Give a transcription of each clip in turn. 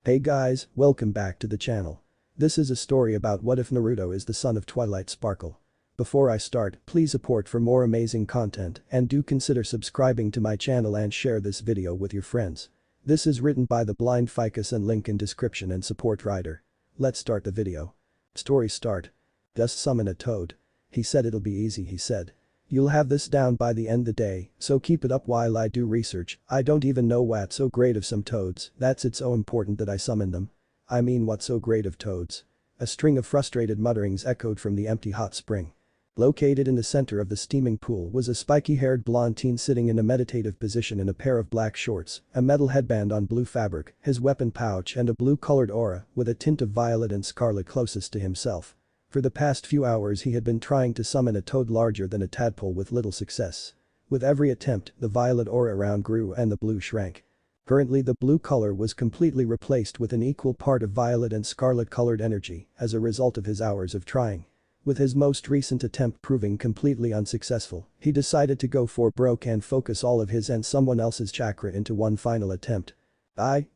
Hey guys, welcome back to the channel. This is a story about what if Naruto is the son of Twilight Sparkle. Before I start, please support for more amazing content and do consider subscribing to my channel and share this video with your friends. This is written by the Blind Ficus and link in description and support writer. Let's start the video. Story start. Just summon a toad. He said it'll be easy, he said. You'll have this down by the end of the day, so keep it up while I do research. I don't even know what's so great of some toads, that's it so important that I summon them. I mean what's so great of toads? A string of frustrated mutterings echoed from the empty hot spring. Located in the center of the steaming pool was a spiky-haired blonde teen sitting in a meditative position in a pair of black shorts, a metal headband on blue fabric, his weapon pouch and a blue-colored aura with a tint of violet and scarlet closest to himself. For the past few hours he had been trying to summon a toad larger than a tadpole with little success. With every attempt, the violet aura around grew and the blue shrank. Currently the blue color was completely replaced with an equal part of violet and scarlet colored energy as a result of his hours of trying. With his most recent attempt proving completely unsuccessful, he decided to go for broke and focus all of his and someone else's chakra into one final attempt.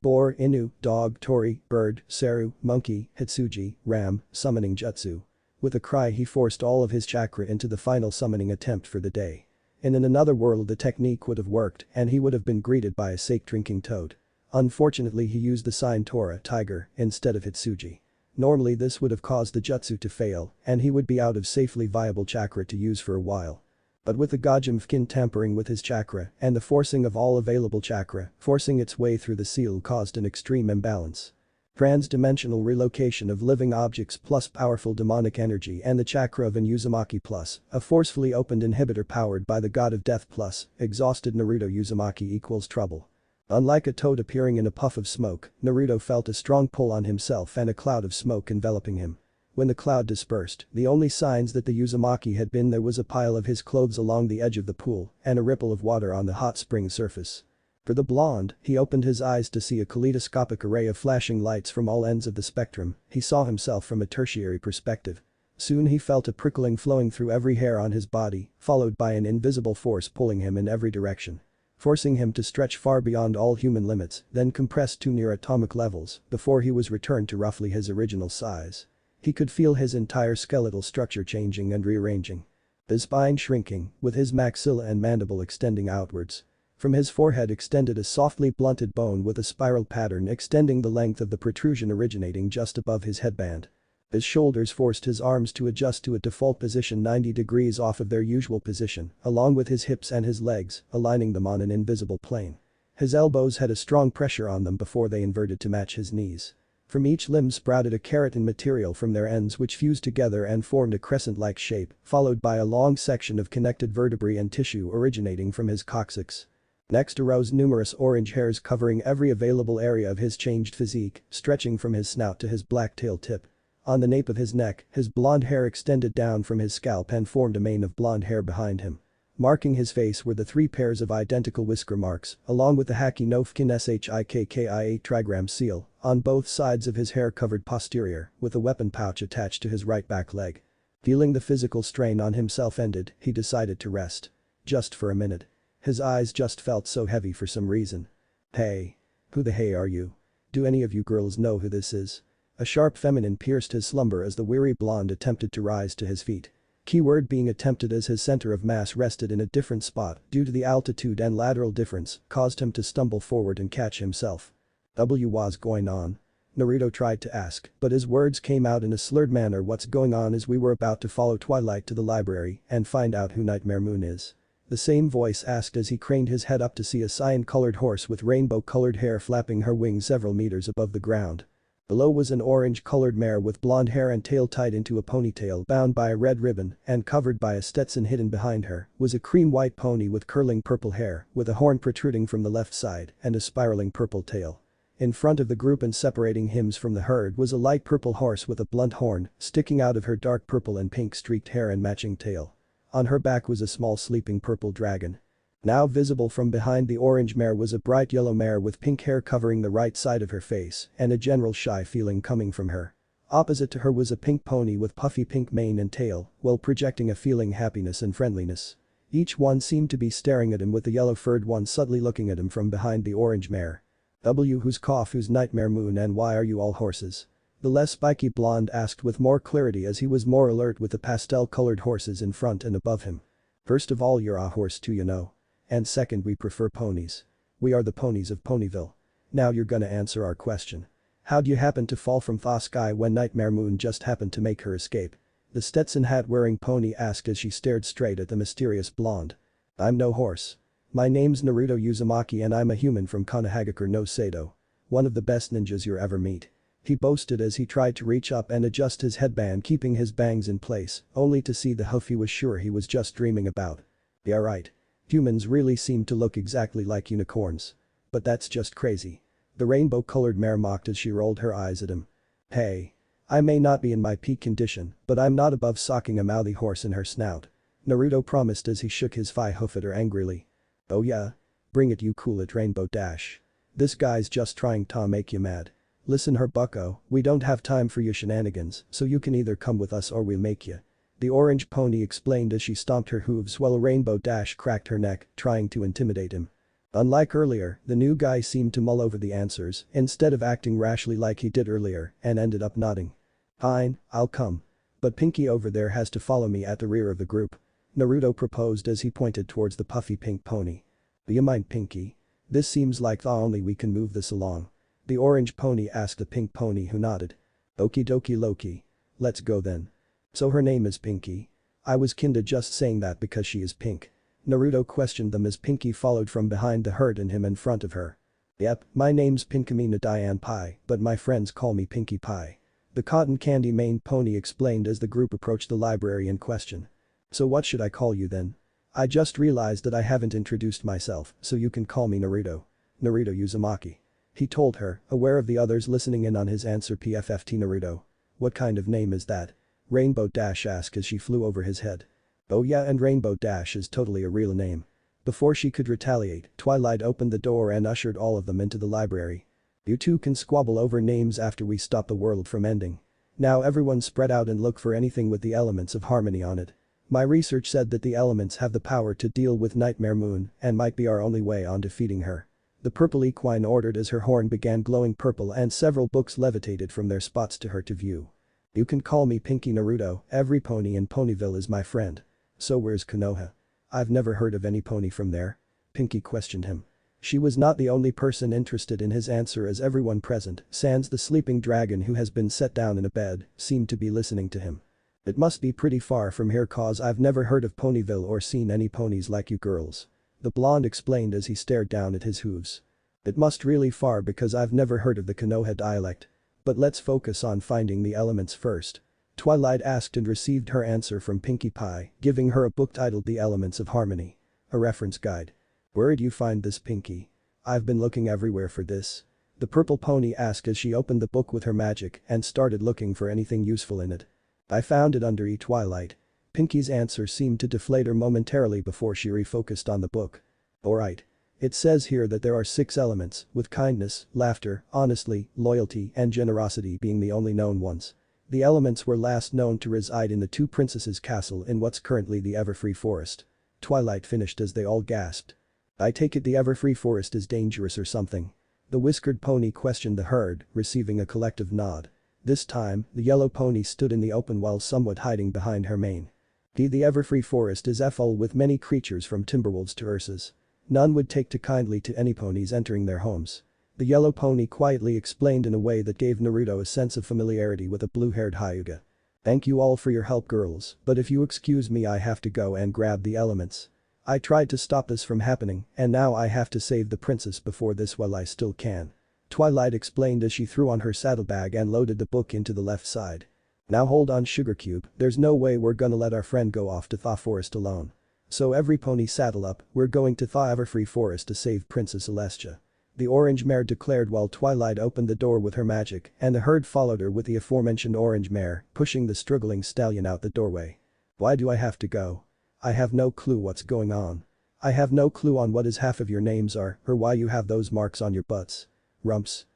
Boar, Inu, dog, Tori, bird, Seru, monkey, Hitsuji, ram, summoning jutsu. With a cry he forced all of his chakra into the final summoning attempt for the day. In another world the technique would have worked and he would have been greeted by a sake-drinking toad. Unfortunately he used the sign Tora, tiger, instead of Hitsuji. Normally this would have caused the jutsu to fail and he would be out of safely viable chakra to use for a while. But with the Gajumfkin tampering with his chakra and the forcing of all available chakra, forcing its way through the seal caused an extreme imbalance. Trans-dimensional relocation of living objects plus powerful demonic energy and the chakra of an Uzumaki plus, a forcefully opened inhibitor powered by the god of death plus, exhausted Naruto Uzumaki equals trouble. Unlike a toad appearing in a puff of smoke, Naruto felt a strong pull on himself and a cloud of smoke enveloping him. When the cloud dispersed, the only signs that the Uzumaki had been there was a pile of his clothes along the edge of the pool and a ripple of water on the hot spring surface. For the blonde, he opened his eyes to see a kaleidoscopic array of flashing lights from all ends of the spectrum, he saw himself from a tertiary perspective. Soon he felt a prickling flowing through every hair on his body, followed by an invisible force pulling him in every direction. Forcing him to stretch far beyond all human limits, then compressed to near atomic levels before he was returned to roughly his original size. He could feel his entire skeletal structure changing and rearranging. His spine shrinking, with his maxilla and mandible extending outwards. From his forehead extended a softly blunted bone with a spiral pattern extending the length of the protrusion originating just above his headband. His shoulders forced his arms to adjust to a default position 90 degrees off of their usual position, along with his hips and his legs, aligning them on an invisible plane. His elbows had a strong pressure on them before they inverted to match his knees. From each limb sprouted a keratin material from their ends which fused together and formed a crescent-like shape, followed by a long section of connected vertebrae and tissue originating from his coccyx. Next arose numerous orange hairs covering every available area of his changed physique, stretching from his snout to his black tail tip. On the nape of his neck, his blonde hair extended down from his scalp and formed a mane of blonde hair behind him. Marking his face were the 3 pairs of identical whisker marks, along with the Haki no Fukin Shikkia trigram seal, on both sides of his hair-covered posterior, with a weapon pouch attached to his right back leg. Feeling the physical strain on himself ended, he decided to rest. Just for a minute. His eyes just felt so heavy for some reason. Hey. Who the hey are you? Do any of you girls know who this is? A sharp feminine pierced his slumber as the weary blonde attempted to rise to his feet. Keyword being attempted as his center of mass rested in a different spot due to the altitude and lateral difference caused him to stumble forward and catch himself. What's going on? Naruto tried to ask, but his words came out in a slurred manner. What's going on is we were about to follow Twilight to the library and find out who Nightmare Moon is. The same voice asked as he craned his head up to see a cyan-colored horse with rainbow-colored hair flapping her wings several meters above the ground. Below was an orange-colored mare with blonde hair and tail tied into a ponytail bound by a red ribbon and covered by a Stetson. Hidden behind her was a cream-white pony with curling purple hair with a horn protruding from the left side and a spiraling purple tail. In front of the group and separating him from the herd was a light purple horse with a blunt horn sticking out of her dark purple and pink streaked hair and matching tail. On her back was a small sleeping purple dragon. Now visible from behind the orange mare was a bright yellow mare with pink hair covering the right side of her face and a general shy feeling coming from her. Opposite to her was a pink pony with puffy pink mane and tail, while projecting a feeling happiness and friendliness. Each one seemed to be staring at him with the yellow-furred one subtly looking at him from behind the orange mare. Who's cough, who's nightmare moon, and why are you all horses? The less spiky blonde asked with more clarity as he was more alert with the pastel-colored horses in front and above him. First of all, you're a horse too, you know. And second, we prefer ponies. We are the ponies of Ponyville. Now you're gonna answer our question. How'd you happen to fall from the sky when Nightmare Moon just happened to make her escape? The Stetson hat-wearing pony asked as she stared straight at the mysterious blonde. I'm no horse. My name's Naruto Uzumaki and I'm a human from Konohagakure no Sado. One of the best ninjas you'll ever meet. He boasted as he tried to reach up and adjust his headband, keeping his bangs in place, only to see the hoof he was sure he was just dreaming about. Yeah, right. Humans really seem to look exactly like unicorns. But that's just crazy. The rainbow-colored mare mocked as she rolled her eyes at him. Hey. I may not be in my peak condition, but I'm not above socking a mouthy horse in her snout. Naruto promised as he shook his thigh hoof at her angrily. Oh yeah? Bring it, you cool it, Rainbow Dash. This guy's just trying to make you mad. Listen her bucko, we don't have time for your shenanigans, so you can either come with us or we'll make you. The orange pony explained as she stomped her hooves while Rainbow Dash cracked her neck, trying to intimidate him. Unlike earlier, the new guy seemed to mull over the answers instead of acting rashly like he did earlier and ended up nodding. Fine, I'll come. But Pinky over there has to follow me at the rear of the group. Naruto proposed as he pointed towards the puffy pink pony. Do you mind, Pinky? This seems like the only we can move this along. The orange pony asked the pink pony, who nodded. Okie dokie Loki. Let's go then. So her name is Pinky. I was kinda just saying that because she is pink. Naruto questioned them as Pinky followed from behind the herd and him in front of her. Yep, my name's Pinkamina Diane Pie, but my friends call me Pinkie Pie. The cotton candy maned pony explained as the group approached the library in question. So what should I call you then? I just realized that I haven't introduced myself, so you can call me Naruto. Naruto Uzumaki. He told her, aware of the others listening in on his answer. PFFT Naruto. What kind of name is that? Rainbow Dash asked as she flew over his head. Oh yeah, and Rainbow Dash is totally a real name. Before she could retaliate, Twilight opened the door and ushered all of them into the library. You two can squabble over names after we stop the world from ending. Now everyone spread out and look for anything with the elements of harmony on it. My research said that the elements have the power to deal with Nightmare Moon and might be our only way on defeating her. The purple equine ordered as her horn began glowing purple and several books levitated from their spots to her to view. You can call me Pinky Naruto, every pony in Ponyville is my friend. So where's Konoha? I've never heard of any pony from there. Pinky questioned him. She was not the only person interested in his answer as everyone present, sans the sleeping dragon who has been set down in a bed, seemed to be listening to him. It must be pretty far from here cause I've never heard of Ponyville or seen any ponies like you girls. The blonde explained as he stared down at his hooves. It must really far because I've never heard of the Konoha dialect. But let's focus on finding the elements first. Twilight asked and received her answer from Pinkie Pie, giving her a book titled The Elements of Harmony. A reference guide. Where'd you find this, Pinky? I've been looking everywhere for this. The purple pony asked as she opened the book with her magic and started looking for anything useful in it. I found it under Twilight. Pinky's answer seemed to deflate her momentarily before she refocused on the book. Alright. It says here that there are 6 elements, with kindness, laughter, honesty, loyalty, and generosity being the only known ones. The elements were last known to reside in the 2 princesses' castle in what's currently the Everfree forest. Twilight finished as they all gasped. I take it the Everfree forest is dangerous or something. The whiskered pony questioned the herd, receiving a collective nod. This time, the yellow pony stood in the open while somewhat hiding behind her mane. The Everfree forest is full with many creatures from timberwolves to ursas. None would take to kindly to any ponies entering their homes. The yellow pony quietly explained in a way that gave Naruto a sense of familiarity with a blue-haired Hyuga. Thank you all for your help girls, but if you excuse me I have to go and grab the elements. I tried to stop this from happening and now I have to save the princess before this while I still can. Twilight explained as she threw on her saddlebag and loaded the book into the left side. Now hold on Sugar Cube, there's no way we're gonna let our friend go off to Thaw Forest alone. So every pony saddle up, we're going to Thaw Everfree Forest to save Princess Celestia. The orange mare declared while Twilight opened the door with her magic and the herd followed her with the aforementioned orange mare, pushing the struggling stallion out the doorway. Why do I have to go? I have no clue what's going on. I have no clue on what is half of your names are or why you have those marks on your butts. Rumps.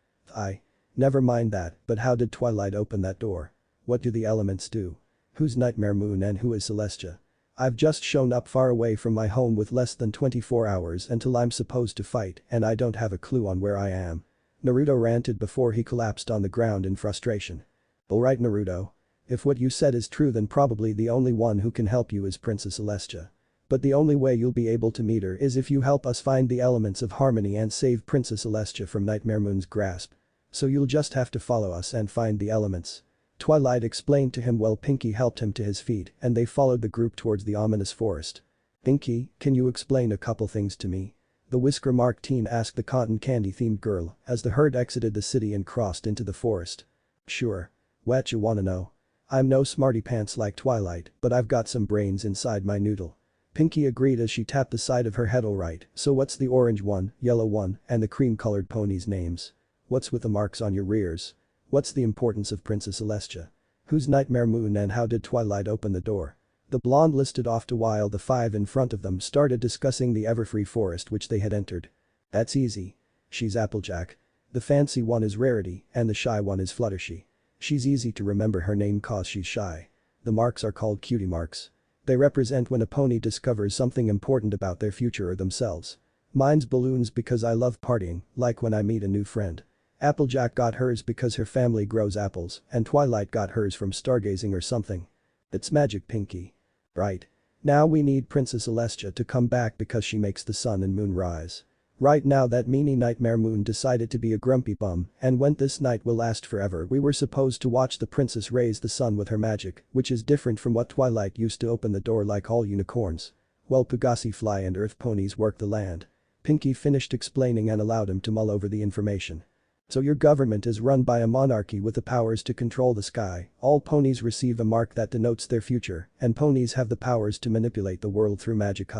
Never mind that, but how did Twilight open that door? What do the elements do? Who's Nightmare Moon and who is Celestia? I've just shown up far away from my home with less than 24 hours until I'm supposed to fight and I don't have a clue on where I am. Naruto ranted before he collapsed on the ground in frustration. Alright Naruto. If what you said is true then probably the only one who can help you is Princess Celestia. But the only way you'll be able to meet her is if you help us find the elements of harmony and save Princess Celestia from Nightmare Moon's grasp. So you'll just have to follow us and find the elements. Twilight explained to him while Pinky helped him to his feet and they followed the group towards the ominous forest. Pinky, can you explain a couple things to me? The whisker-marked teen asked the cotton candy-themed girl as the herd exited the city and crossed into the forest. Sure. What you wanna know? I'm no smarty pants like Twilight, but I've got some brains inside my noodle. Pinky agreed as she tapped the side of her head. Alright, so what's the orange one, yellow one, and the cream-colored ponies' names? What's with the marks on your rears? What's the importance of Princess Celestia? Who's Nightmare Moon and how did Twilight open the door? The blonde listed off to while the five in front of them started discussing the Everfree forest which they had entered. That's easy. She's Applejack. The fancy one is Rarity and the shy one is Fluttershy. She's easy to remember her name cause she's shy. The marks are called cutie marks. They represent when a pony discovers something important about their future or themselves. Mine's balloons because I love partying, like when I meet a new friend. Applejack got hers because her family grows apples and Twilight got hers from stargazing or something. It's magic Pinky. Right. Now we need Princess Celestia to come back because she makes the sun and moon rise. Right now that meanie Nightmare Moon decided to be a grumpy bum and when this night will last forever we were supposed to watch the princess raise the sun with her magic, which is different from what Twilight used to open the door like all unicorns. Well Pegasi fly and earth ponies work the land. Pinky finished explaining and allowed him to mull over the information. So your government is run by a monarchy with the powers to control the sky, all ponies receive a mark that denotes their future, and ponies have the powers to manipulate the world through magic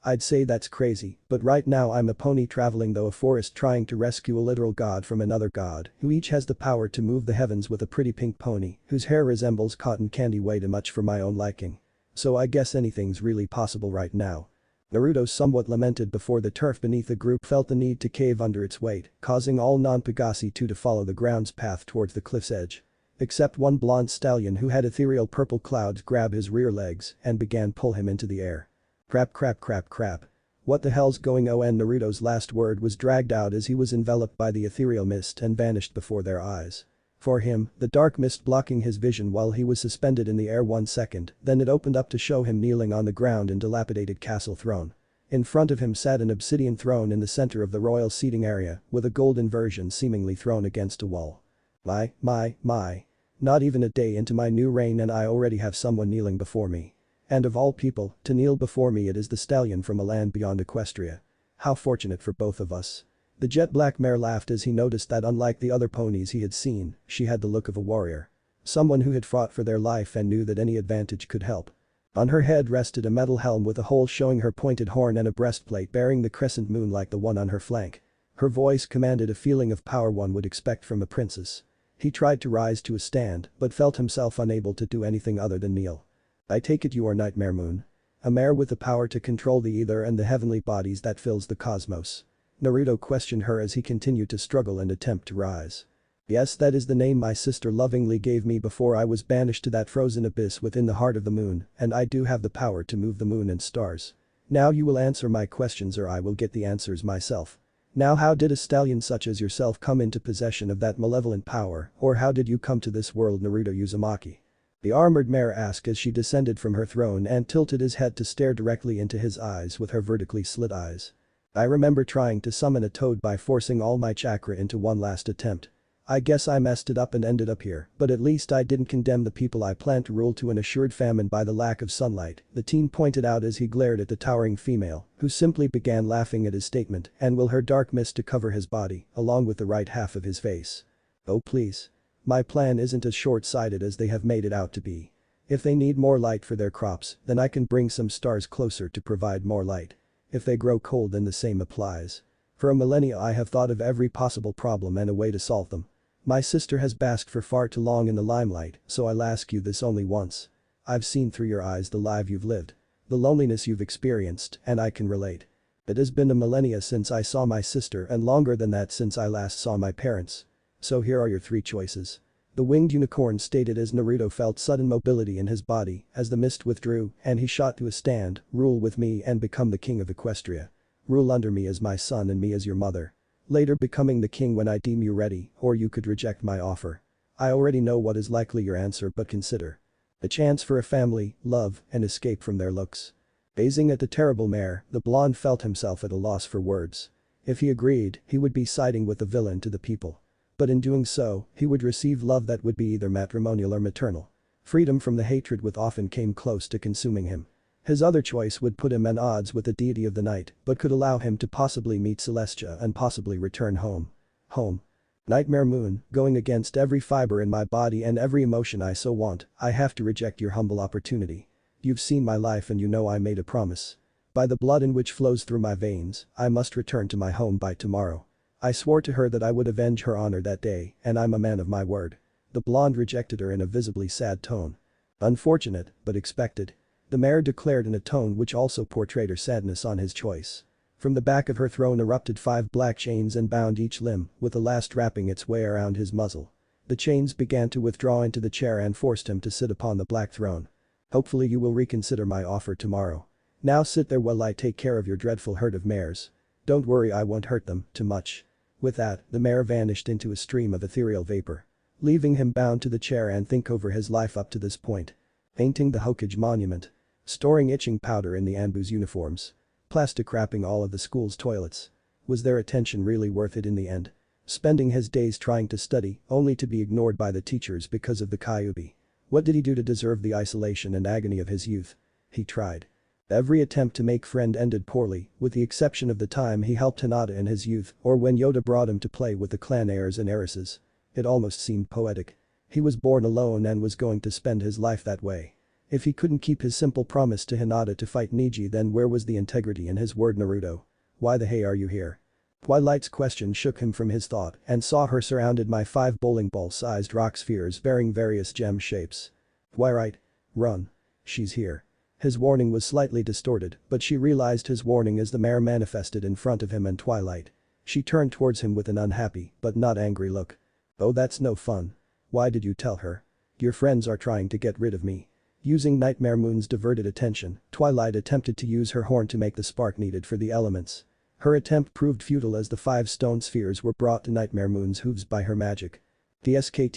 I'd say that's crazy, but right now I'm a pony traveling through a forest trying to rescue a literal god from another god who each has the power to move the heavens with a pretty pink pony whose hair resembles cotton candy way too much for my own liking. So I guess anything's really possible right now. Naruto somewhat lamented before the turf beneath the group felt the need to cave under its weight, causing all non-Pegasi to follow the ground's path towards the cliff's edge. Except one blonde stallion who had ethereal purple clouds grab his rear legs and began pull him into the air. Crap crap crap crap. What the hell's going on? Naruto's last word was dragged out as he was enveloped by the ethereal mist and vanished before their eyes. For him, the dark mist blocking his vision while he was suspended in the air 1 second, then it opened up to show him kneeling on the ground in dilapidated castle throne. In front of him sat an obsidian throne in the center of the royal seating area, with a golden version seemingly thrown against a wall. My. Not even a day into my new reign and I already have someone kneeling before me. And of all people, to kneel before me it is the stallion from a land beyond Equestria. How fortunate for both of us. The jet black mare laughed as he noticed that unlike the other ponies he had seen, she had the look of a warrior. Someone who had fought for their life and knew that any advantage could help. On her head rested a metal helm with a hole showing her pointed horn and a breastplate bearing the crescent moon like the one on her flank. Her voice commanded a feeling of power one would expect from a princess. He tried to rise to a stand but felt himself unable to do anything other than kneel. I take it you are Nightmare Moon. A mare with the power to control the ether and the heavenly bodies that fills the cosmos. Naruto questioned her as he continued to struggle and attempt to rise. Yes, that is the name my sister lovingly gave me before I was banished to that frozen abyss within the heart of the moon, and I do have the power to move the moon and stars. Now you will answer my questions or I will get the answers myself. Now how did a stallion such as yourself come into possession of that malevolent power, or how did you come to this world Naruto Uzumaki? The armored mare asked as she descended from her throne and tilted his head to stare directly into his eyes with her vertically slit eyes. I remember trying to summon a toad by forcing all my chakra into one last attempt. I guess I messed it up and ended up here, but at least I didn't condemn the people I planned to rule to an assured famine by the lack of sunlight, the teen pointed out as he glared at the towering female, who simply began laughing at his statement and will her dark mist to cover his body, along with the right half of his face. Oh please. My plan isn't as short-sighted as they have made it out to be. If they need more light for their crops, then I can bring some stars closer to provide more light. If they grow cold then the same applies. For a millennia I have thought of every possible problem and a way to solve them. My sister has basked for far too long in the limelight, so I'll ask you this only once. I've seen through your eyes the life you've lived. The loneliness you've experienced, and I can relate. It has been a millennia since I saw my sister and longer than that since I last saw my parents. So here are your 3 choices. The winged unicorn stated as Naruto felt sudden mobility in his body as the mist withdrew and he shot to a stand, rule with me and become the king of Equestria. Rule under me as my son and me as your mother. later becoming the king when I deem you ready, or you could reject my offer. I already know what is likely your answer, but consider. A chance for a family, love, and escape from their looks. Gazing at the terrible mare, the blonde felt himself at a loss for words. If he agreed, he would be siding with the villain to the people. But in doing so, he would receive love that would be either matrimonial or maternal. Freedom from the hatred with often came close to consuming him. His other choice would put him at odds with the deity of the night, but could allow him to possibly meet Celestia and possibly return home. Home. Nightmare Moon, going against every fiber in my body and every emotion I so want, I have to reject your humble opportunity. You've seen my life and you know I made a promise. By the blood in which flows through my veins, I must return to my home by tomorrow. I swore to her that I would avenge her honor that day, and I'm a man of my word. The blonde rejected her in a visibly sad tone. Unfortunate, but expected. The mare declared in a tone which also portrayed her sadness on his choice. From the back of her throne erupted 5 black chains and bound each limb, with the last wrapping its way around his muzzle. The chains began to withdraw into the chair and forced him to sit upon the black throne. Hopefully you will reconsider my offer tomorrow. Now sit there while I take care of your dreadful herd of mares. Don't worry, I won't hurt them too much. With that, the mare vanished into a stream of ethereal vapor. Leaving him bound to the chair and think over his life up to this point. Painting the Hokage monument. Storing itching powder in the Anbu's uniforms. Plastic wrapping all of the school's toilets. Was their attention really worth it in the end? Spending his days trying to study, only to be ignored by the teachers because of the Kyuubi. What did he do to deserve the isolation and agony of his youth? He tried. Every attempt to make friend ended poorly, with the exception of the time he helped Hinata in his youth or when Yoda brought him to play with the clan heirs and heiresses. It almost seemed poetic. He was born alone and was going to spend his life that way. If he couldn't keep his simple promise to Hinata to fight Neji, then where was the integrity in his word? Naruto? Why the hey are you here? Twilight's question shook him from his thought and saw her surrounded by 5 bowling ball-sized rock spheres bearing various gem shapes. Why right? Run. She's here. His warning was slightly distorted, but she realized his warning as the mare manifested in front of him and Twilight. She turned towards him with an unhappy, but not angry look. Oh, that's no fun. Why did you tell her? Your friends are trying to get rid of me. Using Nightmare Moon's diverted attention, Twilight attempted to use her horn to make the spark needed for the elements. Her attempt proved futile as the 5 stone spheres were brought to Nightmare Moon's hooves by her magic. TSK.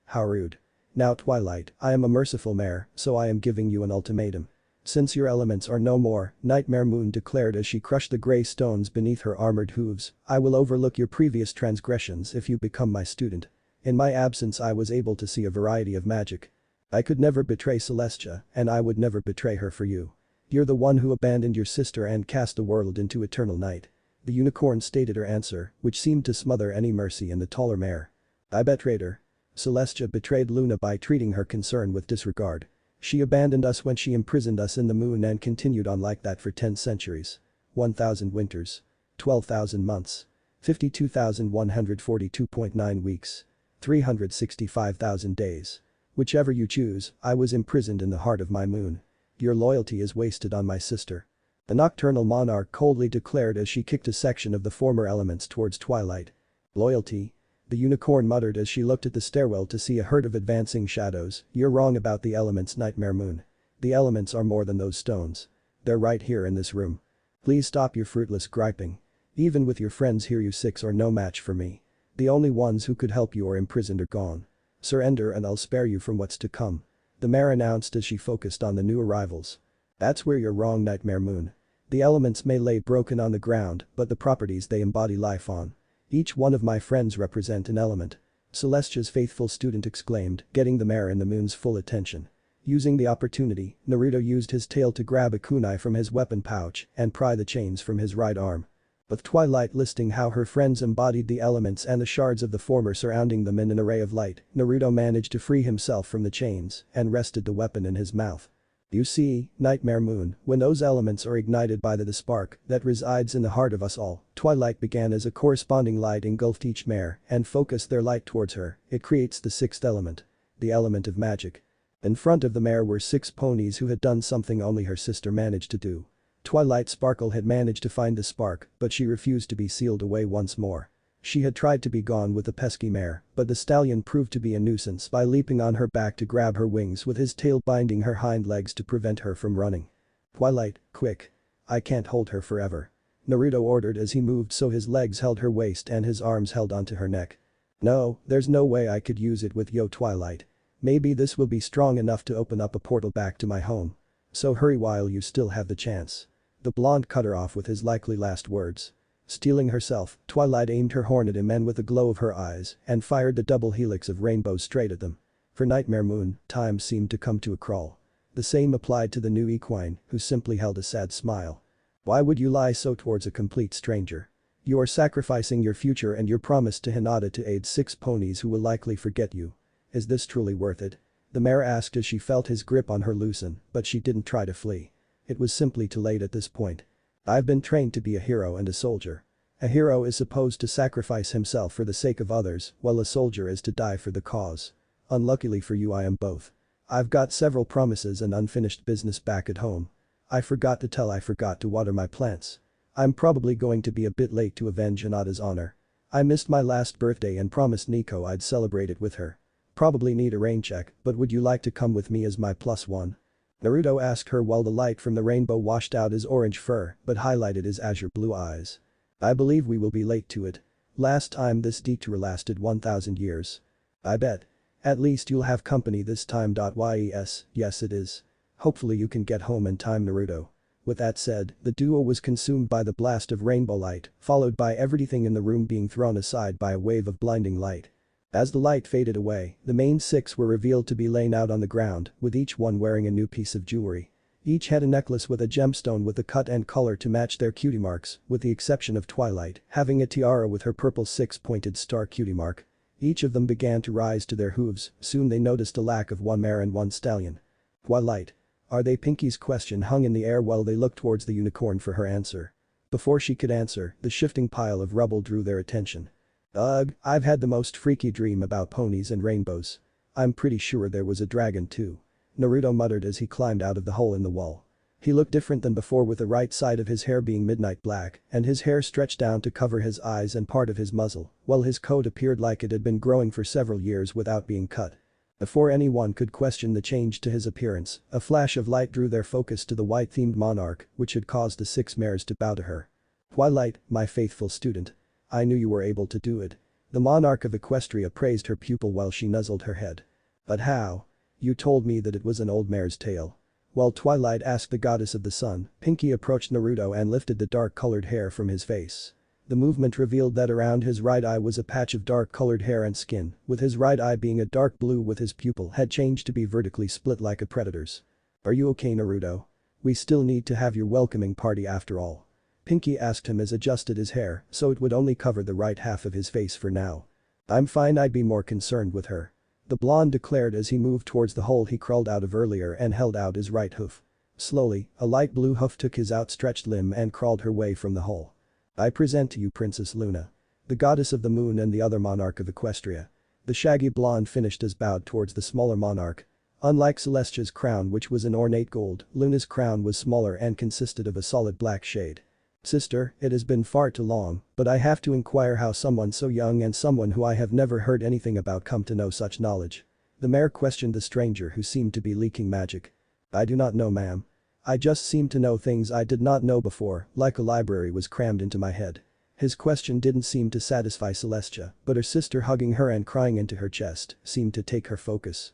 How rude. Now Twilight, I am a merciful mare, so I am giving you an ultimatum. Since your elements are no more, Nightmare Moon declared as she crushed the grey stones beneath her armored hooves, I will overlook your previous transgressions if you become my student. In my absence I was able to see a variety of magic. I could never betray Celestia, and I would never betray her for you. You're the one who abandoned your sister and cast the world into eternal night. The unicorn stated her answer, which seemed to smother any mercy in the taller mare. I betrayed her. Celestia betrayed Luna by treating her concern with disregard. She abandoned us when she imprisoned us in the moon and continued on like that for 10 centuries. 1,000 winters. 12,000 months. 52,142.9 weeks. 365,000 days. Whichever you choose, I was imprisoned in the heart of my moon. Your loyalty is wasted on my sister. The nocturnal monarch coldly declared as she kicked a section of the former elements towards Twilight. Loyalty? The unicorn muttered as she looked at the stairwell to see a herd of advancing shadows. You're wrong about the elements, Nightmare Moon. The elements are more than those stones. They're right here in this room. Please stop your fruitless griping. Even with your friends here, you 6 are no match for me. The only ones who could help you are imprisoned or gone. Surrender and I'll spare you from what's to come. The mare announced as she focused on the new arrivals. That's where you're wrong, Nightmare Moon. The elements may lay broken on the ground, but the properties they embody life on. Each one of my friends represent an element. Celestia's faithful student exclaimed, getting the mare and the moon's full attention. Using the opportunity, Naruto used his tail to grab a kunai from his weapon pouch and pry the chains from his right arm. With Twilight listing how her friends embodied the elements and the shards of the former surrounding them in an array of light, Naruto managed to free himself from the chains and rested the weapon in his mouth. You see, Nightmare Moon, when those elements are ignited by the spark that resides in the heart of us all, Twilight began as a corresponding light engulfed each mare and focused their light towards her. It creates the 6th element. The element of magic. In front of the mare were 6 ponies who had done something only her sister managed to do. Twilight Sparkle had managed to find the spark, but she refused to be sealed away once more. She had tried to be gone with the pesky mare, but the stallion proved to be a nuisance by leaping on her back to grab her wings with his tail binding her hind legs to prevent her from running. Twilight, quick. I can't hold her forever. Naruto ordered as he moved so his legs held her waist and his arms held onto her neck. No, there's no way I could use it with Yo Twilight. Maybe this will be strong enough to open up a portal back to my home. So hurry while you still have the chance. The blonde cut her off with his likely last words. Steeling herself, Twilight aimed her horn at him and with a glow of her eyes and fired the double helix of rainbows straight at them. For Nightmare Moon, time seemed to come to a crawl. The same applied to the new equine, who simply held a sad smile. Why would you lie so towards a complete stranger? You are sacrificing your future and your promise to Hinata to aid 6 ponies who will likely forget you. Is this truly worth it? The mare asked as she felt his grip on her loosen, but she didn't try to flee. It was simply too late at this point. I've been trained to be a hero and a soldier. A hero is supposed to sacrifice himself for the sake of others, while a soldier is to die for the cause. Unluckily for you I am both. I've got several promises and unfinished business back at home. I forgot to water my plants. I'm probably going to be a bit late to avenge Hinata's honor. I missed my last birthday and promised Nico I'd celebrate it with her. Probably need a rain check, but would you like to come with me as my +1? Naruto asked her while the light from the rainbow washed out his orange fur but highlighted his azure blue eyes. I believe we will be late to it. Last time this detour lasted 1,000 years. I bet. At least you'll have company this time. Yes it is. Hopefully you can get home in time, Naruto. With that said, the duo was consumed by the blast of rainbow light, followed by everything in the room being thrown aside by a wave of blinding light. As the light faded away, the main 6 were revealed to be laying out on the ground, with each one wearing a new piece of jewelry. Each had a necklace with a gemstone with the cut and color to match their cutie marks, with the exception of Twilight, having a tiara with her purple 6-pointed star cutie mark. Each of them began to rise to their hooves, soon they noticed a lack of 1 mare and 1 stallion. Twilight. Are they? Pinky's question hung in the air while they looked towards the unicorn for her answer. Before she could answer, the shifting pile of rubble drew their attention. Ugh, I've had the most freaky dream about ponies and rainbows. I'm pretty sure there was a dragon too. Naruto muttered as he climbed out of the hole in the wall. He looked different than before, with the right side of his hair being midnight black and his hair stretched down to cover his eyes and part of his muzzle, while his coat appeared like it had been growing for several years without being cut. Before anyone could question the change to his appearance, a flash of light drew their focus to the white-themed monarch, which had caused the 6 mares to bow to her. Twilight, my faithful student. I knew you were able to do it. The monarch of Equestria praised her pupil while she nuzzled her head. But how? You told me that it was an old mare's tale. While Twilight asked the goddess of the sun, Pinky approached Naruto and lifted the dark-colored hair from his face. The movement revealed that around his right eye was a patch of dark-colored hair and skin, with his right eye being a dark blue with his pupil had changed to be vertically split like a predator's. Are you okay, Naruto? We still need to have your welcoming party after all. Pinky asked him as adjusted his hair so it would only cover the right half of his face for now. I'm fine, I'd be more concerned with her. The blonde declared as he moved towards the hole he crawled out of earlier and held out his right hoof. Slowly, a light blue hoof took his outstretched limb and crawled her way from the hole. I present to you Princess Luna. The goddess of the moon and the other monarch of Equestria. The shaggy blonde finished as bowed towards the smaller monarch. Unlike Celestia's crown, which was in ornate gold, Luna's crown was smaller and consisted of a solid black shade. Sister, it has been far too long, but I have to inquire how someone so young and someone who I have never heard anything about come to know such knowledge. The mayor questioned the stranger who seemed to be leaking magic. I do not know, ma'am. I just seem to know things I did not know before, like a library was crammed into my head. His question didn't seem to satisfy Celestia, but her sister hugging her and crying into her chest seemed to take her focus.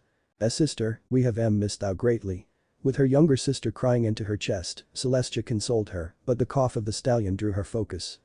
Sister, we have missed thou greatly. With her younger sister crying into her chest, Celestia consoled her, but the cough of the stallion drew her focus.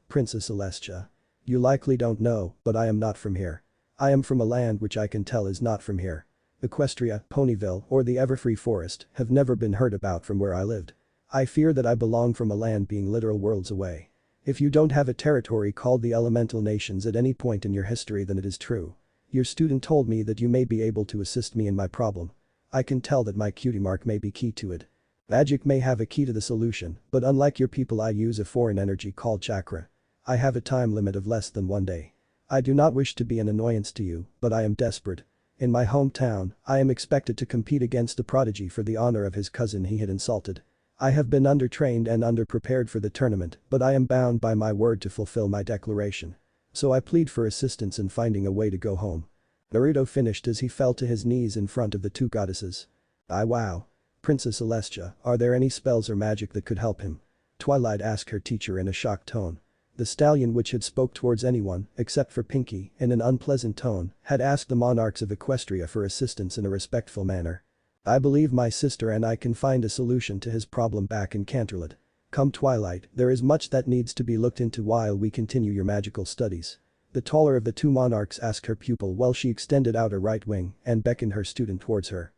Princess Celestia. You likely don't know, but I am not from here. I am from a land which I can tell is not from here. Equestria, Ponyville, or the Everfree forest have never been heard about from where I lived. I fear that I belong from a land being literal worlds away. If you don't have a territory called the Elemental Nations at any point in your history, then it is true. Your student told me that you may be able to assist me in my problem. I can tell that my cutie mark may be key to it. Magic may have a key to the solution, but unlike your people I use a foreign energy called chakra. I have a time limit of less than 1 day. I do not wish to be an annoyance to you, but I am desperate. In my hometown, I am expected to compete against the prodigy for the honor of his cousin he had insulted. I have been undertrained and underprepared for the tournament, but I am bound by my word to fulfill my declaration. So I plead for assistance in finding a way to go home. Naruto finished as he fell to his knees in front of the 2 goddesses. Wow. Princess Celestia, are there any spells or magic that could help him? Twilight asked her teacher in a shocked tone. The stallion, which had spoke towards anyone, except for Pinky, in an unpleasant tone, had asked the monarchs of Equestria for assistance in a respectful manner. I believe my sister and I can find a solution to his problem back in Canterlot. Come Twilight, there is much that needs to be looked into while we continue your magical studies. The taller of the two monarchs asked her pupil while she extended out her right wing and beckoned her student towards her.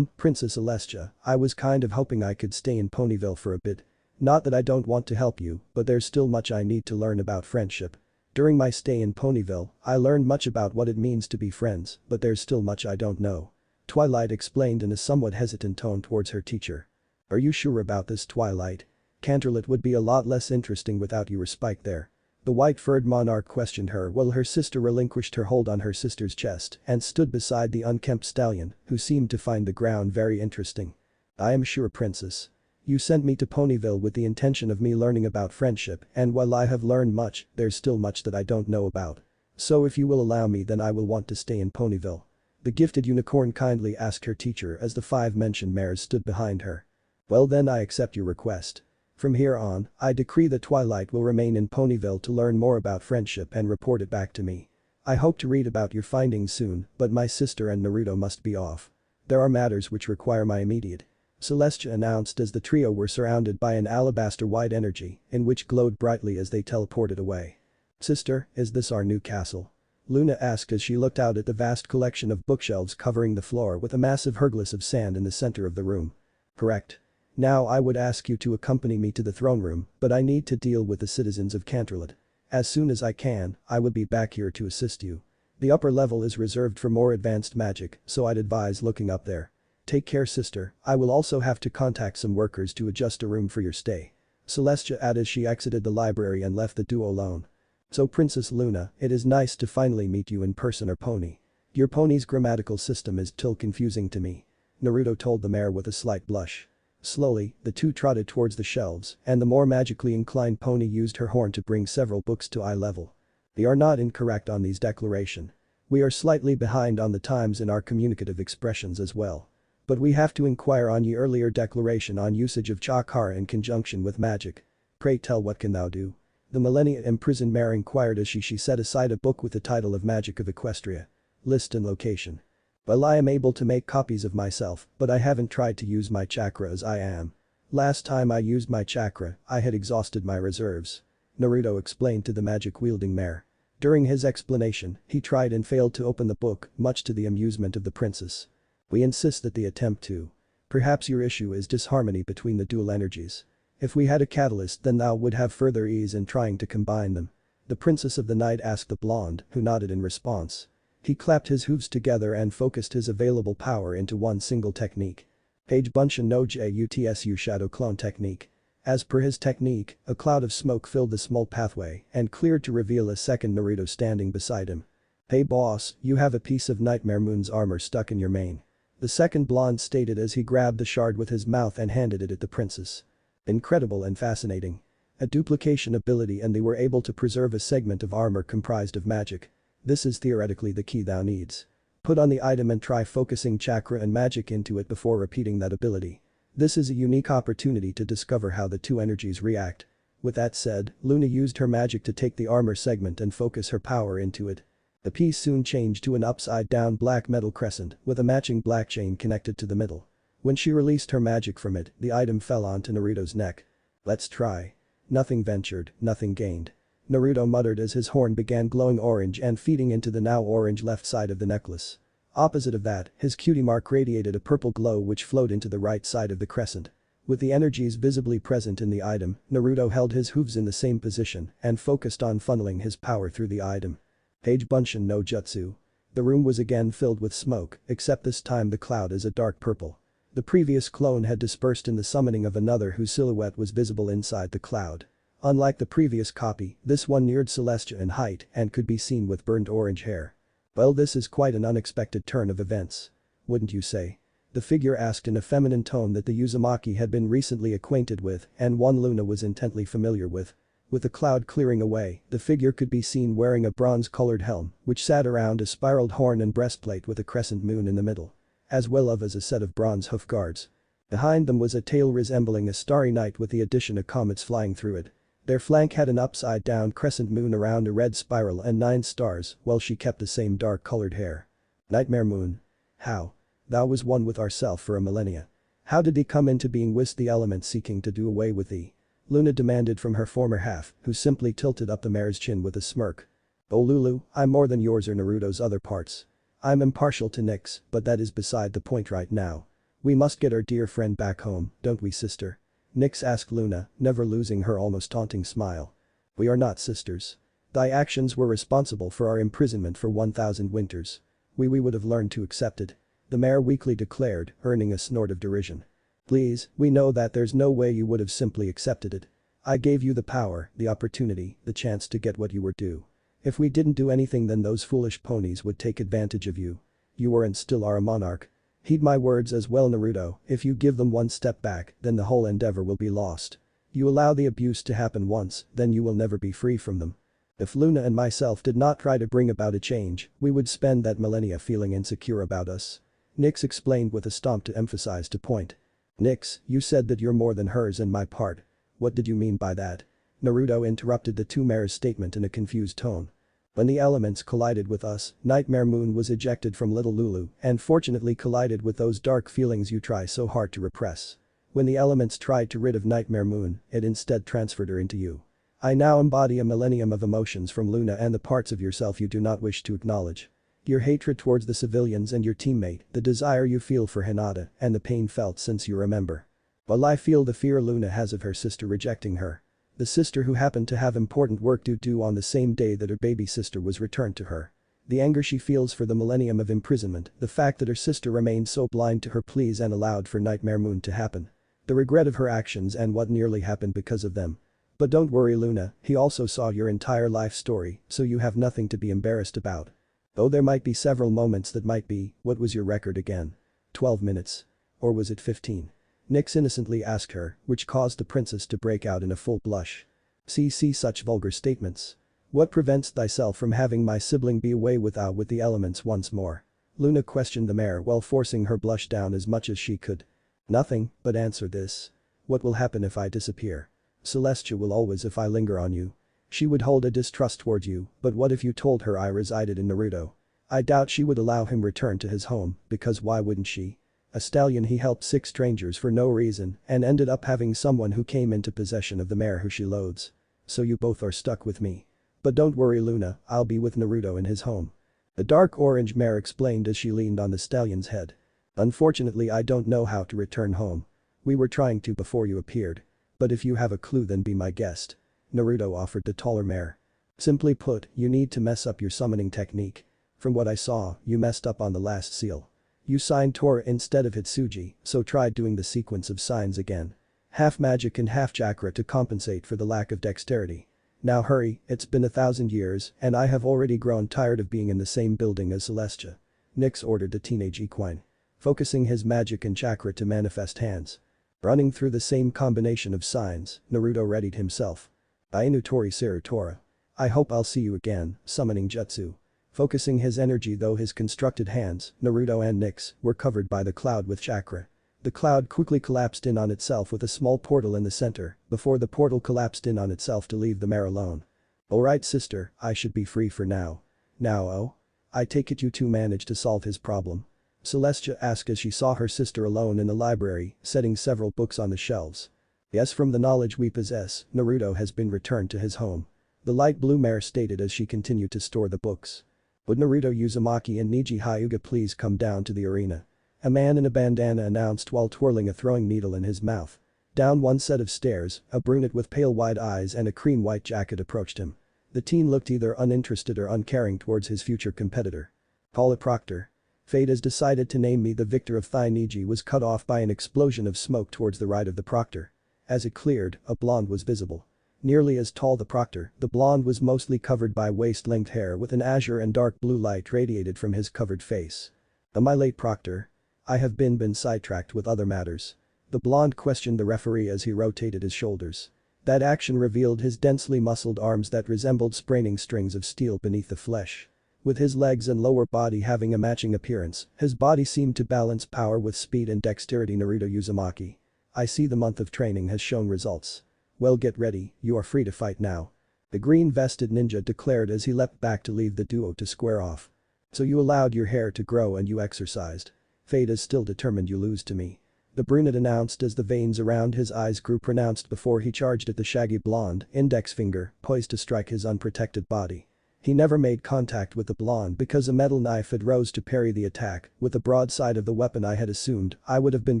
Princess Celestia, I was kind of hoping I could stay in Ponyville for a bit. Not that I don't want to help you, but there's still much I need to learn about friendship. During my stay in Ponyville, I learned much about what it means to be friends, but there's still much I don't know. Twilight explained in a somewhat hesitant tone towards her teacher. Are you sure about this, Twilight? Canterlot would be a lot less interesting without you or Spike there. The white-furred monarch questioned her while her sister relinquished her hold on her sister's chest and stood beside the unkempt stallion, who seemed to find the ground very interesting. I am sure, Princess. You sent me to Ponyville with the intention of me learning about friendship, and while I have learned much, there's still much that I don't know about. So if you will allow me, then I will want to stay in Ponyville. The gifted unicorn kindly asked her teacher as the 5 mentioned mares stood behind her. Well then, I accept your request. From here on, I decree that Twilight will remain in Ponyville to learn more about friendship and report it back to me. I hope to read about your findings soon, but my sister and Naruto must be off. There are matters which require my immediate. Celestia announced as the trio were surrounded by an alabaster-white energy, in which glowed brightly as they teleported away. Sister, is this our new castle? Luna asked as she looked out at the vast collection of bookshelves covering the floor with a massive hourglass of sand in the center of the room. Correct. Now I would ask you to accompany me to the throne room, but I need to deal with the citizens of Canterlot. As soon as I can, I will be back here to assist you. The upper level is reserved for more advanced magic, so I'd advise looking up there. Take care, sister, I will also have to contact some workers to adjust a room for your stay. Celestia added as she exited the library and left the duo alone. So Princess Luna, it is nice to finally meet you in person or pony. Your pony's grammatical system is still confusing to me. Naruto told the mare with a slight blush. Slowly, the two trotted towards the shelves, and the more magically inclined pony used her horn to bring several books to eye level. They are not incorrect on these declaration. We are slightly behind on the times in our communicative expressions as well. But we have to inquire on ye earlier declaration on usage of chakra in conjunction with magic. Pray tell, what can thou do? The millennia imprisoned mare inquired as she set aside a book with the title of Magic of Equestria. List and location. Well, I am able to make copies of myself, but I haven't tried to use my chakra as I am. Last time I used my chakra, I had exhausted my reserves. Naruto explained to the magic-wielding mare. During his explanation, he tried and failed to open the book, much to the amusement of the princess. We insist that the attempt to. Perhaps your issue is disharmony between the dual energies. If we had a catalyst, then thou would have further ease in trying to combine them. The princess of the night asked the blonde, who nodded in response. He clapped his hooves together and focused his available power into one single technique. Page Bunshin no Jutsu Shadow Clone Technique. As per his technique, a cloud of smoke filled the small pathway and cleared to reveal a second Naruto standing beside him. Hey boss, you have a piece of Nightmare Moon's armor stuck in your mane. The second blonde stated as he grabbed the shard with his mouth and handed it at the princess. Incredible and fascinating. A duplication ability, and they were able to preserve a segment of armor comprised of magic. This is theoretically the key thou needs. Put on the item and try focusing chakra and magic into it before repeating that ability. This is a unique opportunity to discover how the two energies react. With that said, Luna used her magic to take the armor segment and focus her power into it. The piece soon changed to an upside-down black metal crescent with a matching black chain connected to the middle. When she released her magic from it, the item fell onto Naruto's neck. Let's try. Nothing ventured, nothing gained. Naruto muttered as his horn began glowing orange and feeding into the now orange left side of the necklace. Opposite of that, his cutie mark radiated a purple glow which flowed into the right side of the crescent. With the energies visibly present in the item, Naruto held his hooves in the same position and focused on funneling his power through the item. Page Bunshin no Jutsu. The room was again filled with smoke, except this time the cloud is a dark purple. The previous clone had dispersed in the summoning of another whose silhouette was visible inside the cloud. Unlike the previous copy, this one neared Celestia in height and could be seen with burnt orange hair. Well, this is quite an unexpected turn of events. Wouldn't you say? The figure asked in a feminine tone that the Uzumaki had been recently acquainted with and one Luna was intently familiar with. With the cloud clearing away, the figure could be seen wearing a bronze-colored helm which sat around a spiraled horn and breastplate with a crescent moon in the middle. As well as a set of bronze hoof guards. Behind them was a tail resembling a starry night with the addition of comets flying through it. Their flank had an upside-down crescent moon around a red spiral and 9 stars, while she kept the same dark-colored hair. Nightmare moon. How? Thou was one with ourself for a millennia. How did thee come into being with the element seeking to do away with thee? Luna demanded from her former half, who simply tilted up the mare's chin with a smirk. Oh Lulu, I'm more than yours or Naruto's other parts. I'm impartial to Nyx, but that is beside the point right now. We must get our dear friend back home, don't we sister? Nyx asked Luna, never losing her almost taunting smile. We are not sisters. Thy actions were responsible for our imprisonment for 1,000 winters. We would have learned to accept it. The mare weakly declared, earning a snort of derision. Please, we know that there's no way you would have simply accepted it. I gave you the power, the opportunity, the chance to get what you were due. If we didn't do anything then those foolish ponies would take advantage of you. You were and still are a monarch. Heed my words as well Naruto, if you give them one step back, then the whole endeavor will be lost. You allow the abuse to happen once, then you will never be free from them. If Luna and myself did not try to bring about a change, we would spend that millennia feeling insecure about us. Nyx explained with a stomp to emphasize to point. Nyx, you said that you're more than hers and my part. What did you mean by that? Naruto interrupted the two mares' statement in a confused tone. When the elements collided with us, Nightmare Moon was ejected from little Lulu and fortunately collided with those dark feelings you try so hard to repress. When the elements tried to rid of Nightmare Moon, it instead transferred her into you. I now embody a millennium of emotions from Luna and the parts of yourself you do not wish to acknowledge. Your hatred towards the civilians and your teammate, the desire you feel for Hinata, and the pain felt since you remember. While I feel the fear Luna has of her sister rejecting her. The sister who happened to have important work due on the same day that her baby sister was returned to her. The anger she feels for the millennium of imprisonment, the fact that her sister remained so blind to her pleas and allowed for Nightmare Moon to happen. The regret of her actions and what nearly happened because of them. But don't worry Luna, he also saw your entire life story, so you have nothing to be embarrassed about. Though there might be several moments that might be, what was your record again? 12 minutes? Or was it 15? Nyx innocently asked her, which caused the princess to break out in a full blush. See such vulgar statements. What prevents thyself from having my sibling be away with the elements once more? Luna questioned the mare while forcing her blush down as much as she could. Nothing, but answer this. What will happen if I disappear? Celestia will always if I linger on you. She would hold a distrust towards you, but what if you told her I resided in Naruto? I doubt she would allow him return to his home, because why wouldn't she? A stallion he helped 6 strangers for no reason and ended up having someone who came into possession of the mare who she loathes. So you both are stuck with me. But don't worry Luna, I'll be with Naruto in his home. The dark orange mare explained as she leaned on the stallion's head. Unfortunately I don't know how to return home. We were trying to before you appeared. But if you have a clue then be my guest. Naruto offered the taller mare. Simply put, you need to mess up your summoning technique. From what I saw, you messed up on the last seal. You signed Tora instead of Hitsuji, so try doing the sequence of signs again. Half magic and half chakra to compensate for the lack of dexterity. Now hurry, it's been 1,000 years and I have already grown tired of being in the same building as Celestia. Nyx ordered the teenage equine. Focusing his magic and chakra to manifest hands. Running through the same combination of signs, Naruto readied himself. Ainu Tori Seru Tora. I hope I'll see you again, summoning jutsu. Focusing his energy though his constructed hands, Naruto and Nyx were covered by the cloud with chakra. The cloud quickly collapsed in on itself with a small portal in the center, before the portal collapsed in on itself to leave the mare alone. Alright sister, I should be free for now. Now oh? I take it you two managed to solve his problem. Celestia asked as she saw her sister alone in the library, setting several books on the shelves. Yes, from the knowledge we possess, Naruto has been returned to his home. The light blue mare stated as she continued to store the books. Would Naruto Uzumaki and Niji Hyuga please come down to the arena? A man in a bandana announced while twirling a throwing needle in his mouth. Down one set of stairs, a brunette with pale white eyes and a cream-white jacket approached him. The teen looked either uninterested or uncaring towards his future competitor. Paula Proctor. Fate has decided to name me the victor of Thai Niji was cut off by an explosion of smoke towards the right of the proctor. As it cleared, a blonde was visible. Nearly as tall the proctor, the blonde was mostly covered by waist-length hair with an azure and dark blue light radiated from his covered face. Am I late proctor? I have been sidetracked with other matters. The blonde questioned the referee as he rotated his shoulders. That action revealed his densely muscled arms that resembled spraining strings of steel beneath the flesh. With his legs and lower body having a matching appearance, his body seemed to balance power with speed and dexterity. Naruto Uzumaki. I see the month of training has shown results. Well, get ready, you are free to fight now. The green-vested ninja declared as he leapt back to leave the duo to square off. So you allowed your hair to grow and you exercised. Fate is still determined you lose to me. The brunette announced as the veins around his eyes grew pronounced before he charged at the shaggy blonde index finger poised to strike his unprotected body. He never made contact with the blonde because a metal knife had rose to parry the attack. With the broadside of the weapon I had assumed I would have been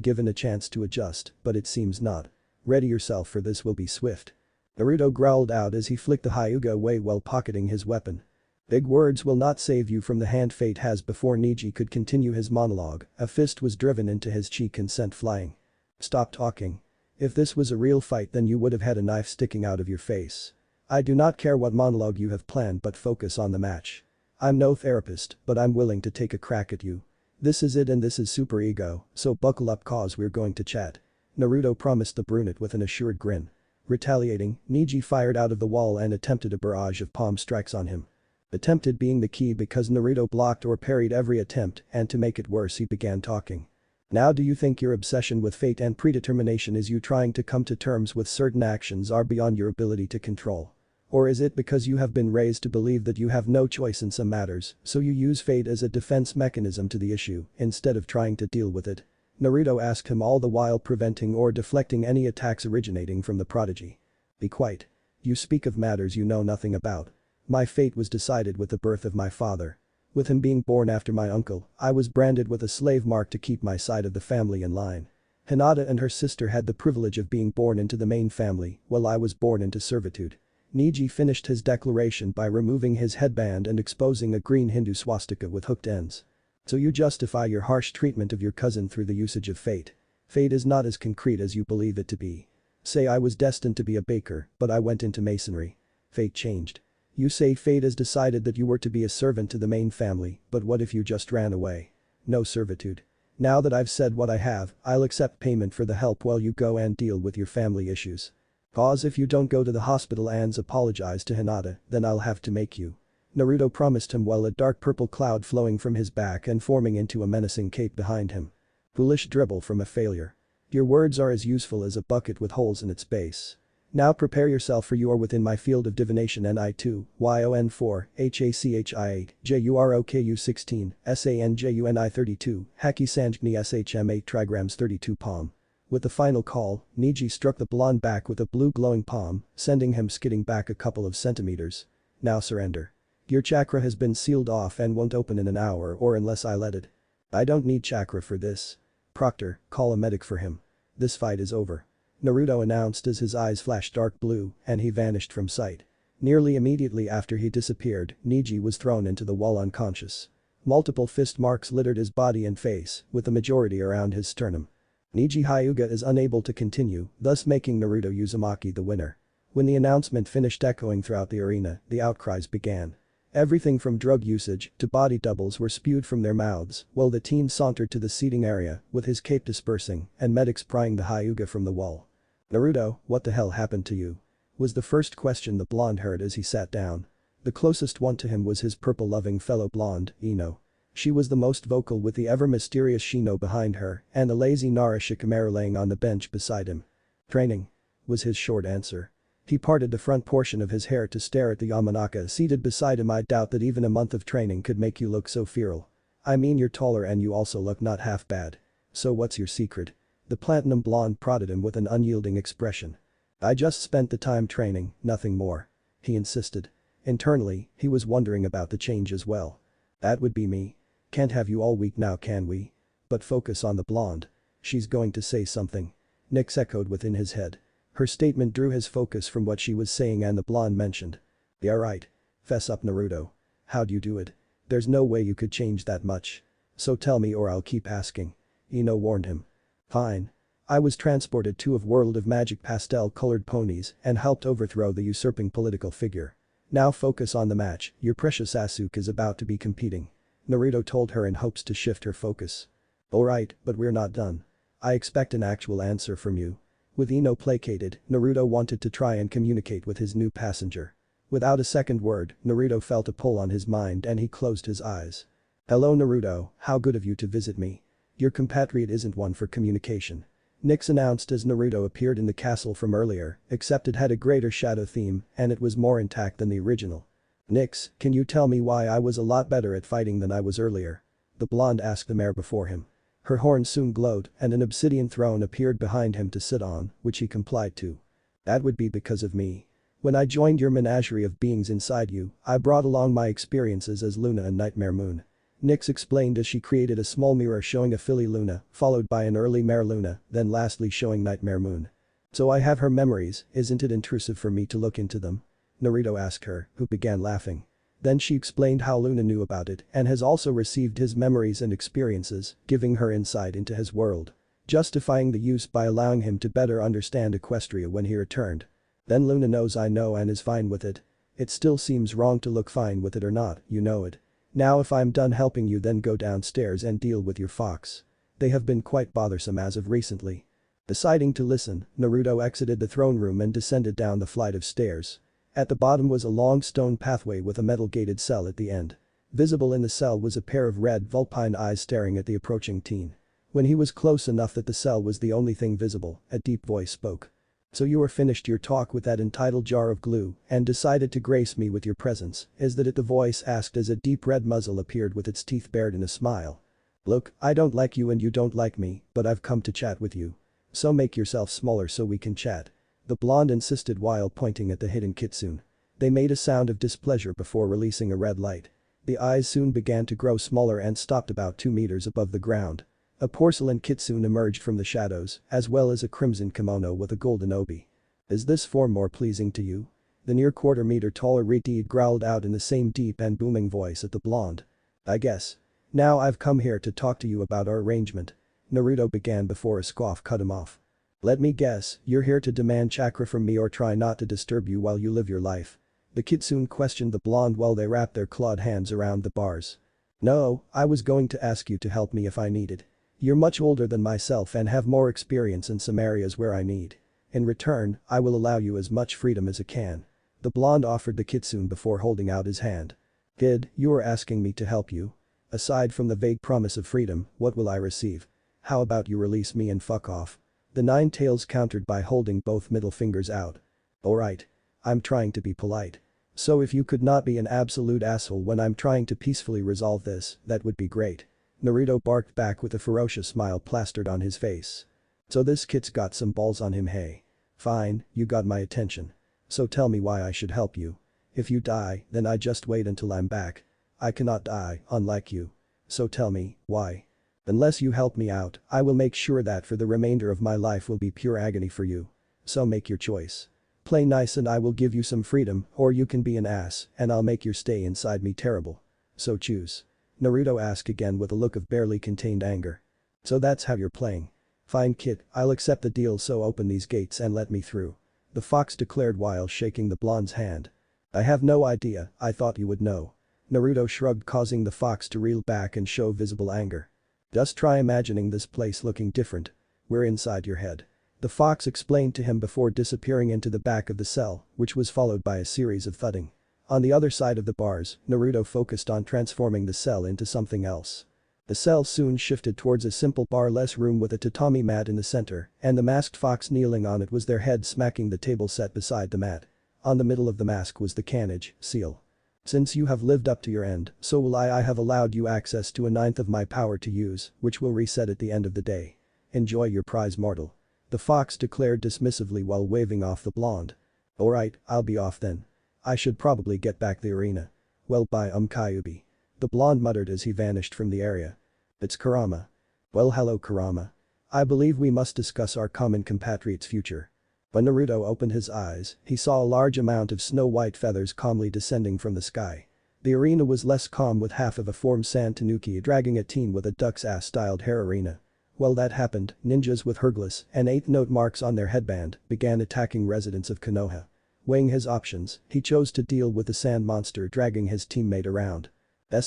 given a chance to adjust, but it seems not. Ready yourself for this will be swift. Naruto growled out as he flicked the Hyuga away while pocketing his weapon. Big words will not save you from the hand fate has. Before Neji could continue his monologue, a fist was driven into his cheek and sent flying. Stop talking. If this was a real fight then you would have had a knife sticking out of your face. I do not care what monologue you have planned but focus on the match. I'm no therapist but I'm willing to take a crack at you. This is it and this is super ego, so buckle up cause we're going to chat. Naruto promised the brunette with an assured grin. Retaliating, Neji fired out of the wall and attempted a barrage of palm strikes on him. Attempted being the key because Naruto blocked or parried every attempt and to make it worse he began talking. Now do you think your obsession with fate and predetermination is you trying to come to terms with certain actions are beyond your ability to control? Or is it because you have been raised to believe that you have no choice in some matters, so you use fate as a defense mechanism to the issue instead of trying to deal with it? Naruto asked him all the while preventing or deflecting any attacks originating from the prodigy. Be quiet. You speak of matters you know nothing about. My fate was decided with the birth of my father. With him being born after my uncle, I was branded with a slave mark to keep my side of the family in line. Hinata and her sister had the privilege of being born into the main family, while I was born into servitude. Neji finished his declaration by removing his headband and exposing a green Hindu swastika with hooked ends. So you justify your harsh treatment of your cousin through the usage of fate. Fate is not as concrete as you believe it to be. Say I was destined to be a baker, but I went into masonry. Fate changed. You say fate has decided that you were to be a servant to the main family, but what if you just ran away? No servitude. Now that I've said what I have, I'll accept payment for the help while you go and deal with your family issues. Cause if you don't go to the hospital and apologize to Hinata, then I'll have to make you. Naruto promised him while a dark purple cloud flowing from his back and forming into a menacing cape behind him. Foolish dribble from a failure. Your words are as useful as a bucket with holes in its base. Now prepare yourself for you are within my field of divination Ni2, YON4, HACHI8, JUROKU16, SANJUNI 32, Haki Sanjgni SHM8 trigrams 32 palm. With the final call, Neji struck the blonde back with a blue glowing palm, sending him skidding back a couple of centimeters. Now surrender. Your chakra has been sealed off and won't open in an hour or unless I let it. I don't need chakra for this. Proctor, call a medic for him. This fight is over. Naruto announced as his eyes flashed dark blue and he vanished from sight. Nearly immediately after he disappeared, Neji was thrown into the wall unconscious. Multiple fist marks littered his body and face, with the majority around his sternum. Neji Hyuga is unable to continue, thus making Naruto Uzumaki the winner. When the announcement finished echoing throughout the arena, the outcries began. Everything from drug usage to body doubles were spewed from their mouths, while the teen sauntered to the seating area, with his cape dispersing and medics prying the Hyuga from the wall. Naruto, what the hell happened to you? Was the first question the blonde heard as he sat down. The closest one to him was his purple-loving fellow blonde, Ino. She was the most vocal with the ever-mysterious Shino behind her and the lazy Nara Shikamaru laying on the bench beside him. Training. Was his short answer. He parted the front portion of his hair to stare at the Yamanaka seated beside him. I doubt that even a month of training could make you look so feral. I mean you're taller and you also look not half bad. So what's your secret? The platinum blonde prodded him with an unyielding expression. I just spent the time training, nothing more. He insisted. Internally, he was wondering about the change as well. That would be me. Can't have you all week now can we? But focus on the blonde. She's going to say something. Nyx echoed within his head. Her statement drew his focus from what she was saying and the blonde mentioned. Yeah right. Fess up Naruto. How'd you do it? There's no way you could change that much. So tell me or I'll keep asking. Ino warned him. Fine. I was transported to a world of magic pastel-colored ponies and helped overthrow the usurping political figure. Now focus on the match, your precious Asuke is about to be competing. Naruto told her in hopes to shift her focus. Alright, but we're not done. I expect an actual answer from you. With Ino placated, Naruto wanted to try and communicate with his new passenger. Without a second word, Naruto felt a pull on his mind and he closed his eyes. Hello Naruto, how good of you to visit me. Your compatriot isn't one for communication. Nyx announced as Naruto appeared in the castle from earlier, except it had a greater shadow theme and it was more intact than the original. Nyx, can you tell me why I was a lot better at fighting than I was earlier? The blonde asked the mare before him. Her horn soon glowed and an obsidian throne appeared behind him to sit on, which he complied to. That would be because of me. When I joined your menagerie of beings inside you, I brought along my experiences as Luna and Nightmare Moon. Nyx explained as she created a small mirror showing a filly Luna, followed by an early mare Luna, then lastly showing Nightmare Moon. So I have her memories, isn't it intrusive for me to look into them? Naruto asked her, who began laughing. Then she explained how Luna knew about it and has also received his memories and experiences, giving her insight into his world. Justifying the use by allowing him to better understand Equestria when he returned. Then Luna knows I know and is fine with it. It still seems wrong to look fine with it or not, you know it. Now if I'm done helping you then go downstairs and deal with your fox. They have been quite bothersome as of recently. Deciding to listen, Naruto exited the throne room and descended down the flight of stairs. At the bottom was a long stone pathway with a metal gated cell at the end. Visible in the cell was a pair of red vulpine eyes staring at the approaching teen. When he was close enough that the cell was the only thing visible, a deep voice spoke. So you are finished your talk with that entitled jar of glue and decided to grace me with your presence, is that it? The voice asked as a deep red muzzle appeared with its teeth bared in a smile. Look, I don't like you and you don't like me, but I've come to chat with you. So make yourself smaller so we can chat. The blonde insisted while pointing at the hidden kitsune. They made a sound of displeasure before releasing a red light. The eyes soon began to grow smaller and stopped about 2 meters above the ground. A porcelain kitsune emerged from the shadows, as well as a crimson kimono with a golden obi. Is this form more pleasing to you? The near quarter-meter taller Reed growled out in the same deep and booming voice at the blonde. I guess. Now I've come here to talk to you about our arrangement. Naruto began before a scoff cut him off. Let me guess, you're here to demand chakra from me or try not to disturb you while you live your life. The kitsune questioned the blonde while they wrapped their clawed hands around the bars. No, I was going to ask you to help me if I needed. You're much older than myself and have more experience in some areas where I need. In return, I will allow you as much freedom as I can. The blonde offered the kitsune before holding out his hand. Kid, you are asking me to help you. Aside from the vague promise of freedom, what will I receive? How about you release me and fuck off? The Nine Tails countered by holding both middle fingers out. Alright. I'm trying to be polite. So if you could not be an absolute asshole when I'm trying to peacefully resolve this, that would be great. Naruto barked back with a ferocious smile plastered on his face. So this kid's got some balls on him, hey? Fine, you got my attention. So tell me why I should help you. If you die, then I just wait until I'm back. I cannot die, unlike you. So tell me, why? Unless you help me out, I will make sure that for the remainder of my life will be pure agony for you. So make your choice. Play nice and I will give you some freedom, or you can be an ass and I'll make your stay inside me terrible. So choose. Naruto asked again with a look of barely contained anger. So that's how you're playing. Fine kid, I'll accept the deal, so open these gates and let me through. The fox declared while shaking the blonde's hand. I have no idea, I thought you would know. Naruto shrugged, causing the fox to reel back and show visible anger. Just try imagining this place looking different. We're inside your head. The fox explained to him before disappearing into the back of the cell, which was followed by a series of thudding. On the other side of the bars, Naruto focused on transforming the cell into something else. The cell soon shifted towards a simple bar-less room with a tatami mat in the center, and the masked fox kneeling on it was their head smacking the table set beside the mat. On the middle of the mask was the Kanage seal. Since you have lived up to your end, so will I have allowed you access to 1/9 of my power to use, which will reset at the end of the day. Enjoy your prize, mortal. The fox declared dismissively while waving off the blonde. Alright, I'll be off then. I should probably get back the arena. Well bye Kyubi. The blonde muttered as he vanished from the area. It's Kurama. Well hello Kurama. I believe we must discuss our common compatriot's future. When Naruto opened his eyes, he saw a large amount of snow-white feathers calmly descending from the sky. The arena was less calm with half of a formed sand tanuki dragging a teen with a duck's ass styled hair arena. While that happened, ninjas with Hergless and 8-note marks on their headband began attacking residents of Konoha. Weighing his options, he chose to deal with the sand monster dragging his teammate around.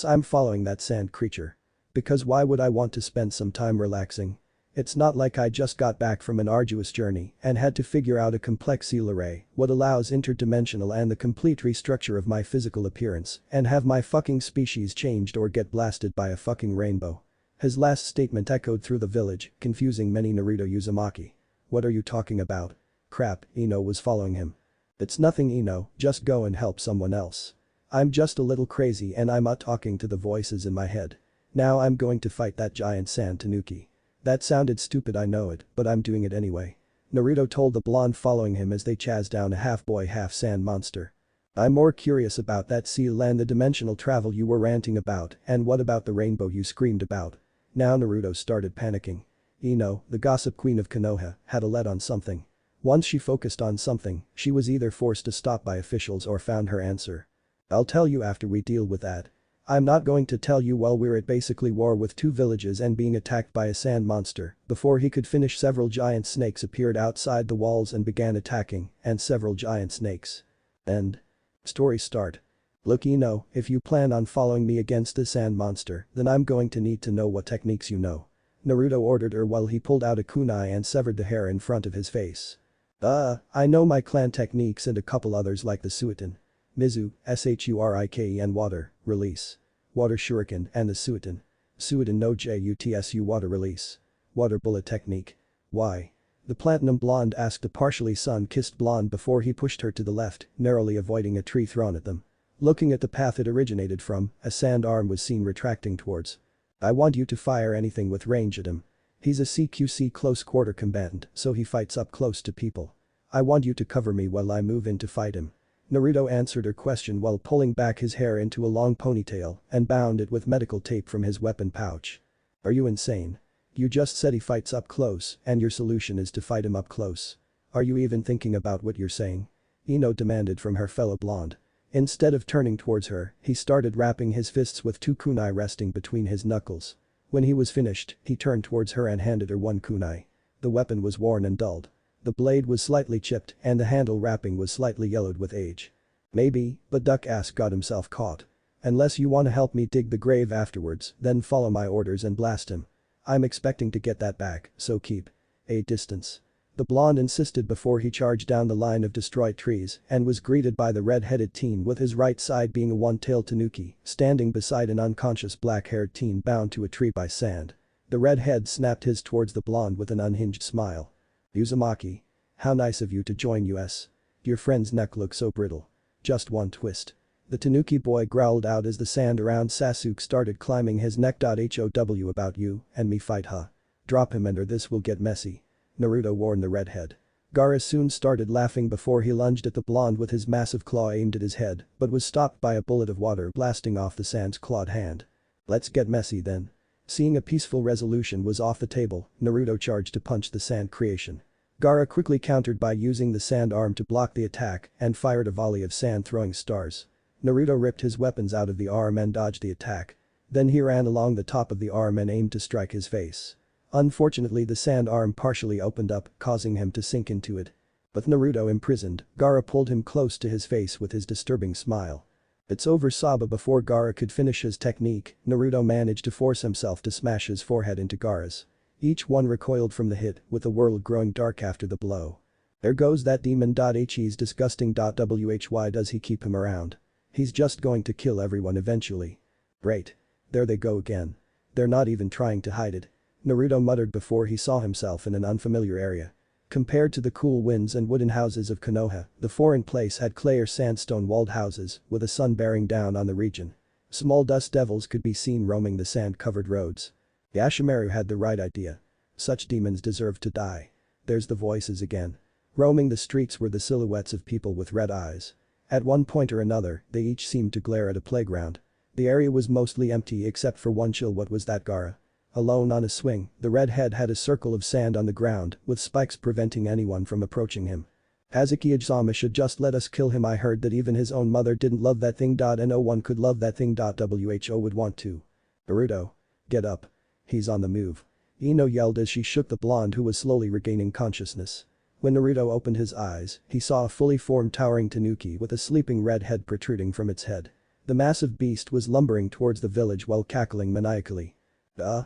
I'm following that sand creature. Because why would I want to spend some time relaxing? It's not like I just got back from an arduous journey and had to figure out a complex seal array, what allows interdimensional and the complete restructure of my physical appearance and have my fucking species changed or get blasted by a fucking rainbow. His last statement echoed through the village, confusing many Naruto Uzumaki. What are you talking about? Crap, Ino was following him. It's nothing Ino, just go and help someone else. I'm just a little crazy and I'm talking to the voices in my head. Now I'm going to fight that giant sand tanuki. That sounded stupid I know it, but I'm doing it anyway. Naruto told the blonde following him as they chased down a half-boy half-sand monster. I'm more curious about that seal and the dimensional travel you were ranting about and what about the rainbow you screamed about. Now Naruto started panicking. Ino, the gossip queen of Konoha, had a lead on something. Once she focused on something, she was either forced to stop by officials or found her answer. I'll tell you after we deal with that. I'm not going to tell you while we're at basically war with two villages and being attacked by a sand monster. Before he could finish, several giant snakes appeared outside the walls and began attacking, and several giant snakes. End. Story start. Look Ino, if you plan on following me against this sand monster, then I'm going to need to know what techniques you know. Naruto ordered her while he pulled out a kunai and severed the hair in front of his face. I know my clan techniques and a couple others like the Suiton. Mizu, Shuriken water, release. Water shuriken and the Suiton. Suiton no Jutsu water release. Water bullet technique. Why? The platinum blonde asked a partially sun-kissed blonde before he pushed her to the left, narrowly avoiding a tree thrown at them. Looking at the path it originated from, a sand arm was seen retracting towards. I want you to fire anything with range at him. He's a CQC close quarter combatant, so he fights up close to people. I want you to cover me while I move in to fight him. Naruto answered her question while pulling back his hair into a long ponytail and bound it with medical tape from his weapon pouch. Are you insane? You just said he fights up close and your solution is to fight him up close. Are you even thinking about what you're saying? Ino demanded from her fellow blonde. Instead of turning towards her, he started rapping his fists with two kunai resting between his knuckles. When he was finished, he turned towards her and handed her one kunai. The weapon was worn and dulled. The blade was slightly chipped and the handle wrapping was slightly yellowed with age. Maybe, but Duck Ass got himself caught. Unless you want to help me dig the grave afterwards, then follow my orders and blast him. I'm expecting to get that back, so keep a distance. The blonde insisted before he charged down the line of destroyed trees and was greeted by the red-headed teen with his right side being a one-tailed tanuki, standing beside an unconscious black-haired teen bound to a tree by sand. The redhead snapped his towards the blonde with an unhinged smile. Uzumaki. How nice of you to join us. Your friend's neck looks so brittle. Just one twist. The tanuki boy growled out as the sand around Sasuke started climbing his neck. How about you and me fight huh? Drop him and or this will get messy. Naruto warned the redhead. Gaara soon started laughing before he lunged at the blonde with his massive claw aimed at his head but was stopped by a bullet of water blasting off the sand's clawed hand. Let's get messy then. Seeing a peaceful resolution was off the table, Naruto charged to punch the sand creation. Gaara quickly countered by using the sand arm to block the attack and fired a volley of sand-throwing stars. Naruto ripped his weapons out of the arm and dodged the attack. Then he ran along the top of the arm and aimed to strike his face. Unfortunately the sand arm partially opened up, causing him to sink into it. With Naruto imprisoned, Gaara pulled him close to his face with his disturbing smile. It's over Saba. Before Gaara could finish his technique, Naruto managed to force himself to smash his forehead into Gaara's. Each one recoiled from the hit, with the world growing dark after the blow. There goes that demon. He's disgusting. Why does he keep him around? He's just going to kill everyone eventually. Great. There they go again. They're not even trying to hide it. Naruto muttered before he saw himself in an unfamiliar area. Compared to the cool winds and wooden houses of Konoha, the foreign place had clay or sandstone walled houses with the sun bearing down on the region. Small dust devils could be seen roaming the sand-covered roads. Yashimaru had the right idea. Such demons deserved to die. There's the voices again. Roaming the streets were the silhouettes of people with red eyes. At one point or another, they each seemed to glare at a playground. The area was mostly empty except for one chill. What was that? Gaara. Alone on a swing, the redhead had a circle of sand on the ground, with spikes preventing anyone from approaching him. Hazuki-Izama should just let us kill him. I heard that even his own mother didn't love that thing. No one could love that thing. Who would want to? Naruto. Get up. He's on the move. Ino yelled as she shook the blonde who was slowly regaining consciousness. When Naruto opened his eyes, he saw a fully formed towering tanuki with a sleeping red head protruding from its head. The massive beast was lumbering towards the village while cackling maniacally. Yeah.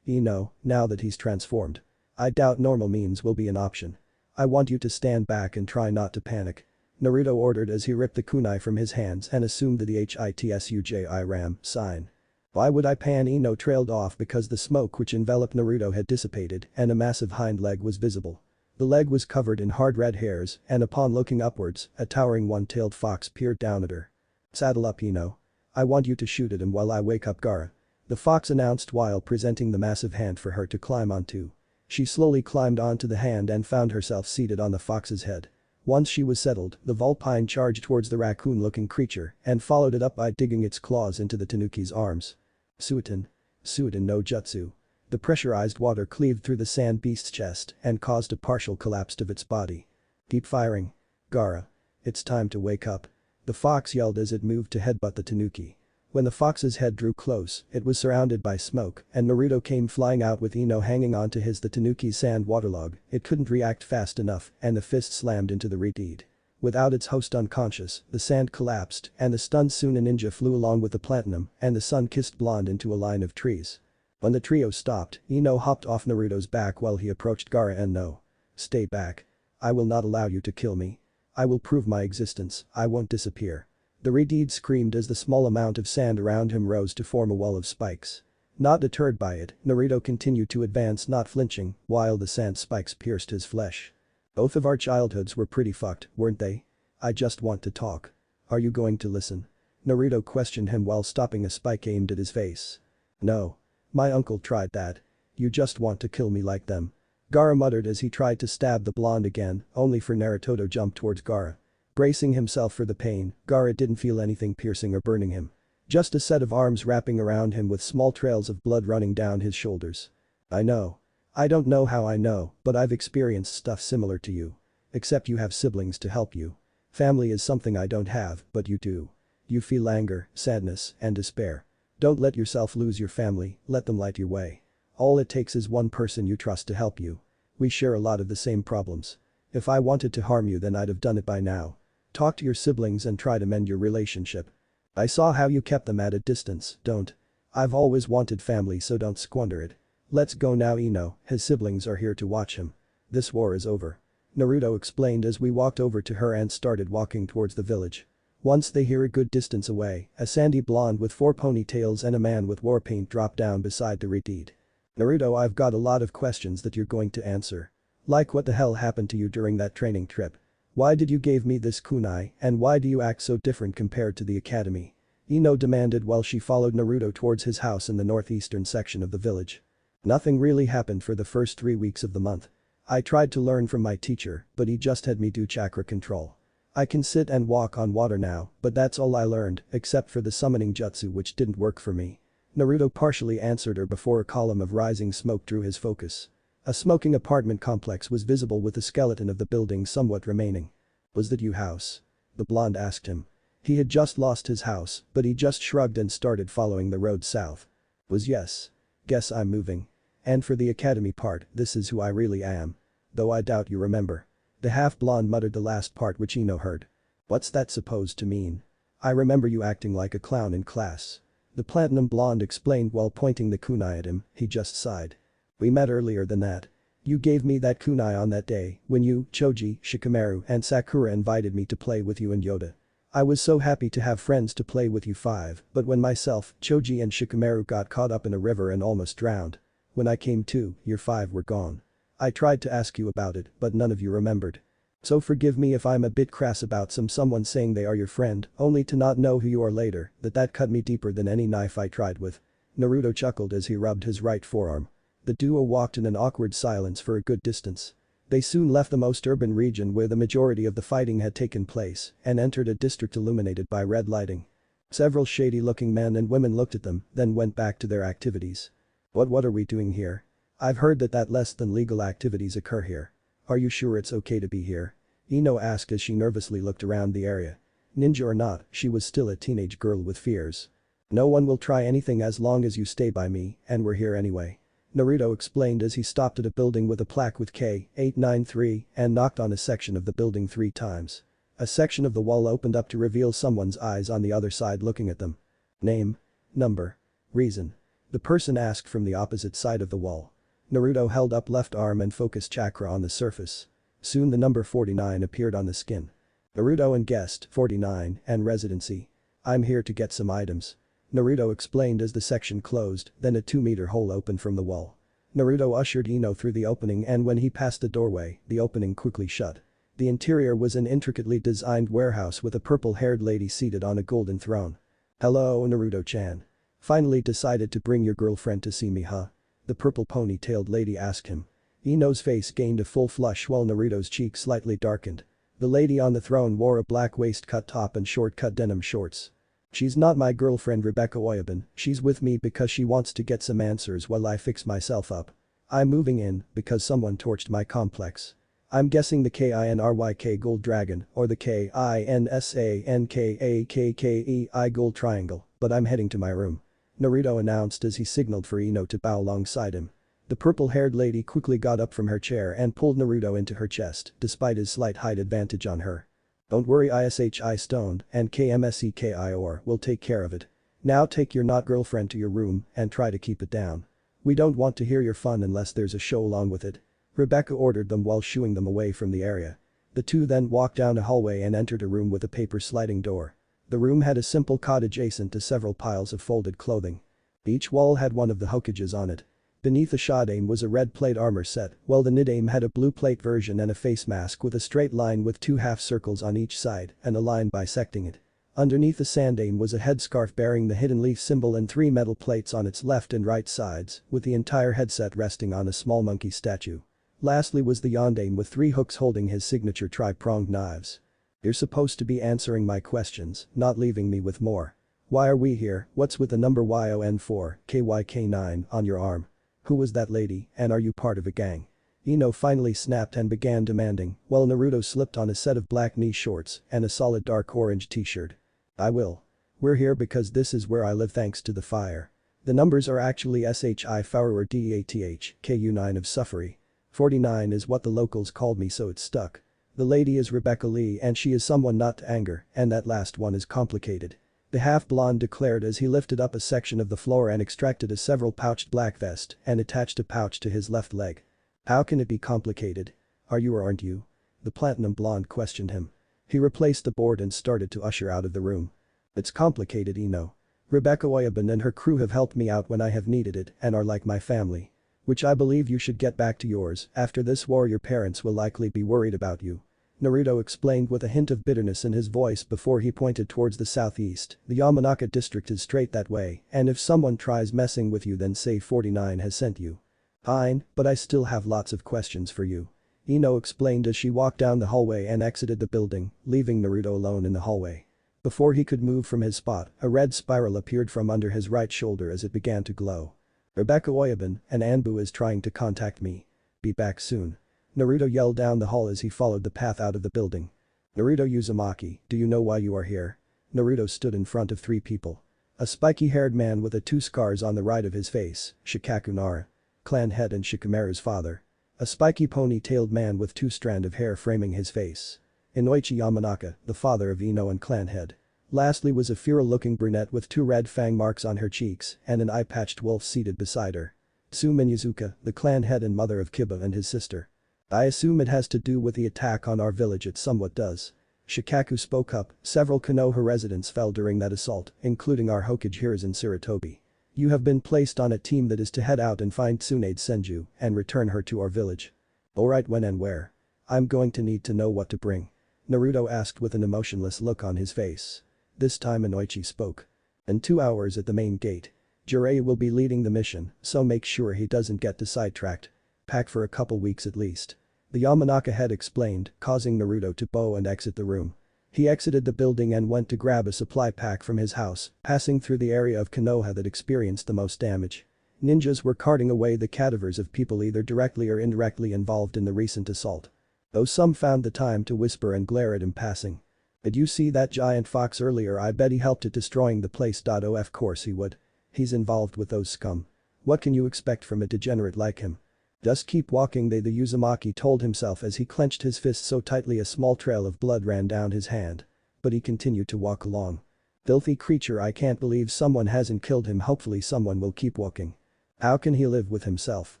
Now that he's transformed. I doubt normal means will be an option. I want you to stand back and try not to panic. Naruto ordered as he ripped the kunai from his hands and assumed the HITSUJI ram sign. Why would I pan? Ino trailed off because the smoke which enveloped Naruto had dissipated and a massive hind leg was visible. The leg was covered in hard red hairs and upon looking upwards, a towering one-tailed fox peered down at her. Saddle up Ino. I want you to shoot at him while I wake up Gaara. The fox announced while presenting the massive hand for her to climb onto. She slowly climbed onto the hand and found herself seated on the fox's head. Once she was settled, the vulpine charged towards the raccoon-looking creature and followed it up by digging its claws into the tanuki's arms. Suiton no jutsu. The pressurized water cleaved through the sand beast's chest and caused a partial collapse of its body. Keep firing. Gaara. It's time to wake up. The fox yelled as it moved to headbutt the tanuki. When the fox's head drew close, it was surrounded by smoke and Naruto came flying out with Ino hanging onto the tanuki's sand waterlog. It couldn't react fast enough and the fist slammed into the reed. Without its host unconscious, the sand collapsed and the stunned Tsunade ninja flew along with the platinum and the sun-kissed blonde into a line of trees. When the trio stopped, Ino hopped off Naruto's back while he approached Gaara and no. Stay back. I will not allow you to kill me. I will prove my existence, I won't disappear. The reed screamed as the small amount of sand around him rose to form a wall of spikes. Not deterred by it, Naruto continued to advance not flinching while the sand spikes pierced his flesh. Both of our childhoods were pretty fucked, weren't they? I just want to talk. Are you going to listen? Naruto questioned him while stopping a spike aimed at his face. No. My uncle tried that. You just want to kill me like them. Gaara muttered as he tried to stab the blonde again, only for Naruto to jump towards Gaara. Bracing himself for the pain, Gaara didn't feel anything piercing or burning him. Just a set of arms wrapping around him with small trails of blood running down his shoulders. I know. I don't know how I know, but I've experienced stuff similar to you. Except you have siblings to help you. Family is something I don't have, but you do. You feel anger, sadness, and despair. Don't let yourself lose your family, let them light your way. All it takes is one person you trust to help you. We share a lot of the same problems. If I wanted to harm you then I'd have done it by now. Talk to your siblings and try to mend your relationship. I saw how you kept them at a distance, don't. I've always wanted family so don't squander it. Let's go now Ino, his siblings are here to watch him. This war is over. Naruto explained as we walked over to her and started walking towards the village. Once they hear a good distance away, a sandy blonde with 4 ponytails and a man with war paint drop down beside the reed. Naruto, I've got a lot of questions that you're going to answer. Like what the hell happened to you during that training trip? Why did you give me this kunai and why do you act so different compared to the academy? Ino demanded while she followed Naruto towards his house in the northeastern section of the village. Nothing really happened for the first 3 weeks of the month. I tried to learn from my teacher, but he just had me do chakra control. I can sit and walk on water now, but that's all I learned, except for the summoning jutsu which didn't work for me. Naruto partially answered her before a column of rising smoke drew his focus. A smoking apartment complex was visible with the skeleton of the building somewhat remaining. Was that you house? The blonde asked him. He had just lost his house, but he just shrugged and started following the road south. Was yes. Guess I'm moving. And for the academy part, this is who I really am. Though I doubt you remember. The half-blonde muttered the last part which Ino heard. What's that supposed to mean? I remember you acting like a clown in class. The platinum blonde explained while pointing the kunai at him, he just sighed. We met earlier than that. You gave me that kunai on that day when you, Choji, Shikamaru and Sakura invited me to play with you and Yoda. I was so happy to have friends to play with you 5, but when myself, Choji and Shikamaru got caught up in a river and almost drowned. When I came to, your 5 were gone. I tried to ask you about it, but none of you remembered. So forgive me if I'm a bit crass about someone saying they are your friend, only to not know who you are later, that cut me deeper than any knife I tried with. Naruto chuckled as he rubbed his right forearm. The duo walked in an awkward silence for a good distance. They soon left the most urban region where the majority of the fighting had taken place and entered a district illuminated by red lighting. Several shady-looking men and women looked at them, then went back to their activities. What are we doing here? I've heard that less than legal activities occur here. Are you sure it's okay to be here? Ino asked as she nervously looked around the area. Ninja or not, she was still a teenage girl with fears. No one will try anything as long as you stay by me, and we're here anyway. Naruto explained as he stopped at a building with a plaque with K893 and knocked on a section of the building 3 times. A section of the wall opened up to reveal someone's eyes on the other side looking at them. Name. Number. Reason. The person asked from the opposite side of the wall. Naruto held up left arm and focused chakra on the surface. Soon the number 49 appeared on the skin. Naruto and guest, 49, and residency. I'm here to get some items. Naruto explained as the section closed, then a 2-meter hole opened from the wall. Naruto ushered Ino through the opening and when he passed the doorway, the opening quickly shut. The interior was an intricately designed warehouse with a purple-haired lady seated on a golden throne. "Hello, Naruto-chan. Finally decided to bring your girlfriend to see me, huh?" The purple pony-tailed lady asked him. Ino's face gained a full flush while Naruto's cheek slightly darkened. The lady on the throne wore a black waist-cut top and short-cut denim shorts. "She's not my girlfriend Rebecca Oyabun, she's with me because she wants to get some answers while I fix myself up. I'm moving in because someone torched my complex. I'm guessing the KINRYK Gold Dragon or the KINSANKAKKEI Gold Triangle, but I'm heading to my room," Naruto announced as he signaled for Ino to bow alongside him. The purple-haired lady quickly got up from her chair and pulled Naruto into her chest despite his slight height advantage on her. "Don't worry, ISHI Stoned and KMSEKIOR will take care of it. Now take your not girlfriend to your room and try to keep it down. We don't want to hear your fun unless there's a show along with it," Rebecca ordered them while shooing them away from the area. The two then walked down a hallway and entered a room with a paper sliding door. The room had a simple cot adjacent to several piles of folded clothing. Each wall had one of the Hokages on it. Beneath the Shodame was a red plate armor set, while the Nidame had a blue plate version and a face mask with a straight line with 2 half circles on each side and a line bisecting it. Underneath the Sandame was a headscarf bearing the hidden leaf symbol and 3 metal plates on its left and right sides, with the entire headset resting on a small monkey statue. Lastly was the Yondaime with 3 hooks holding his signature tri-pronged knives. "You're supposed to be answering my questions, not leaving me with more. Why are we here, what's with the number YON4, KYK9 on your arm? Who was that lady, and are you part of a gang?" Ino finally snapped and began demanding, while Naruto slipped on a set of black knee shorts and a solid dark orange t-shirt. "I will. We're here because this is where I live thanks to the fire. The numbers are actually SHI Fire or DATH, KU9 of Suffering. 49 is what the locals called me so it's stuck. The lady is Rebecca Lee and she is someone not to anger and that last one is complicated," the half-blonde declared as he lifted up a section of the floor and extracted a several-pouched black vest and attached a pouch to his left leg. "How can it be complicated? Are you or aren't you?" the platinum blonde questioned him. He replaced the board and started to usher out of the room. "It's complicated, Ino. Rebecca Oyabun and her crew have helped me out when I have needed it and are like my family. Which I believe you should get back to yours, after this war your parents will likely be worried about you," Naruto explained with a hint of bitterness in his voice before he pointed towards the southeast. "The Yamanaka district is straight that way and if someone tries messing with you then say 49 has sent you." "Fine, but I still have lots of questions for you," Ino explained as she walked down the hallway and exited the building, leaving Naruto alone in the hallway. Before he could move from his spot, a red spiral appeared from under his right shoulder as it began to glow. "Rebecca Oyabun, and Anbu is trying to contact me. Be back soon," Naruto yelled down the hall as he followed the path out of the building. "Naruto Uzumaki, do you know why you are here?" Naruto stood in front of 3 people. A spiky-haired man with 2 scars on the right of his face, Shikaku Nara, clan head and Shikamaru's father. A spiky pony-tailed man with 2 strands of hair framing his face. Inoichi Yamanaka, the father of Ino and clan head. Lastly was a feral-looking brunette with 2 red fang marks on her cheeks and an eye-patched wolf seated beside her. Tsume Yuzuka, the clan head and mother of Kiba and his sister. "I assume it has to do with the attack on our village. It somewhat does." Shikaku spoke up, "Several Konoha residents fell during that assault, including our Hokage Hiruzen Sarutobi. You have been placed on a team that is to head out and find Tsunade Senju and return her to our village." "Alright, when and where? I'm going to need to know what to bring," Naruto asked with an emotionless look on his face. This time Inoichi spoke. "In 2 hours at the main gate. Jiraiya will be leading the mission, so make sure he doesn't get sidetracked. Pack for a couple weeks at least," the Yamanaka head explained, causing Naruto to bow and exit the room. He exited the building and went to grab a supply pack from his house, passing through the area of Konoha that experienced the most damage. Ninjas were carting away the cadavers of people either directly or indirectly involved in the recent assault. Though some found the time to whisper and glare at him passing. "Did you see that giant fox earlier? I bet he helped at destroying the place. Of course he would. He's involved with those scum. What can you expect from a degenerate like him? Just keep walking." The Uzumaki told himself as he clenched his fist so tightly a small trail of blood ran down his hand. But he continued to walk along. Filthy creature, I can't believe someone hasn't killed him. Hopefully someone will keep walking. How can he live with himself?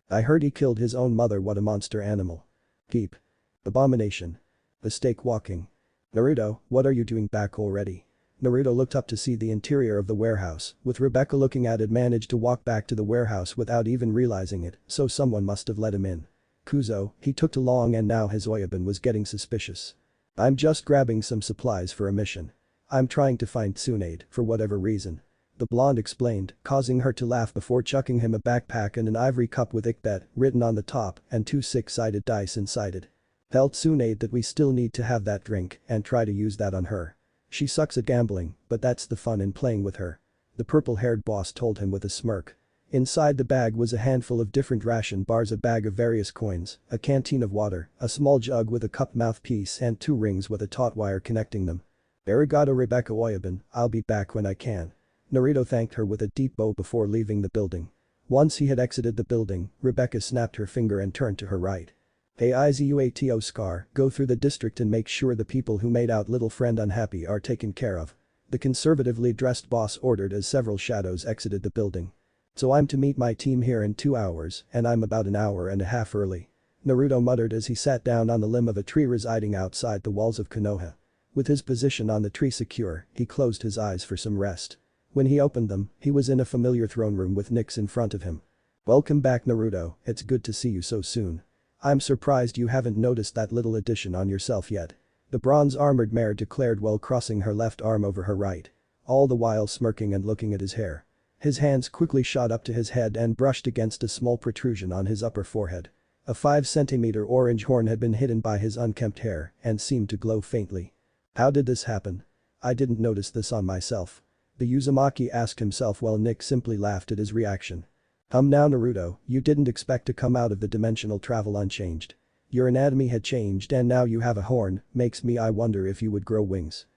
I heard he killed his own mother. What a monster animal. Keep. Abomination. Mistake walking. Naruto, what are you doing back already? Naruto looked up to see the interior of the warehouse, with Rebecca looking at it. Managed to walk back to the warehouse without even realizing it, so someone must have let him in. Kuzo, he took too long and now his Oyabun was getting suspicious. I'm just grabbing some supplies for a mission. I'm trying to find Tsunade for whatever reason. The blonde explained, causing her to laugh before chucking him a backpack and an ivory cup with Ikbet written on the top and 2 6-sided dice inside it. Tell Tsunade that we still need to have that drink and try to use that on her. She sucks at gambling, but that's the fun in playing with her. The purple-haired boss told him with a smirk. Inside the bag was a handful of different ration bars, a bag of various coins, a canteen of water, a small jug with a cup mouthpiece and 2 rings with a taut wire connecting them. Arigato Rebecca Oyabun, I'll be back when I can. Naruto thanked her with a deep bow before leaving the building. Once he had exited the building, Rebecca snapped her finger and turned to her right. Hey Izuato Scar, go through the district and make sure the people who made out little friend unhappy are taken care of. The conservatively dressed boss ordered as several shadows exited the building. So I'm to meet my team here in 2 hours and I'm about an hour and a half early. Naruto muttered as he sat down on the limb of a tree residing outside the walls of Konoha. With his position on the tree secure, he closed his eyes for some rest. When he opened them, he was in a familiar throne room with Nyx in front of him. Welcome back Naruto, it's good to see you so soon. I'm surprised you haven't noticed that little addition on yourself yet. The bronze-armored mare declared while crossing her left arm over her right. All the while smirking and looking at his hair. His hands quickly shot up to his head and brushed against a small protrusion on his upper forehead. A 5-centimeter orange horn had been hidden by his unkempt hair and seemed to glow faintly. How did this happen? I didn't notice this on myself. The Uzumaki asked himself while Nick simply laughed at his reaction. Now Naruto, you didn't expect to come out of the dimensional travel unchanged. Your anatomy had changed and now you have a horn, I wonder if you would grow wings.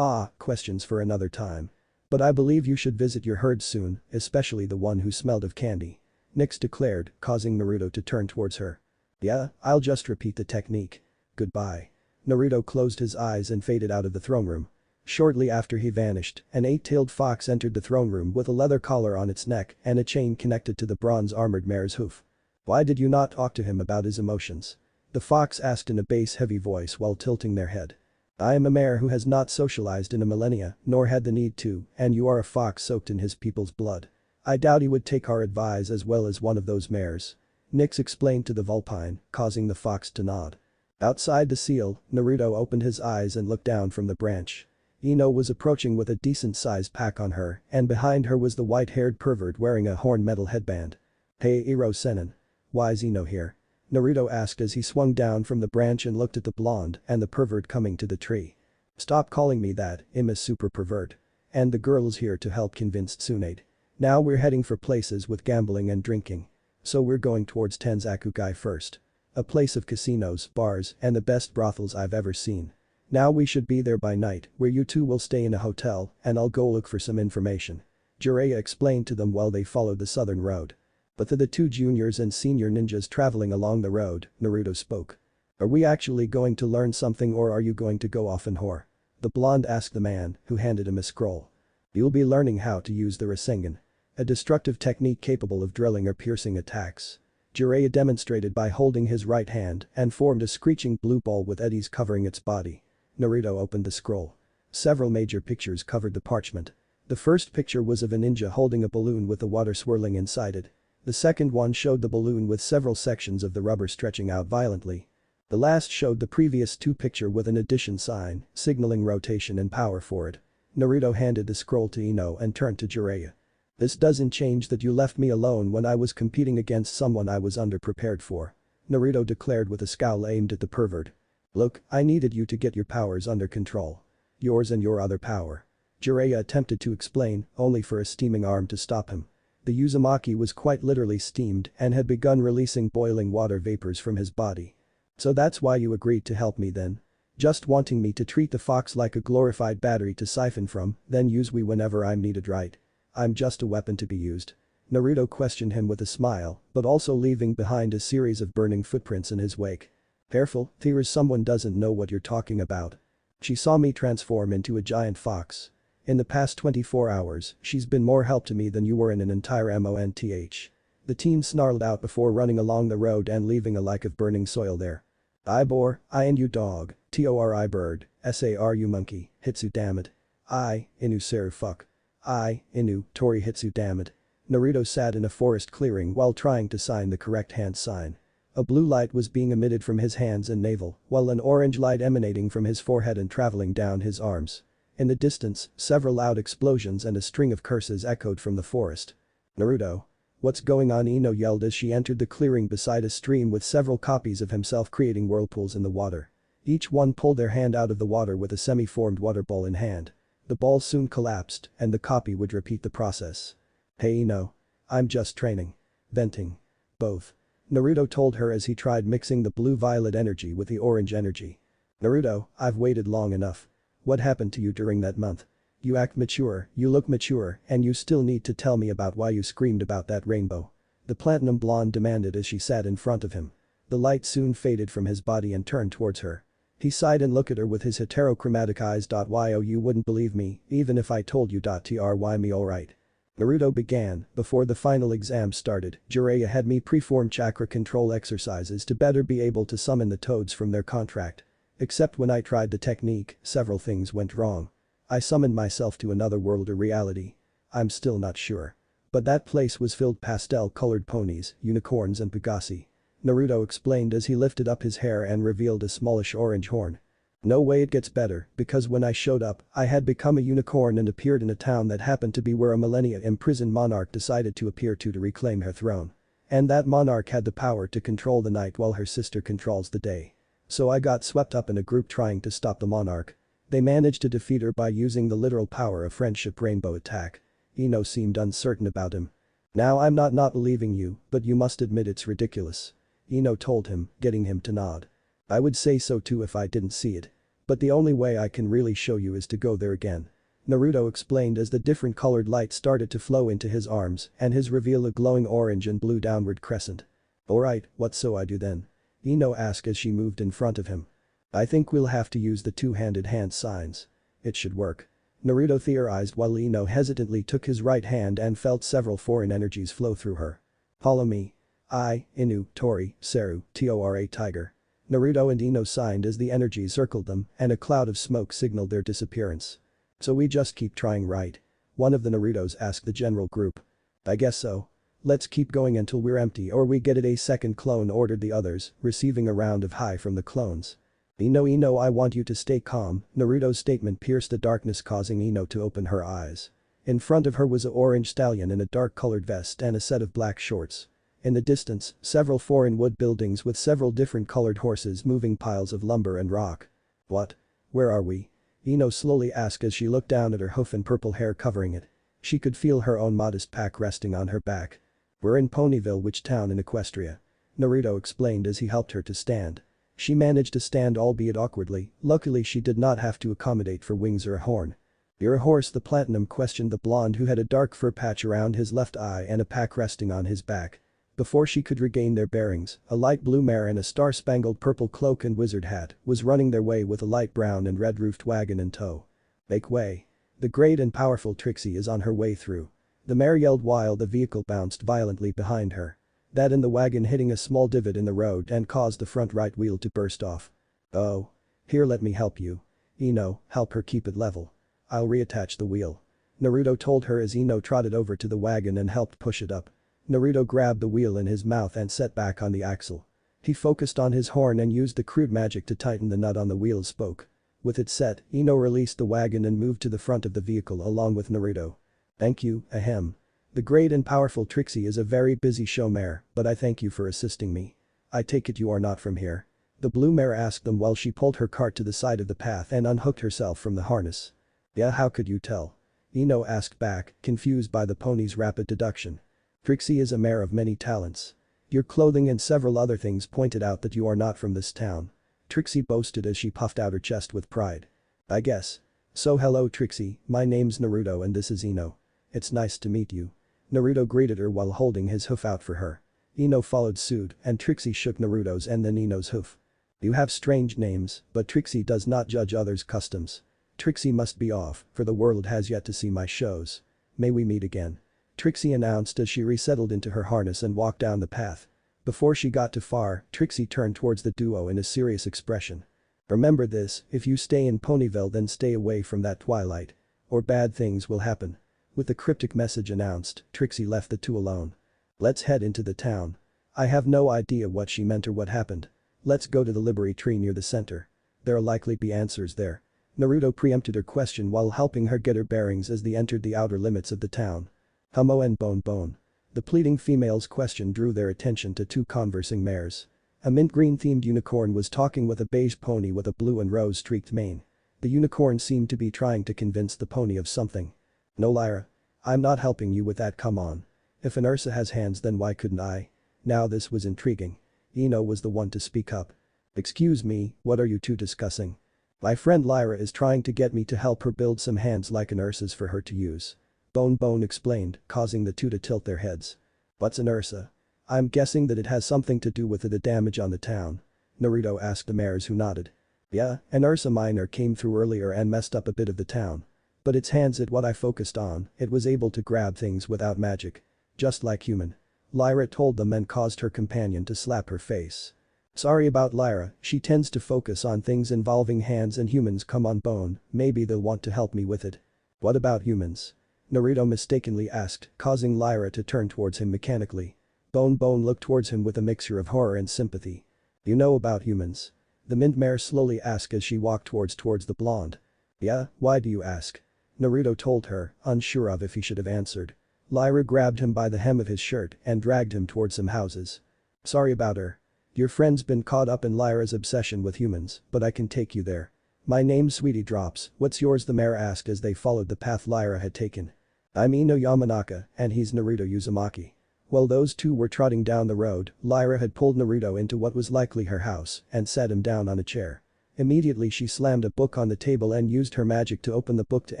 Questions for another time. But I believe you should visit your herd soon, especially the one who smelled of candy. Nyx declared, causing Naruto to turn towards her. Yeah, I'll just repeat the technique. Goodbye. Naruto closed his eyes and faded out of the throne room. Shortly after he vanished, an 8-tailed fox entered the throne room with a leather collar on its neck and a chain connected to the bronze-armored mare's hoof. Why did you not talk to him about his emotions? The fox asked in a bass heavy voice while tilting their head. I am a mare who has not socialized in a millennia, nor had the need to, and you are a fox soaked in his people's blood. I doubt he would take our advice as well as one of those mares. Nyx explained to the vulpine, causing the fox to nod. Outside the seal, Naruto opened his eyes and looked down from the branch. Ino was approaching with a decent-sized pack on her, and behind her was the white-haired pervert wearing a horn metal headband. Hey Iro Senin. Why's Ino here? Naruto asked as he swung down from the branch and looked at the blonde and the pervert coming to the tree. Stop calling me that, I'm a super pervert. And the girl's here to help convince Tsunade. Now we're heading for places with gambling and drinking. So we're going towards Tenzakugai first. A place of casinos, bars, and the best brothels I've ever seen. Now we should be there by night, where you two will stay in a hotel, and I'll go look for some information. Jiraiya explained to them while they followed the southern road. But to the 2 juniors and senior ninjas traveling along the road, Naruto spoke. Are we actually going to learn something or are you going to go off and whore? The blonde asked the man, who handed him a scroll. You'll be learning how to use the Rasengan. A destructive technique capable of drilling or piercing attacks. Jiraiya demonstrated by holding his right hand and formed a screeching blue ball with eddies covering its body. Naruto opened the scroll. Several major pictures covered the parchment. The first picture was of a ninja holding a balloon with the water swirling inside it. The second one showed the balloon with several sections of the rubber stretching out violently. The last showed the previous 2 picture with an addition sign, signaling rotation and power for it. Naruto handed the scroll to Ino and turned to Jiraiya. This doesn't change that you left me alone when I was competing against someone I was underprepared for. Naruto declared with a scowl aimed at the pervert. Look, I needed you to get your powers under control. Yours and your other power. Jiraiya attempted to explain, only for a steaming arm to stop him. The Uzumaki was quite literally steamed and had begun releasing boiling water vapors from his body. So that's why you agreed to help me then? Just wanting me to treat the fox like a glorified battery to siphon from, then use me whenever I'm needed, right? I'm just a weapon to be used. Naruto questioned him with a smile, but also leaving behind a series of burning footprints in his wake. Careful, there's someone doesn't know what you're talking about. She saw me transform into a giant fox. In the past 24 hours, she's been more help to me than you were in an entire month. The teen snarled out before running along the road and leaving a like of burning soil there. I boar, I and you dog, tori bird, saru monkey, hitsu dammit. I, inu seru fuck. I, inu, tori hitsu dammit. Naruto sat in a forest clearing while trying to sign the correct hand sign. A blue light was being emitted from his hands and navel, while an orange light emanating from his forehead and traveling down his arms. In the distance, several loud explosions and a string of curses echoed from the forest. Naruto. What's going on? Ino yelled as she entered the clearing beside a stream with several copies of himself creating whirlpools in the water. Each one pulled their hand out of the water with a semi-formed water ball in hand. The ball soon collapsed, and the copy would repeat the process. Hey Ino. I'm just training. Venting. Both. Naruto told her as he tried mixing the blue-violet energy with the orange energy. Naruto, I've waited long enough. What happened to you during that month? You act mature, you look mature, and you still need to tell me about why you screamed about that rainbow. The platinum blonde demanded as she sat in front of him. The light soon faded from his body and turned towards her. He sighed and looked at her with his heterochromatic eyes. Yo, you wouldn't believe me, even if I told you. Try me alright. Naruto began, before the final exam started, Jiraiya had me preform chakra control exercises to better be able to summon the toads from their contract. Except when I tried the technique, several things went wrong. I summoned myself to another world or reality. I'm still not sure. But that place was filled pastel-colored ponies, unicorns and pegasi. Naruto explained as he lifted up his hair and revealed a smallish orange horn. No way, it gets better, because when I showed up, I had become a unicorn and appeared in a town that happened to be where a millennia-imprisoned monarch decided to appear to reclaim her throne. And that monarch had the power to control the night while her sister controls the day. So I got swept up in a group trying to stop the monarch. They managed to defeat her by using the literal power of friendship rainbow attack. Ino seemed uncertain about him. Now I'm not believing you, but you must admit it's ridiculous. Ino told him, getting him to nod. I would say so too if I didn't see it. But the only way I can really show you is to go there again. Naruto explained as the different colored light started to flow into his arms and his reveal a glowing orange and blue downward crescent. Alright, what so I do then? Ino asked as she moved in front of him. I think we'll have to use the two-handed hand signs. It should work. Naruto theorized while Ino hesitantly took his right hand and felt several foreign energies flow through her. Follow me. I, Inu, Tori, Seru, Tora Tiger. Naruto and Ino signed as the energies circled them and a cloud of smoke signaled their disappearance. So we just keep trying, right? One of the Narutos asked the general group. I guess so. Let's keep going until we're empty or we get it. A second clone ordered the others, receiving a round of hi from the clones. Ino, I want you to stay calm. Naruto's statement pierced the darkness, causing Ino to open her eyes. In front of her was an orange stallion in a dark-colored vest and a set of black shorts. In the distance, several foreign wood buildings with several different colored horses moving piles of lumber and rock. What? Where are we? Ino slowly asked as she looked down at her hoof and purple hair covering it. She could feel her own modest pack resting on her back. We're in Ponyville, which town in Equestria? Naruto explained as he helped her to stand. She managed to stand, albeit awkwardly. Luckily she did not have to accommodate for wings or a horn. You're a horse? The platinum questioned the blonde who had a dark fur patch around his left eye and a pack resting on his back. Before she could regain their bearings, a light blue mare in a star-spangled purple cloak and wizard hat was running their way with a light brown and red-roofed wagon in tow. Make way. The great and powerful Trixie is on her way through. The mare yelled while the vehicle bounced violently behind her. That and the wagon hitting a small divot in the road and caused the front right wheel to burst off. Oh. Here, let me help you. Ino, help her keep it level. I'll reattach the wheel. Naruto told her as Ino trotted over to the wagon and helped push it up. Naruto grabbed the wheel in his mouth and set back on the axle. He focused on his horn and used the crude magic to tighten the nut on the wheel's spoke. With it set, Ino released the wagon and moved to the front of the vehicle along with Naruto. Thank you, ahem. The great and powerful Trixie is a very busy show mare, but I thank you for assisting me. I take it you are not from here? The blue mare asked them while she pulled her cart to the side of the path and unhooked herself from the harness. Yeah, how could you tell? Ino asked back, confused by the pony's rapid deduction. Trixie is a mare of many talents. Your clothing and several other things pointed out that you are not from this town. Trixie boasted as she puffed out her chest with pride. I guess. So hello Trixie, my name's Naruto and this is Ino. It's nice to meet you. Naruto greeted her while holding his hoof out for her. Ino followed suit and Trixie shook Naruto's and then Ino's hoof. You have strange names, but Trixie does not judge others' customs. Trixie must be off, for the world has yet to see my shows. May we meet again. Trixie announced as she resettled into her harness and walked down the path. Before she got too far, Trixie turned towards the duo in a serious expression. Remember this, if you stay in Ponyville then stay away from that Twilight. Or bad things will happen. With the cryptic message announced, Trixie left the two alone. Let's head into the town. I have no idea what she meant or what happened. Let's go to the Liberty Tree near the center. There'll likely be answers there. Naruto preempted her question while helping her get her bearings as they entered the outer limits of the town. Hummo and Bone. The pleading female's question drew their attention to two conversing mares. A mint green themed unicorn was talking with a beige pony with a blue and rose streaked mane. The unicorn seemed to be trying to convince the pony of something. No Lyra. I'm not helping you with that, come on. If an Ursa has hands then why couldn't I? Now this was intriguing. Ino was the one to speak up. Excuse me, what are you two discussing? My friend Lyra is trying to get me to help her build some hands like an Ursa's for her to use. Bone explained, causing the two to tilt their heads. What's an Ursa? I'm guessing that it has something to do with the damage on the town. Naruto asked the mares who nodded. Yeah, an Ursa minor came through earlier and messed up a bit of the town. But its hands at what I focused on, it was able to grab things without magic. Just like human. Lyra told them and caused her companion to slap her face. Sorry about Lyra, she tends to focus on things involving hands and humans, come on Bone, maybe they'll want to help me with it. What about humans? Naruto mistakenly asked, causing Lyra to turn towards him mechanically. Bone looked towards him with a mixture of horror and sympathy. You know about humans? The mint mare slowly asked as she walked towards the blonde. Yeah, why do you ask? Naruto told her, unsure of if he should have answered. Lyra grabbed him by the hem of his shirt and dragged him towards some houses. Sorry about her. Your friend's been caught up in Lyra's obsession with humans, but I can take you there. My name's Sweetie Drops, what's yours? The mare asked as they followed the path Lyra had taken. I'm Ino Yamanaka, and he's Naruto Uzumaki. While those two were trotting down the road, Lyra had pulled Naruto into what was likely her house and sat him down on a chair. Immediately she slammed a book on the table and used her magic to open the book to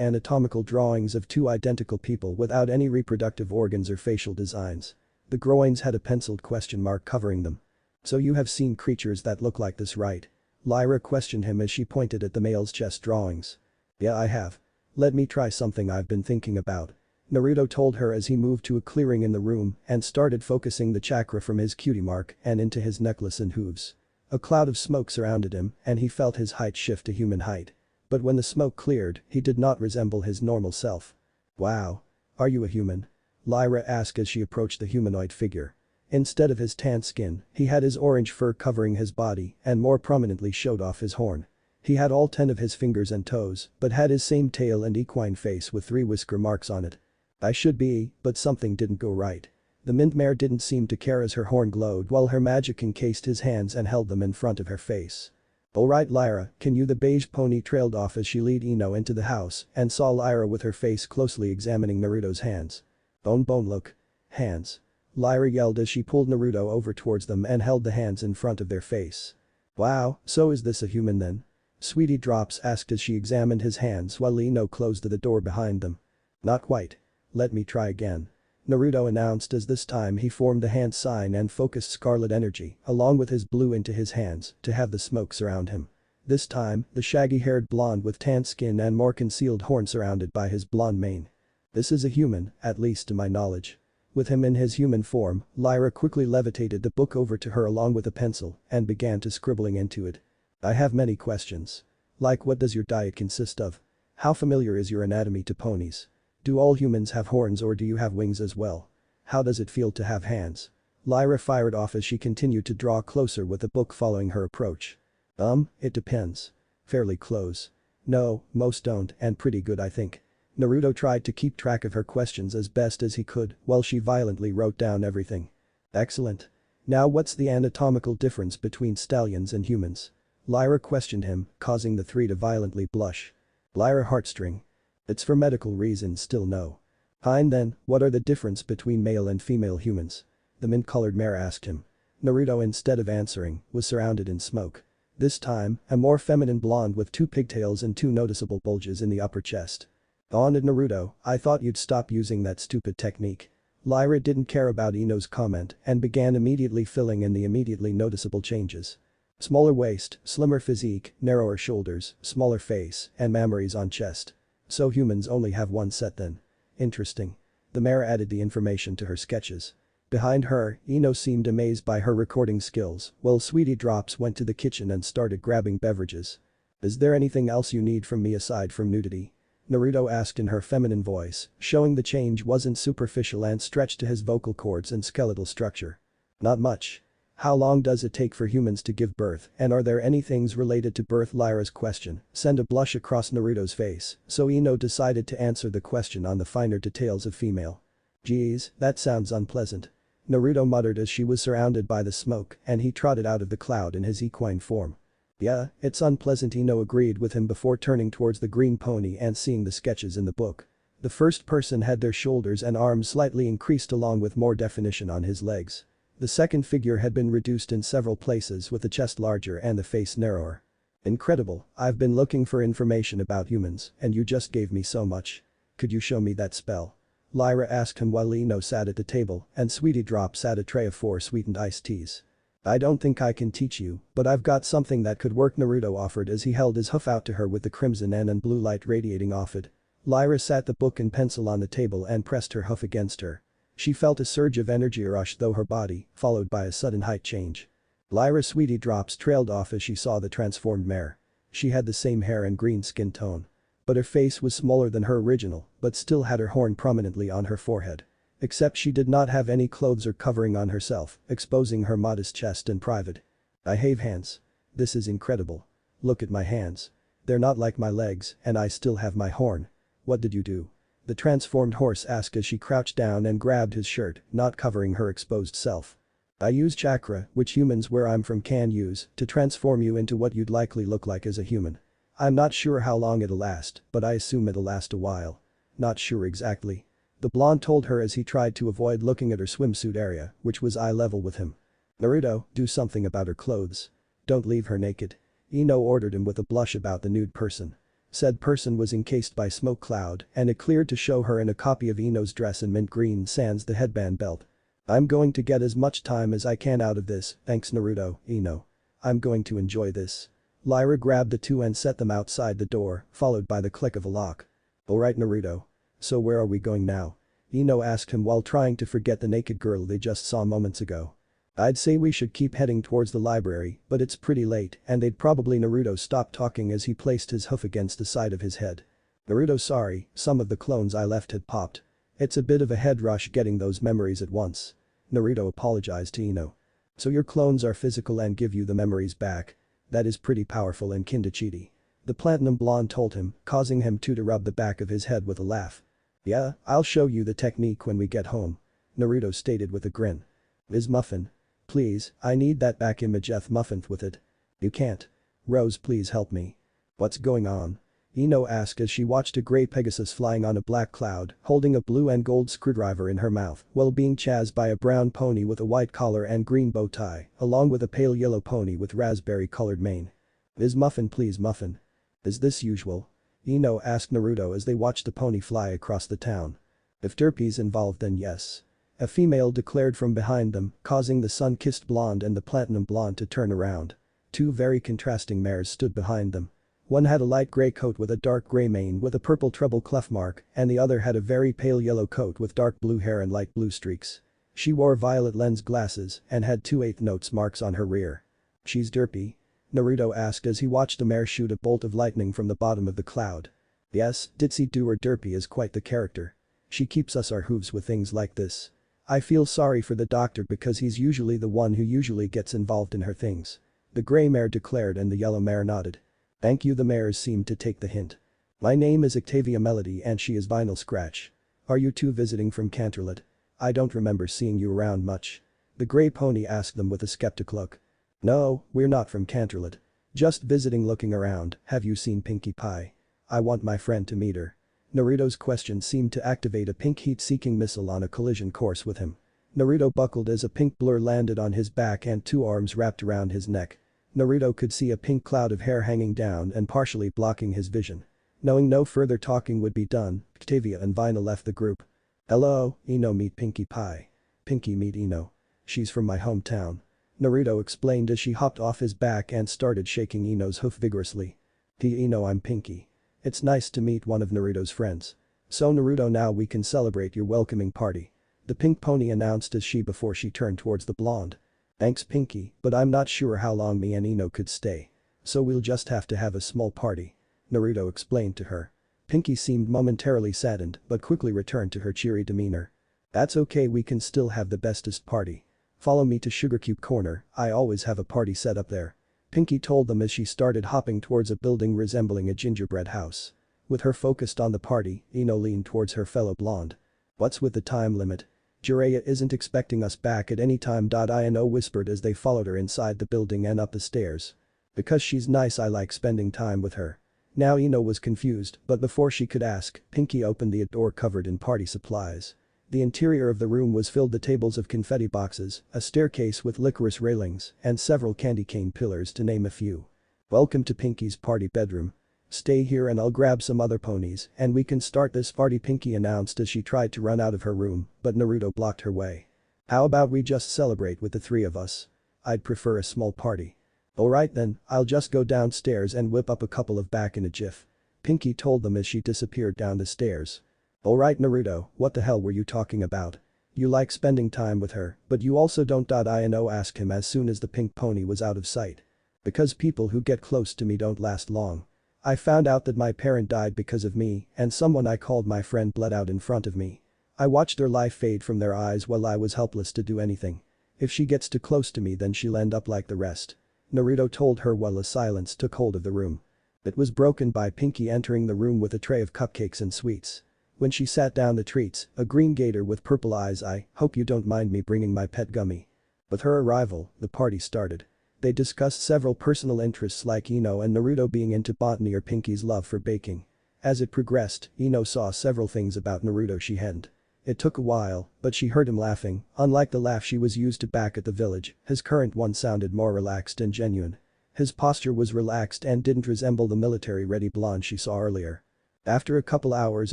anatomical drawings of two identical people without any reproductive organs or facial designs. The groins had a penciled question mark covering them. So you have seen creatures that look like this, right? Lyra questioned him as she pointed at the male's chest drawings. Yeah, I have. Let me try something I've been thinking about. Naruto told her as he moved to a clearing in the room and started focusing the chakra from his cutie mark and into his necklace and hooves. A cloud of smoke surrounded him and he felt his height shift to human height. But when the smoke cleared, he did not resemble his normal self. Wow. Are you a human? Lyra asked as she approached the humanoid figure. Instead of his tan skin, he had his orange fur covering his body and more prominently showed off his horn. He had all 10 of his fingers and toes, but had his same tail and equine face with 3 whisker marks on it. I should be, but something didn't go right. The mint mare didn't seem to care as her horn glowed while her magic encased his hands and held them in front of her face. Alright Lyra, can you? The beige pony trailed off as she led Ino into the house and saw Lyra with her face closely examining Naruto's hands. Bone look. Hands. Lyra yelled as she pulled Naruto over towards them and held the hands in front of their face. Wow, so is this a human then? Sweetie Drops asked as she examined his hands while Ino closed the door behind them. Not quite. Let me try again. Naruto announced as this time he formed the hand sign and focused scarlet energy along with his blue into his hands to have the smoke surround him. This time, the shaggy-haired blonde with tan skin and more concealed horn surrounded by his blonde mane. This is a human, at least to my knowledge. With him in his human form, Lyra quickly levitated the book over to her along with a pencil and began to scribbling into it. I have many questions. Like, what does your diet consist of? How familiar is your anatomy to ponies? Do all humans have horns or do you have wings as well? How does it feel to have hands? Lyra fired off as she continued to draw closer with the book following her approach. It depends. Fairly close. No, most don't, and pretty good I think. Naruto tried to keep track of her questions as best as he could while she violently wrote down everything. Excellent. Now what's the anatomical difference between stallions and humans? Lyra questioned him, causing the three to violently blush. Lyra heartstring. It's for medical reasons, still no. Fine then, what are the difference between male and female humans? The mint-colored mare asked him. Naruto, instead of answering, was surrounded in smoke. This time, a more feminine blonde with 2 pigtails and 2 noticeable bulges in the upper chest. On it Naruto, I thought you'd stop using that stupid technique. Lyra didn't care about Ino's comment and began immediately filling in the immediately noticeable changes. Smaller waist, slimmer physique, narrower shoulders, smaller face, and mammaries on chest. So humans only have one set then. Interesting. The mayor added the information to her sketches. Behind her, Ino seemed amazed by her recording skills, while Sweetie Drops went to the kitchen and started grabbing beverages. Is there anything else you need from me aside from nudity? Naruto asked in her feminine voice, showing the change wasn't superficial and stretched to his vocal cords and skeletal structure. Not much. How long does it take for humans to give birth, and are there any things related to birth? Lyra's question sent a blush across Naruto's face, so Ino decided to answer the question on the finer details of female. Geez, that sounds unpleasant. Naruto muttered as she was surrounded by the smoke and he trotted out of the cloud in his equine form. Yeah, it's unpleasant. Ino agreed with him before turning towards the green pony and seeing the sketches in the book. The first person had their shoulders and arms slightly increased along with more definition on his legs. The second figure had been reduced in several places with the chest larger and the face narrower. Incredible, I've been looking for information about humans and you just gave me so much. Could you show me that spell? Lyra asked him while Ino sat at the table and Sweetie Drops at a tray of 4 sweetened iced teas. I don't think I can teach you, but I've got something that could work, Naruto offered as he held his hoof out to her with the crimson and blue light radiating off it. Lyra sat the book and pencil on the table and pressed her hoof against her. She felt a surge of energy rush through her body, followed by a sudden height change. Lyra's Sweetie Drops trailed off as she saw the transformed mare. She had the same hair and green skin tone. But her face was smaller than her original, but still had her horn prominently on her forehead. Except she did not have any clothes or covering on herself, exposing her modest chest in private. I have hands. This is incredible. Look at my hands. They're not like my legs, and I still have my horn. What did you do? The transformed horse asked as she crouched down and grabbed his shirt, not covering her exposed self. I use chakra, which humans where I'm from can use, to transform you into what you'd likely look like as a human. I'm not sure how long it'll last, but I assume it'll last a while. Not sure exactly. The blonde told her as he tried to avoid looking at her swimsuit area, which was eye level with him. Naruto, do something about her clothes. Don't leave her naked. Ino ordered him with a blush about the nude person. Said person was encased by smoke cloud and it cleared to show her in a copy of Ino's dress in mint green sans the headband belt. I'm going to get as much time as I can out of this, thanks Naruto, Ino. I'm going to enjoy this. Lyra grabbed the two and set them outside the door, followed by the click of a lock. Alright Naruto. So where are we going now? Ino asked him while trying to forget the naked girl they just saw moments ago. I'd say we should keep heading towards the library, but it's pretty late and they'd probably. Naruto stopped talking as he placed his hoof against the side of his head. Naruto, sorry, some of the clones I left had popped. It's a bit of a head rush getting those memories at once. Naruto apologized to Ino. So your clones are physical and give you the memories back. That is pretty powerful and kin to Chidi. The platinum blonde told him, causing him to rub the back of his head with a laugh. Yeah, I'll show you the technique when we get home. Naruto stated with a grin. Ms. Muffin. Please, I need that back image Muffin with it. You can't. Rose, please help me. What's going on? Ino asked as she watched a gray Pegasus flying on a black cloud, holding a blue and gold screwdriver in her mouth while being chased by a brown pony with a white collar and green bow tie, along with a pale yellow pony with raspberry-colored mane. Ms. Muffin, please Muffin. Is this usual? Ino asked Naruto as they watched the pony fly across the town. If Derpy's involved then yes. A female declared from behind them, causing the sun-kissed blonde and the platinum blonde to turn around. Two very contrasting mares stood behind them. One had a light gray coat with a dark gray mane with a purple treble clef mark and the other had a very pale yellow coat with dark blue hair and light blue streaks. She wore violet lens glasses and had 2 8 notes marks on her rear. She's Derpy? Naruto asked as he watched a mare shoot a bolt of lightning from the bottom of the cloud. Yes, Ditzy Doer Derpy is quite the character. She keeps us our hooves with things like this. I feel sorry for the doctor because he's usually the one who usually gets involved in her things. The gray mare declared and the yellow mare nodded. Thank you, the mares seemed to take the hint. My name is Octavia Melody and she is Vinyl Scratch. Are you two visiting from Canterlot? I don't remember seeing you around much. The gray pony asked them with a skeptic look. No, we're not from Canterlot. Just visiting, looking around. Have you seen Pinkie Pie? I want my friend to meet her. Naruto's question seemed to activate a pink heat-seeking missile on a collision course with him. Naruto buckled as a pink blur landed on his back and 2 arms wrapped around his neck. Naruto could see a pink cloud of hair hanging down and partially blocking his vision. Knowing no further talking would be done, Octavia and Vinyl left the group. Hello, Ino, meet Pinkie Pie. Pinkie, meet Ino. She's from my hometown. Naruto explained as she hopped off his back and started shaking Ino's hoof vigorously. Hey Ino, I'm Pinky. It's nice to meet one of Naruto's friends. So Naruto, now we can celebrate your welcoming party. The pink pony announced as before she turned towards the blonde. Thanks Pinky, but I'm not sure how long me and Ino could stay. So we'll just have to have a small party. Naruto explained to her. Pinky seemed momentarily saddened but quickly returned to her cheery demeanor. That's okay, we can still have the bestest party. Follow me to Sugar Cube Corner, I always have a party set up there. Pinky told them as she started hopping towards a building resembling a gingerbread house. With her focused on the party, Ino leaned towards her fellow blonde. What's with the time limit? Jiraiya isn't expecting us back at any time. Ino whispered as they followed her inside the building and up the stairs. Because she's nice, I like spending time with her. Now Ino was confused, but before she could ask, Pinky opened the door covered in party supplies. The interior of the room was filled with tables of confetti boxes, a staircase with licorice railings, and several candy cane pillars to name a few. Welcome to Pinky's party bedroom. Stay here and I'll grab some other ponies and we can start this party, Pinky announced as she tried to run out of her room, but Naruto blocked her way. How about we just celebrate with the three of us? I'd prefer a small party. Alright then, I'll just go downstairs and whip up a couple of back in a jiff. Pinky told them as she disappeared down the stairs. Alright Naruto, what the hell were you talking about? You like spending time with her, but you also don't. Ino asked him as soon as the pink pony was out of sight. Because people who get close to me don't last long. I found out that my parent died because of me and someone I called my friend bled out in front of me. I watched their life fade from their eyes while I was helpless to do anything. If she gets too close to me then she'll end up like the rest. Naruto told her while a silence took hold of the room. It was broken by Pinky entering the room with a tray of cupcakes and sweets. When she sat down the treats, a green gator with purple eyes. I hope you don't mind me bringing my pet gummy. With her arrival, the party started. They discussed several personal interests like Ino and Naruto being into botany or Pinky's love for baking. As it progressed, Ino saw several things about Naruto she hadn't. It took a while, but she heard him laughing. Unlike the laugh she was used to back at the village, his current one sounded more relaxed and genuine. His posture was relaxed and didn't resemble the military-ready blonde she saw earlier. After a couple hours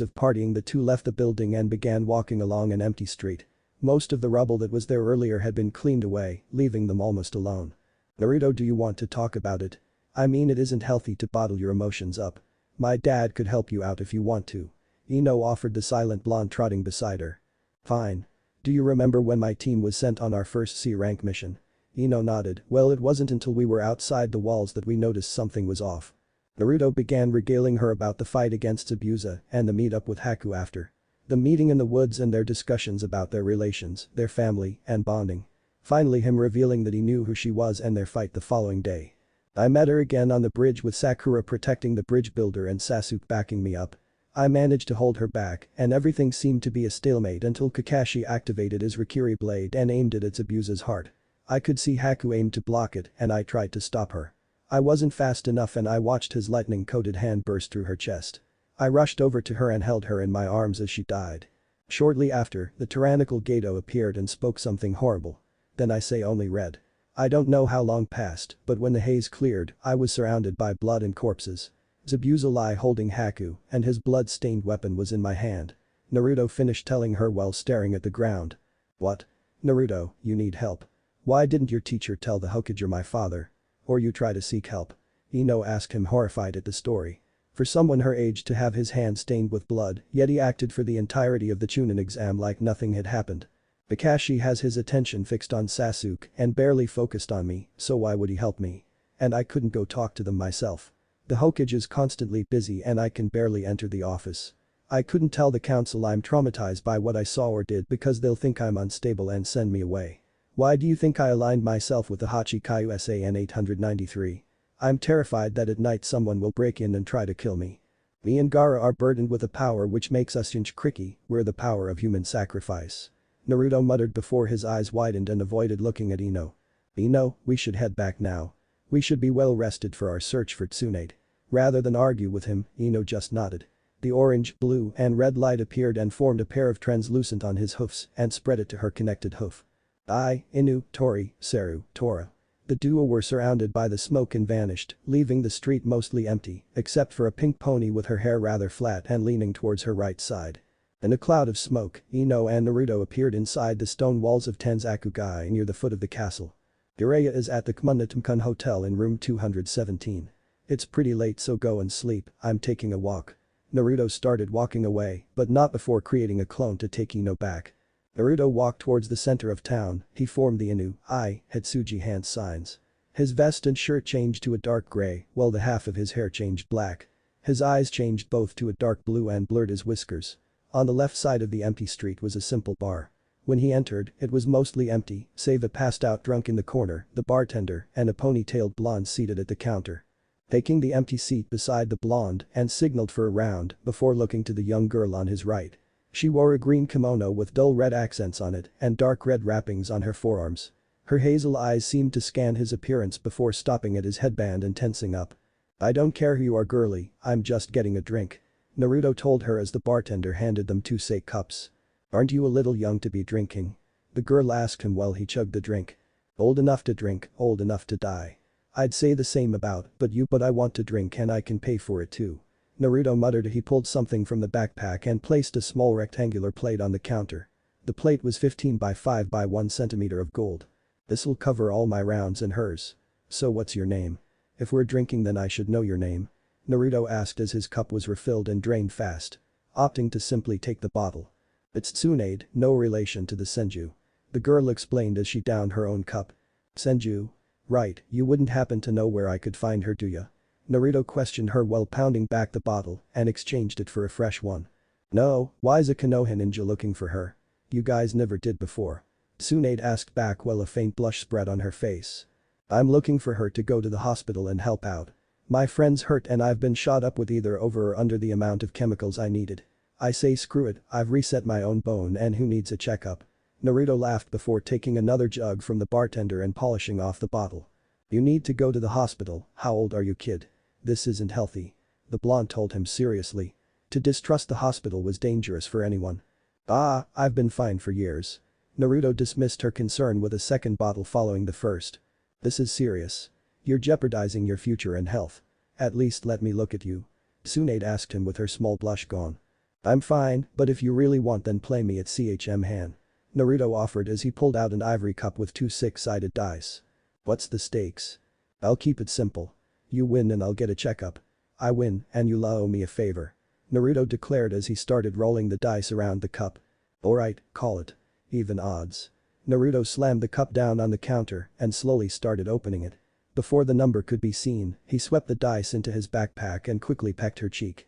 of partying, the two left the building and began walking along an empty street. Most of the rubble that was there earlier had been cleaned away, leaving them almost alone. Naruto, do you want to talk about it? I mean, it isn't healthy to bottle your emotions up. My dad could help you out if you want to. Ino offered the silent blonde trotting beside her. Fine. Do you remember when my team was sent on our first C-rank mission? Ino nodded. Well, it wasn't until we were outside the walls that we noticed something was off. Naruto began regaling her about the fight against Zabuza and the meet-up with Haku after. The meeting in the woods and their discussions about their relations, their family, and bonding. Finally him revealing that he knew who she was and their fight the following day. I met her again on the bridge with Sakura protecting the bridge builder and Sasuke backing me up. I managed to hold her back and everything seemed to be a stalemate until Kakashi activated his Rikiri blade and aimed it at Zabuza's heart. I could see Haku aim to block it and I tried to stop her. I wasn't fast enough and I watched his lightning-coated hand burst through her chest. I rushed over to her and held her in my arms as she died. Shortly after, the tyrannical Gato appeared and spoke something horrible. Then I say only read. I don't know how long passed, but when the haze cleared, I was surrounded by blood and corpses. Zabuza lay holding Haku, and his blood-stained weapon was in my hand. Naruto finished telling her while staring at the ground. What? Naruto, you need help. Why didn't your teacher tell the Hokage you're my father? Or you try to seek help? Ino asked him, horrified at the story. For someone her age to have his hand stained with blood, yet he acted for the entirety of the Chunin exam like nothing had happened. Kakashi has his attention fixed on Sasuke and barely focused on me, so why would he help me? And I couldn't go talk to them myself. The Hokage is constantly busy and I can barely enter the office. I couldn't tell the council I'm traumatized by what I saw or did because they'll think I'm unstable and send me away. Why do you think I aligned myself with the Hachikayu SAN 893? I'm terrified that at night someone will break in and try to kill me. Me and Gaara are burdened with a power which makes us Shinchikiki, we're the power of human sacrifice. Naruto muttered before his eyes widened and avoided looking at Ino. Ino, we should head back now. We should be well rested for our search for Tsunade. Rather than argue with him, Ino just nodded. The orange, blue, and red light appeared and formed a pair of translucent on his hoofs and spread it to her connected hoof. I, Inu, Tori, Seru, Tora. The duo were surrounded by the smoke and vanished, leaving the street mostly empty, except for a pink pony with her hair rather flat and leaning towards her right side. In a cloud of smoke, Ino and Naruto appeared inside the stone walls of Tenzakugai near the foot of the castle. Jiraiya is at the Kmunnatumkun Hotel in room 217. It's pretty late so go and sleep, I'm taking a walk. Naruto started walking away, but not before creating a clone to take Ino back. Naruto walked towards the center of town, he formed the Inu, I, Hitsuji hand signs. His vest and shirt changed to a dark gray, while the half of his hair changed black. His eyes changed both to a dark blue and blurred his whiskers. On the left side of the empty street was a simple bar. When he entered, it was mostly empty, save a passed-out drunk in the corner, the bartender, and a ponytailed blonde seated at the counter. Taking the empty seat beside the blonde and signaled for a round before looking to the young girl on his right. She wore a green kimono with dull red accents on it and dark red wrappings on her forearms. Her hazel eyes seemed to scan his appearance before stopping at his headband and tensing up. I don't care who you are girly, I'm just getting a drink. Naruto told her as the bartender handed them 2 sake cups. Aren't you a little young to be drinking? The girl asked him while he chugged the drink. Old enough to drink, old enough to die. I'd say the same about but I want to drink and I can pay for it too. Naruto muttered. He pulled something from the backpack and placed a small rectangular plate on the counter. The plate was 15 by 5 by 1 centimeter of gold. This'll cover all my rounds and hers. So what's your name? If we're drinking then I should know your name. Naruto asked as his cup was refilled and drained fast. Opting to simply take the bottle. It's Tsunade, no relation to the Senju. The girl explained as she downed her own cup. Senju? Right, you wouldn't happen to know where I could find her do ya? Naruto questioned her while pounding back the bottle and exchanged it for a fresh one. No, why's a Konoha ninja looking for her? You guys never did before. Tsunade asked back while a faint blush spread on her face. I'm looking for her to go to the hospital and help out. My friend's hurt and I've been shot up with either over or under the amount of chemicals I needed. I say screw it, I've reset my own bone and who needs a checkup? Naruto laughed before taking another jug from the bartender and polishing off the bottle. You need to go to the hospital, how old are you kid? This isn't healthy. The blonde told him seriously. To distrust the hospital was dangerous for anyone. Ah, I've been fine for years. Naruto dismissed her concern with a second bottle following the first. This is serious. You're jeopardizing your future and health. At least let me look at you. Tsunade asked him with her small blush gone. I'm fine, but if you really want then play me at CHM Han. Naruto offered as he pulled out an ivory cup with 2 6-sided dice. What's the stakes? I'll keep it simple. You win and I'll get a checkup. I win and you'll owe me a favor. Naruto declared as he started rolling the dice around the cup. Alright, call it. Even odds. Naruto slammed the cup down on the counter and slowly started opening it. Before the number could be seen, he swept the dice into his backpack and quickly pecked her cheek.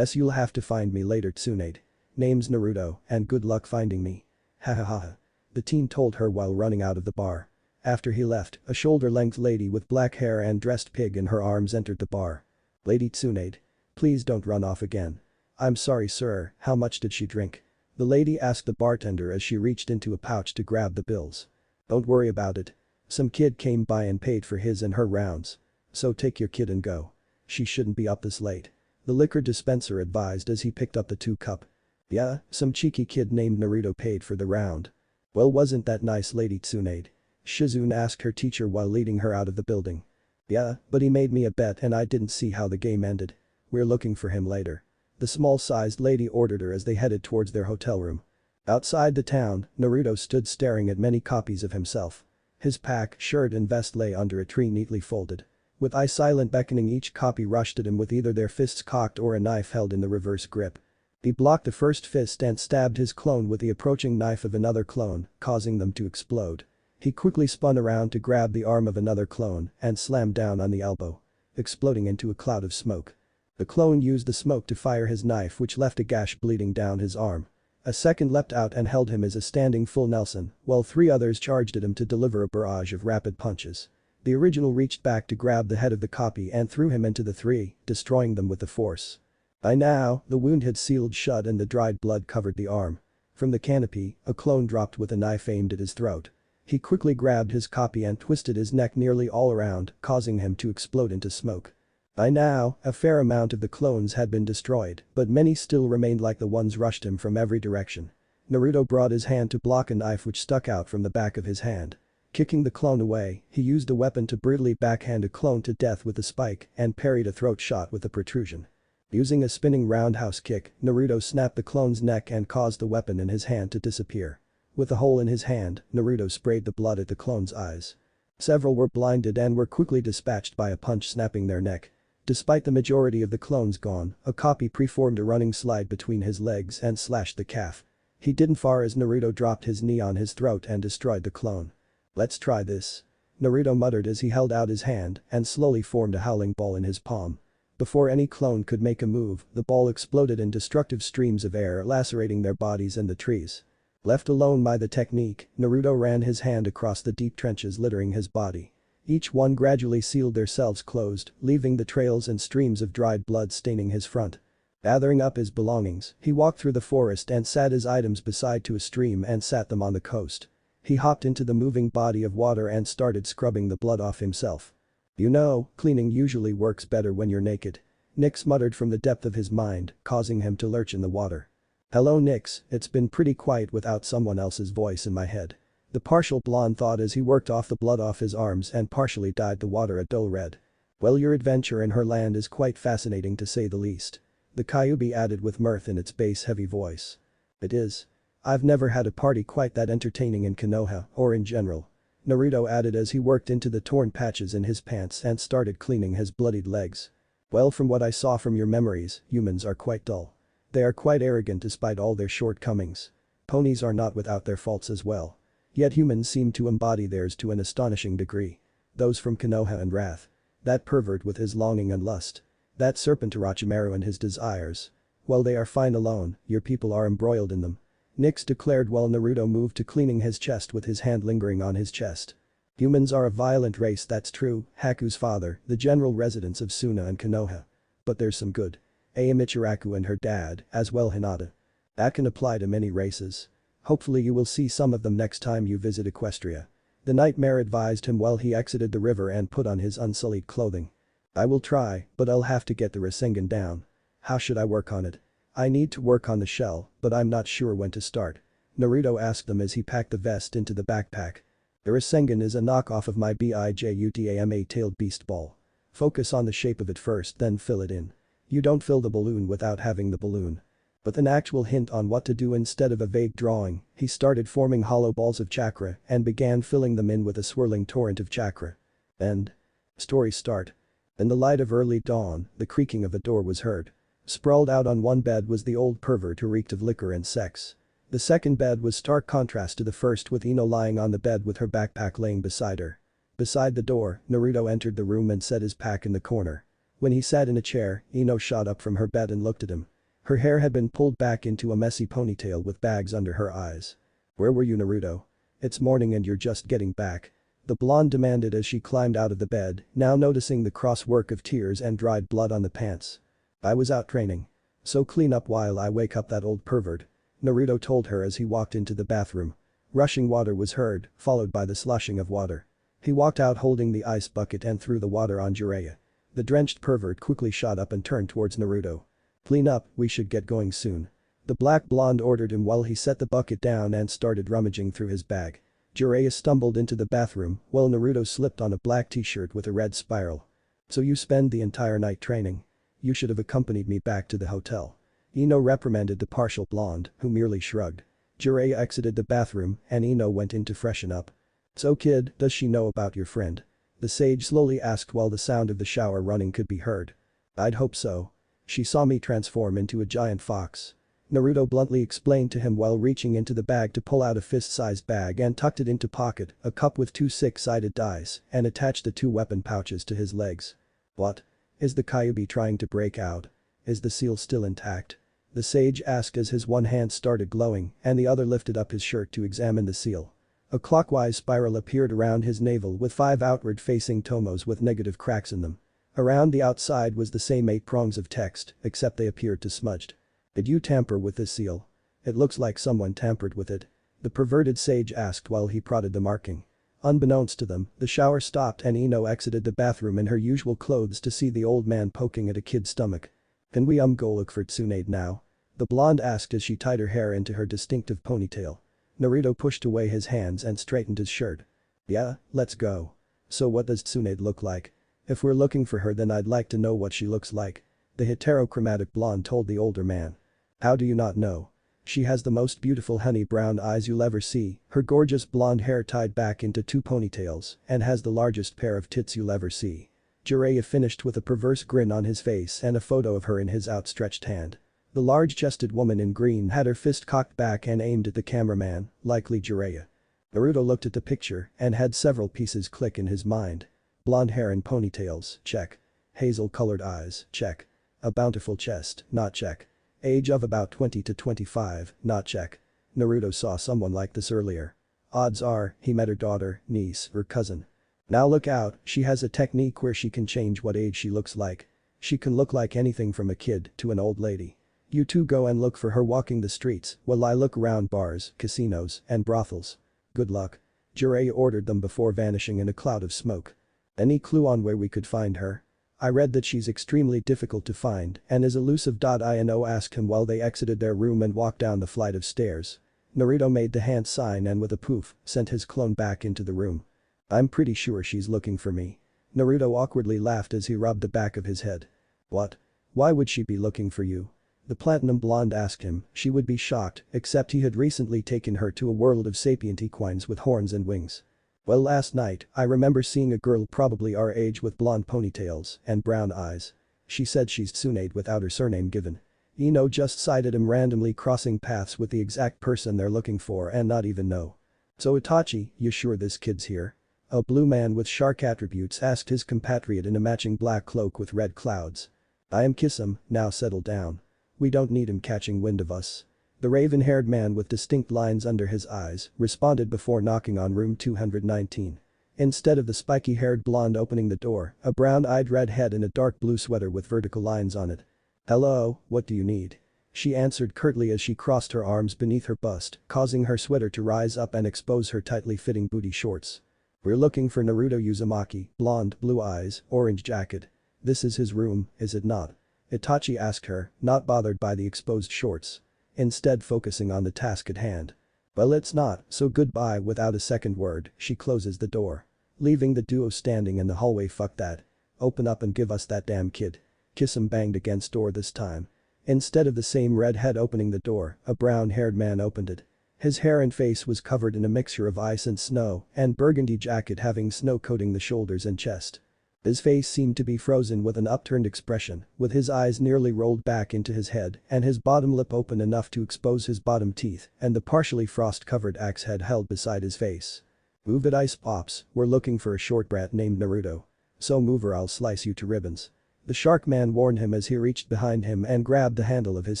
You'll have to find me later Tsunade. Name's Naruto and good luck finding me. Hahaha. The teen told her while running out of the bar. After he left, a shoulder-length lady with black hair and dressed pig in her arms entered the bar. Lady Tsunade. Please don't run off again. I'm sorry sir, how much did she drink? The lady asked the bartender as she reached into a pouch to grab the bills. Don't worry about it. Some kid came by and paid for his and her rounds. So take your kid and go. She shouldn't be up this late. The liquor dispenser advised as he picked up the 2-cup. Yeah, some cheeky kid named Naruto paid for the round. Well wasn't that nice Lady Tsunade? Shizune asked her teacher while leading her out of the building. Yeah, but he made me a bet and I didn't see how the game ended. We're looking for him later. The small-sized lady ordered her as they headed towards their hotel room. Outside the town, Naruto stood staring at many copies of himself. His pack, shirt and vest lay under a tree neatly folded. With eye silent beckoning each copy rushed at him with either their fists cocked or a knife held in the reverse grip. He blocked the first fist and stabbed his clone with the approaching knife of another clone, causing them to explode. He quickly spun around to grab the arm of another clone and slammed down on the elbow. Exploding into a cloud of smoke. The clone used the smoke to fire his knife which left a gash bleeding down his arm. A second leapt out and held him as a standing full Nelson, while 3 others charged at him to deliver a barrage of rapid punches. The original reached back to grab the head of the copy and threw him into the 3, destroying them with the force. By now, the wound had sealed shut and the dried blood covered the arm. From the canopy, a clone dropped with a knife aimed at his throat. He quickly grabbed his copy and twisted his neck nearly all around, causing him to explode into smoke. By now, a fair amount of the clones had been destroyed, but many still remained like the ones rushed him from every direction. Naruto brought his hand to block a knife which stuck out from the back of his hand. Kicking the clone away, he used a weapon to brutally backhand a clone to death with a spike and parried a throat shot with a protrusion. Using a spinning roundhouse kick, Naruto snapped the clone's neck and caused the weapon in his hand to disappear. With a hole in his hand, Naruto sprayed the blood at the clone's eyes. Several were blinded and were quickly dispatched by a punch snapping their neck. Despite the majority of the clones gone, a copy preformed a running slide between his legs and slashed the calf. He didn't far as Naruto dropped his knee on his throat and destroyed the clone. "Let's try this," Naruto muttered as he held out his hand and slowly formed a howling ball in his palm. Before any clone could make a move, the ball exploded in destructive streams of air lacerating their bodies and the trees. Left alone by the technique, Naruto ran his hand across the deep trenches littering his body. Each one gradually sealed themselves closed, leaving the trails and streams of dried blood staining his front. Gathering up his belongings, he walked through the forest and sat his items beside to a stream and sat them on the coast. He hopped into the moving body of water and started scrubbing the blood off himself. "You know, cleaning usually works better when you're naked," Nyx muttered from the depth of his mind, causing him to lurch in the water. "Hello Nyx, it's been pretty quiet without someone else's voice in my head," the partial blonde thought as he worked off the blood off his arms and partially dyed the water a dull red. "Well, your adventure in her land is quite fascinating to say the least," the Kyuubi added with mirth in its bass-heavy voice. "It is. I've never had a party quite that entertaining in Konoha or in general," Naruto added as he worked into the torn patches in his pants and started cleaning his bloodied legs. "Well, from what I saw from your memories, humans are quite dull. They are quite arrogant despite all their shortcomings. Ponies are not without their faults as well. Yet humans seem to embody theirs to an astonishing degree. Those from Konoha and Wrath. That pervert with his longing and lust. That serpent Orochimaru and his desires. Well, they are fine alone, your people are embroiled in them," Nyx declared while Naruto moved to cleaning his chest with his hand lingering on his chest. "Humans are a violent race, that's true, Haku's father, the general residents of Suna and Konoha. But there's some good. Michiraku and her dad, as well Hinata. That can apply to many races. Hopefully you will see some of them next time you visit Equestria," the nightmare advised him while he exited the river and put on his unsullied clothing. "I will try, but I'll have to get the Rasengan down. How should I work on it? I need to work on the shell, but I'm not sure when to start," Naruto asked them as he packed the vest into the backpack. "The Rasengan is a knockoff of my Bijutama-tailed beast ball. Focus on the shape of it first then fill it in. You don't fill the balloon without having the balloon." With an actual hint on what to do instead of a vague drawing, he started forming hollow balls of chakra and began filling them in with a swirling torrent of chakra. End. Story start. In the light of early dawn, the creaking of a door was heard. Sprawled out on one bed was the old pervert who reeked of liquor and sex. The second bed was stark contrast to the first with Ino lying on the bed with her backpack laying beside her. Beside the door, Naruto entered the room and set his pack in the corner. When he sat in a chair, Ino shot up from her bed and looked at him. Her hair had been pulled back into a messy ponytail with bags under her eyes. "Where were you, Naruto? It's morning and you're just getting back," the blonde demanded as she climbed out of the bed, now noticing the cross-work of tears and dried blood on the pants. "I was out training. So clean up while I wake up that old pervert," Naruto told her as he walked into the bathroom. Rushing water was heard, followed by the sloshing of water. He walked out holding the ice bucket and threw the water on Jiraiya. The drenched pervert quickly shot up and turned towards Naruto. "Clean up, we should get going soon," the black blonde ordered him while he set the bucket down and started rummaging through his bag. Jiraiya stumbled into the bathroom while Naruto slipped on a black t-shirt with a red spiral. "So you spend the entire night training? You should have accompanied me back to the hotel," Ino reprimanded the partial blonde, who merely shrugged. Jiraiya exited the bathroom and Ino went in to freshen up. "So kid, does she know about your friend?" the sage slowly asked while the sound of the shower running could be heard. "I'd hope so. She saw me transform into a giant fox," Naruto bluntly explained to him while reaching into the bag to pull out a fist-sized bag and tucked it into pocket, a cup with 2 six-sided dice, and attached the 2 weapon pouches to his legs. "What? Is the Kyuubi trying to break out? Is the seal still intact?" the sage asked as his one hand started glowing and the other lifted up his shirt to examine the seal. A clockwise spiral appeared around his navel with 5 outward-facing tomos with negative cracks in them. Around the outside was the same 8 prongs of text, except they appeared to smudged. "Did you tamper with this seal? It looks like someone tampered with it," the perverted sage asked while he prodded the marking. Unbeknownst to them, the shower stopped and Ino exited the bathroom in her usual clothes to see the old man poking at a kid's stomach. "Can we go look for Tsunade now?" the blonde asked as she tied her hair into her distinctive ponytail. Naruto pushed away his hands and straightened his shirt. "Yeah, let's go. So what does Tsunade look like? If we're looking for her then I'd like to know what she looks like," the heterochromatic blonde told the older man. "How do you not know?" She has the most beautiful honey brown eyes you'll ever see, her gorgeous blonde hair tied back into 2 ponytails, and has the largest pair of tits you'll ever see. Jiraiya finished with a perverse grin on his face and a photo of her in his outstretched hand. The large-chested woman in green had her fist cocked back and aimed at the cameraman, likely Jiraiya. Naruto looked at the picture and had several pieces click in his mind. Blonde hair and ponytails, check. Hazel-colored eyes, check. A bountiful chest, not check. Age of about 20 to 25, not check. Naruto saw someone like this earlier. Odds are, he met her daughter, niece, or cousin. Now look out, she has a technique where she can change what age she looks like. She can look like anything from a kid to an old lady. You two go and look for her walking the streets while I look around bars, casinos, and brothels. Good luck. Jiraiya ordered them before vanishing in a cloud of smoke. Any clue on where we could find her? I read that she's extremely difficult to find and is elusive. Ino asked him while they exited their room and walked down the flight of stairs. Naruto made the hand sign and with a poof, sent his clone back into the room. I'm pretty sure she's looking for me. Naruto awkwardly laughed as he rubbed the back of his head. What? Why would she be looking for you? The platinum blonde asked him. She would be shocked, except he had recently taken her to a world of sapient equines with horns and wings. Well, last night, I remember seeing a girl probably our age with blonde ponytails and brown eyes. She said she's Tsunade without her surname given. Ino just cited him randomly crossing paths with the exact person they're looking for and not even know. So Itachi, you sure this kid's here? A blue man with shark attributes asked his compatriot in a matching black cloak with red clouds. I am Kisum, now settle down. We don't need him catching wind of us. The raven-haired man with distinct lines under his eyes responded before knocking on room 219. Instead of the spiky-haired blonde opening the door, a brown-eyed redhead in a dark blue sweater with vertical lines on it. Hello, what do you need? She answered curtly as she crossed her arms beneath her bust, causing her sweater to rise up and expose her tightly fitting booty shorts. We're looking for Naruto Uzumaki, blonde, blue eyes, orange jacket. This is his room, is it not? Itachi asked her, not bothered by the exposed shorts. Instead focusing on the task at hand. Well, it's not, so goodbye. Without a second word, she closes the door. Leaving the duo standing in the hallway. Fuck that. Open up and give us that damn kid. Kisum banged against door this time. Instead of the same redhead opening the door, a brown-haired man opened it. His hair and face was covered in a mixture of ice and snow, and burgundy jacket having snow coating the shoulders and chest. His face seemed to be frozen with an upturned expression, with his eyes nearly rolled back into his head and his bottom lip open enough to expose his bottom teeth and the partially frost-covered axe head held beside his face. Move it, Ice Pops, we're looking for a short brat named Naruto. So move or I'll slice you to ribbons. The shark man warned him as he reached behind him and grabbed the handle of his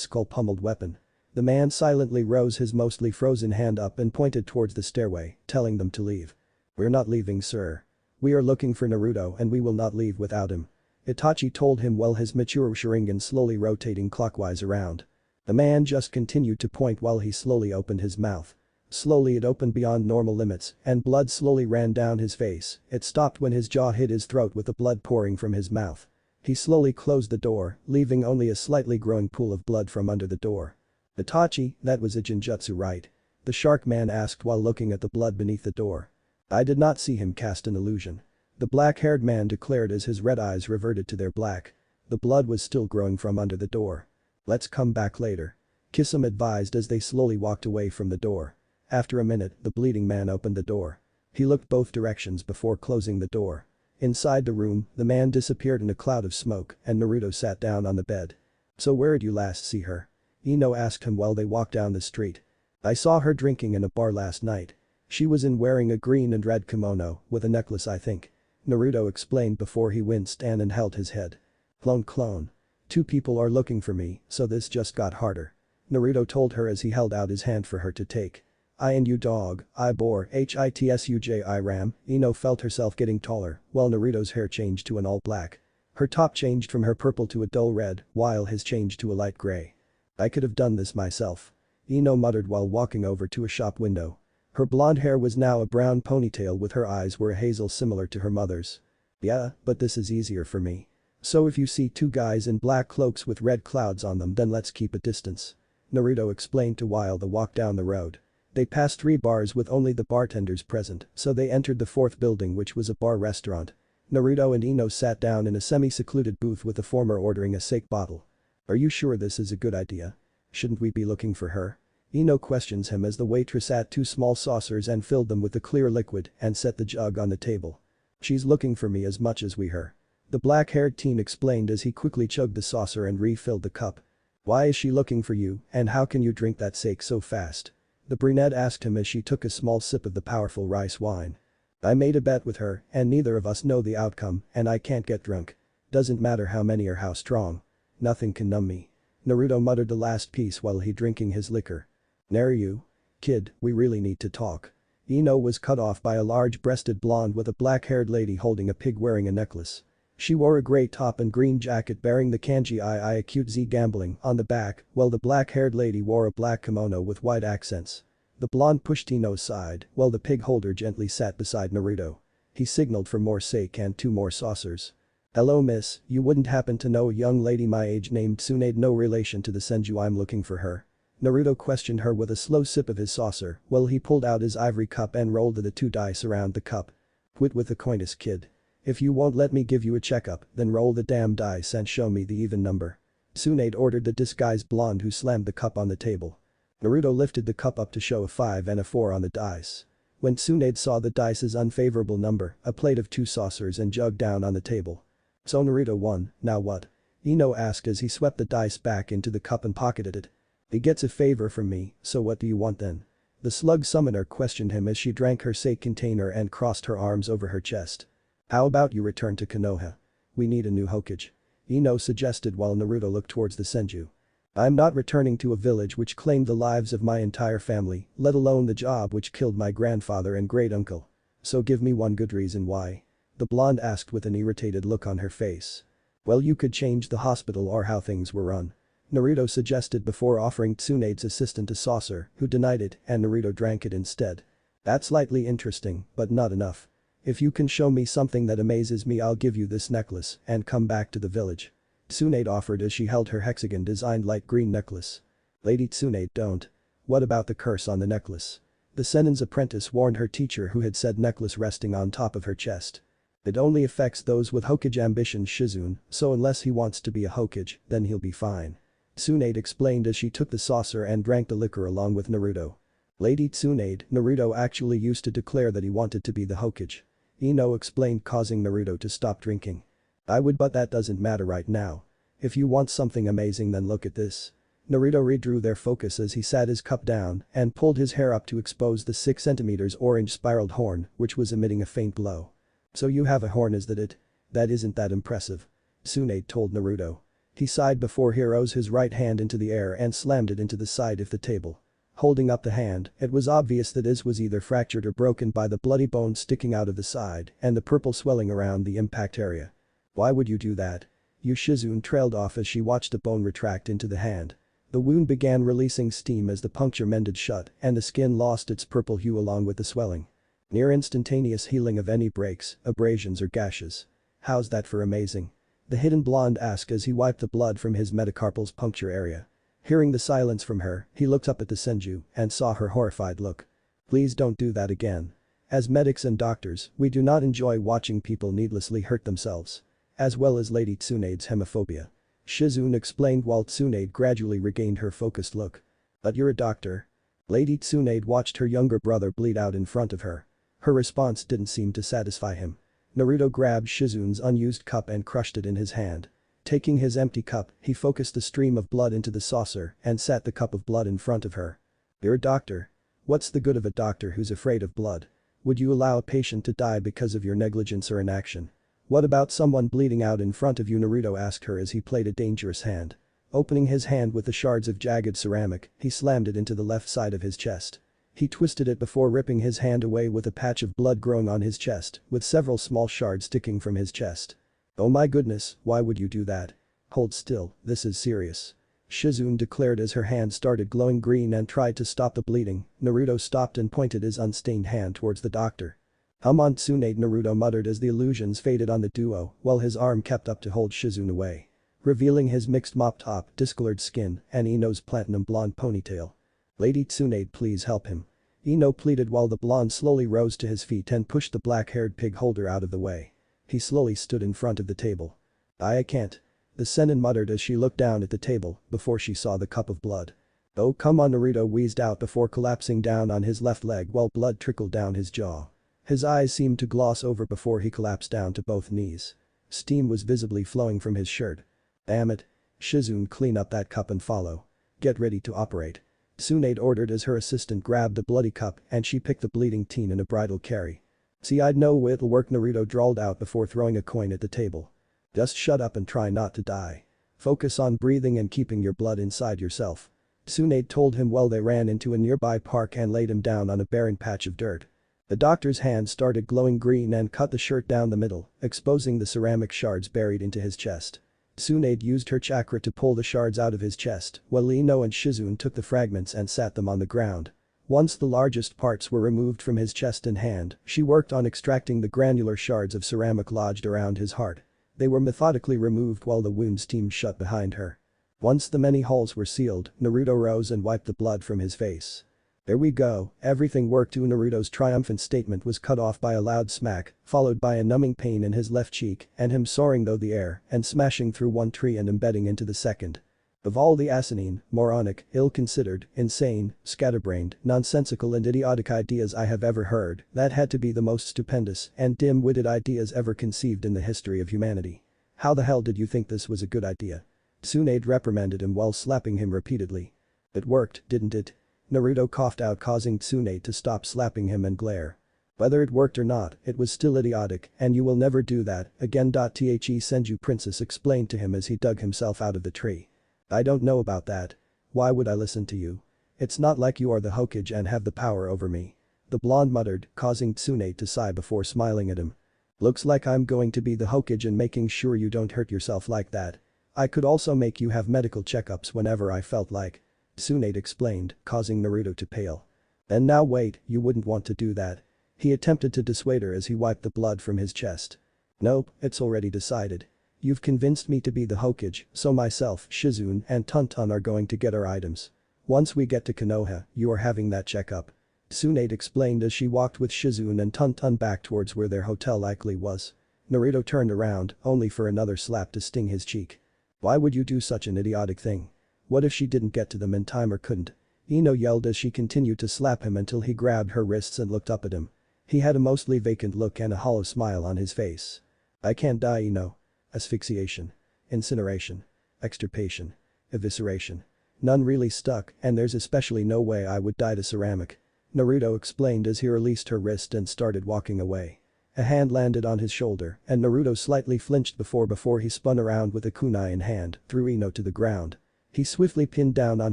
skull-pummeled weapon. The man silently rose his mostly frozen hand up and pointed towards the stairway, telling them to leave. We're not leaving, sir. We are looking for Naruto and we will not leave without him. Itachi told him while his mature Sharingan slowly rotating clockwise around. The man just continued to point while he slowly opened his mouth. Slowly it opened beyond normal limits and blood slowly ran down his face. It stopped when his jaw hit his throat with the blood pouring from his mouth. He slowly closed the door, leaving only a slightly growing pool of blood from under the door. Itachi, that was a Jinjutsu, right? The shark man asked while looking at the blood beneath the door. I did not see him cast an illusion. The black-haired man declared as his red eyes reverted to their black. The blood was still growing from under the door. Let's come back later. Kisum advised as they slowly walked away from the door. After a minute, the bleeding man opened the door. He looked both directions before closing the door. Inside the room, the man disappeared in a cloud of smoke and Naruto sat down on the bed. So where'd you last see her? Ino asked him while they walked down the street. I saw her drinking in a bar last night. She was in wearing a green and red kimono, with a necklace I think. Naruto explained before he winced and held his head. Clone. 2 people are looking for me, so this just got harder. Naruto told her as he held out his hand for her to take. I and you dog, I bore HITSUJI ram. Ino felt herself getting taller, while Naruto's hair changed to an all black. Her top changed from her purple to a dull red, while his changed to a light gray. I could have done this myself. Ino muttered while walking over to a shop window. Her blonde hair was now a brown ponytail with her eyes were a hazel similar to her mother's. Yeah, but this is easier for me. So if you see 2 guys in black cloaks with red clouds on them then let's keep a distance. Naruto explained to while they walked down the road. They passed 3 bars with only the bartenders present, so they entered the 4th building which was a bar restaurant. Naruto and Ino sat down in a semi-secluded booth with the former ordering a sake bottle. Are you sure this is a good idea? Shouldn't we be looking for her? Ino questions him as the waitress at 2 small saucers and filled them with the clear liquid and set the jug on the table. She's looking for me as much as we her. The black-haired teen explained as he quickly chugged the saucer and refilled the cup. Why is she looking for you, and how can you drink that sake so fast? The brunette asked him as she took a small sip of the powerful rice wine. I made a bet with her, and neither of us know the outcome, and I can't get drunk. Doesn't matter how many or how strong. Nothing can numb me. Naruto muttered the last piece while he drinking his liquor. Naru? Kid, we really need to talk. Ino was cut off by a large-breasted blonde with a black-haired lady holding a pig wearing a necklace. She wore a grey top and green jacket bearing the kanji I acute Z gambling on the back, while the black-haired lady wore a black kimono with white accents. The blonde pushed Ino aside, while the pig holder gently sat beside Naruto. He signaled for more sake and 2 more saucers. Hello miss, you wouldn't happen to know a young lady my age named Tsunade, no relation to the senju I'm looking for her? Naruto questioned her with a slow sip of his saucer while he pulled out his ivory cup and rolled the 2 dice around the cup. Quit with the coyness, kid. If you won't let me give you a checkup, then roll the damn dice and show me the even number. Tsunade ordered the disguised blonde who slammed the cup on the table. Naruto lifted the cup up to show a 5 and a 4 on the dice. When Tsunade saw the dice's unfavorable number, a plate of 2 saucers and jug down on the table. So Naruto won, now what? Ino asked as he swept the dice back into the cup and pocketed it. He gets a favor from me, so what do you want then? The slug summoner questioned him as she drank her sake container and crossed her arms over her chest. How about you return to Konoha? We need a new Hokage. Ino suggested while Naruto looked towards the senju. I'm not returning to a village which claimed the lives of my entire family, let alone the job which killed my grandfather and great-uncle. So give me one good reason why. The blonde asked with an irritated look on her face. Well, you could change the hospital or how things were run. Naruto suggested before offering Tsunade's assistant a saucer, who denied it, and Naruto drank it instead. That's slightly interesting, but not enough. If you can show me something that amazes me, I'll give you this necklace and come back to the village. Tsunade offered as she held her hexagon-designed light green necklace. Lady Tsunade, don't. What about the curse on the necklace? The Senin's apprentice warned her teacher who had said necklace resting on top of her chest. It only affects those with Hokage ambitions, Shizune, so unless he wants to be a Hokage, then he'll be fine. Tsunade explained as she took the saucer and drank the liquor along with Naruto. Lady Tsunade, Naruto actually used to declare that he wanted to be the Hokage. Ino explained, causing Naruto to stop drinking. I would, but that doesn't matter right now. If you want something amazing, then look at this. Naruto redrew their focus as he sat his cup down and pulled his hair up to expose the 6 centimeters orange spiraled horn, which was emitting a faint glow. So you have a horn, is that it? That isn't that impressive. Tsunade told Naruto. He sighed before he rose his right hand into the air and slammed it into the side of the table. Holding up the hand, it was obvious that it was either fractured or broken by the bloody bone sticking out of the side and the purple swelling around the impact area. Why would you do that? Shizune trailed off as she watched the bone retract into the hand. The wound began releasing steam as the puncture mended shut and the skin lost its purple hue along with the swelling. Near instantaneous healing of any breaks, abrasions or gashes. How's that for amazing? The hidden blonde asked as he wiped the blood from his metacarpal's puncture area. Hearing the silence from her, he looked up at the senju and saw her horrified look. Please don't do that again. As medics and doctors, we do not enjoy watching people needlessly hurt themselves. As well as Lady Tsunade's hemophobia. Shizune explained while Tsunade gradually regained her focused look. But you're a doctor. Lady Tsunade watched her younger brother bleed out in front of her. Her response didn't seem to satisfy him. Naruto grabbed Shizune's unused cup and crushed it in his hand. Taking his empty cup, he focused the stream of blood into the saucer and sat the cup of blood in front of her. You're a doctor. What's the good of a doctor who's afraid of blood? Would you allow a patient to die because of your negligence or inaction? What about someone bleeding out in front of you? Naruto asked her as he played a dangerous hand. Opening his hand with the shards of jagged ceramic, he slammed it into the left side of his chest. He twisted it before ripping his hand away with a patch of blood growing on his chest, with several small shards sticking from his chest. Oh my goodness, why would you do that? Hold still, this is serious. Shizune declared as her hand started glowing green and tried to stop the bleeding. Naruto stopped and pointed his unstained hand towards the doctor. Hum on Tsunade, Naruto muttered as the illusions faded on the duo while his arm kept up to hold Shizune away. Revealing his mixed mop top, discolored skin, and Ino's platinum blonde ponytail. Lady Tsunade, please help him. Ino pleaded while the blonde slowly rose to his feet and pushed the black-haired pig holder out of the way. He slowly stood in front of the table. I can't. The Senin muttered as she looked down at the table before she saw the cup of blood. "Oh come on," Naruto wheezed out before collapsing down on his left leg while blood trickled down his jaw. His eyes seemed to gloss over before he collapsed down to both knees. Steam was visibly flowing from his shirt. "Damn it. Shizune, clean up that cup and follow. Get ready to operate." Tsunade ordered as her assistant grabbed the bloody cup and she picked the bleeding teen in a bridal carry. "See, I'd know it'll work," Naruto drawled out before throwing a coin at the table. "Just shut up and try not to die. Focus on breathing and keeping your blood inside yourself." Tsunade told him while they ran into a nearby park and laid him down on a barren patch of dirt. The doctor's hand started glowing green and cut the shirt down the middle, exposing the ceramic shards buried into his chest. Tsunade used her chakra to pull the shards out of his chest, while Ino and Shizune took the fragments and sat them on the ground. Once the largest parts were removed from his chest and hand, she worked on extracting the granular shards of ceramic lodged around his heart. They were methodically removed while the wound steamed shut behind her. Once the many holes were sealed, Naruto rose and wiped the blood from his face. "There we go, everything worked." Naruto's triumphant statement was cut off by a loud smack, followed by a numbing pain in his left cheek and him soaring through the air and smashing through one tree and embedding into the second. Of all the asinine, moronic, ill-considered, insane, scatterbrained, nonsensical and idiotic ideas I have ever heard, that had to be the most stupendous and dim-witted ideas ever conceived in the history of humanity. "How the hell did you think this was a good idea?" Tsunade reprimanded him while slapping him repeatedly. "It worked, didn't it?" Naruto coughed out, causing Tsunade to stop slapping him and glare. "Whether it worked or not, it was still idiotic and you will never do that again. The Senju princess explained to him as he dug himself out of the tree. "I don't know about that. Why would I listen to you? It's not like you are the Hokage and have the power over me." The blonde muttered, causing Tsunade to sigh before smiling at him. "Looks like I'm going to be the Hokage and making sure you don't hurt yourself like that. I could also make you have medical checkups whenever I felt like," Tsunade explained, causing Naruto to pale. "And now wait, you wouldn't want to do that." He attempted to dissuade her as he wiped the blood from his chest. "Nope, it's already decided. You've convinced me to be the Hokage, so myself, Shizune and Tonton are going to get our items. Once we get to Konoha, you are having that checkup," Tsunade explained as she walked with Shizune and Tonton back towards where their hotel likely was. Naruto turned around, only for another slap to sting his cheek. "Why would you do such an idiotic thing? What if she didn't get to them in time or couldn't?" Ino yelled as she continued to slap him until he grabbed her wrists and looked up at him. He had a mostly vacant look and a hollow smile on his face. "I can't die, Ino." Asphyxiation. Incineration. Extirpation. Evisceration. None really stuck and there's especially no way I would die to ceramic. Naruto explained as he released her wrist and started walking away. A hand landed on his shoulder and Naruto slightly flinched before he spun around with a kunai in hand, threw Ino to the ground. He swiftly pinned down on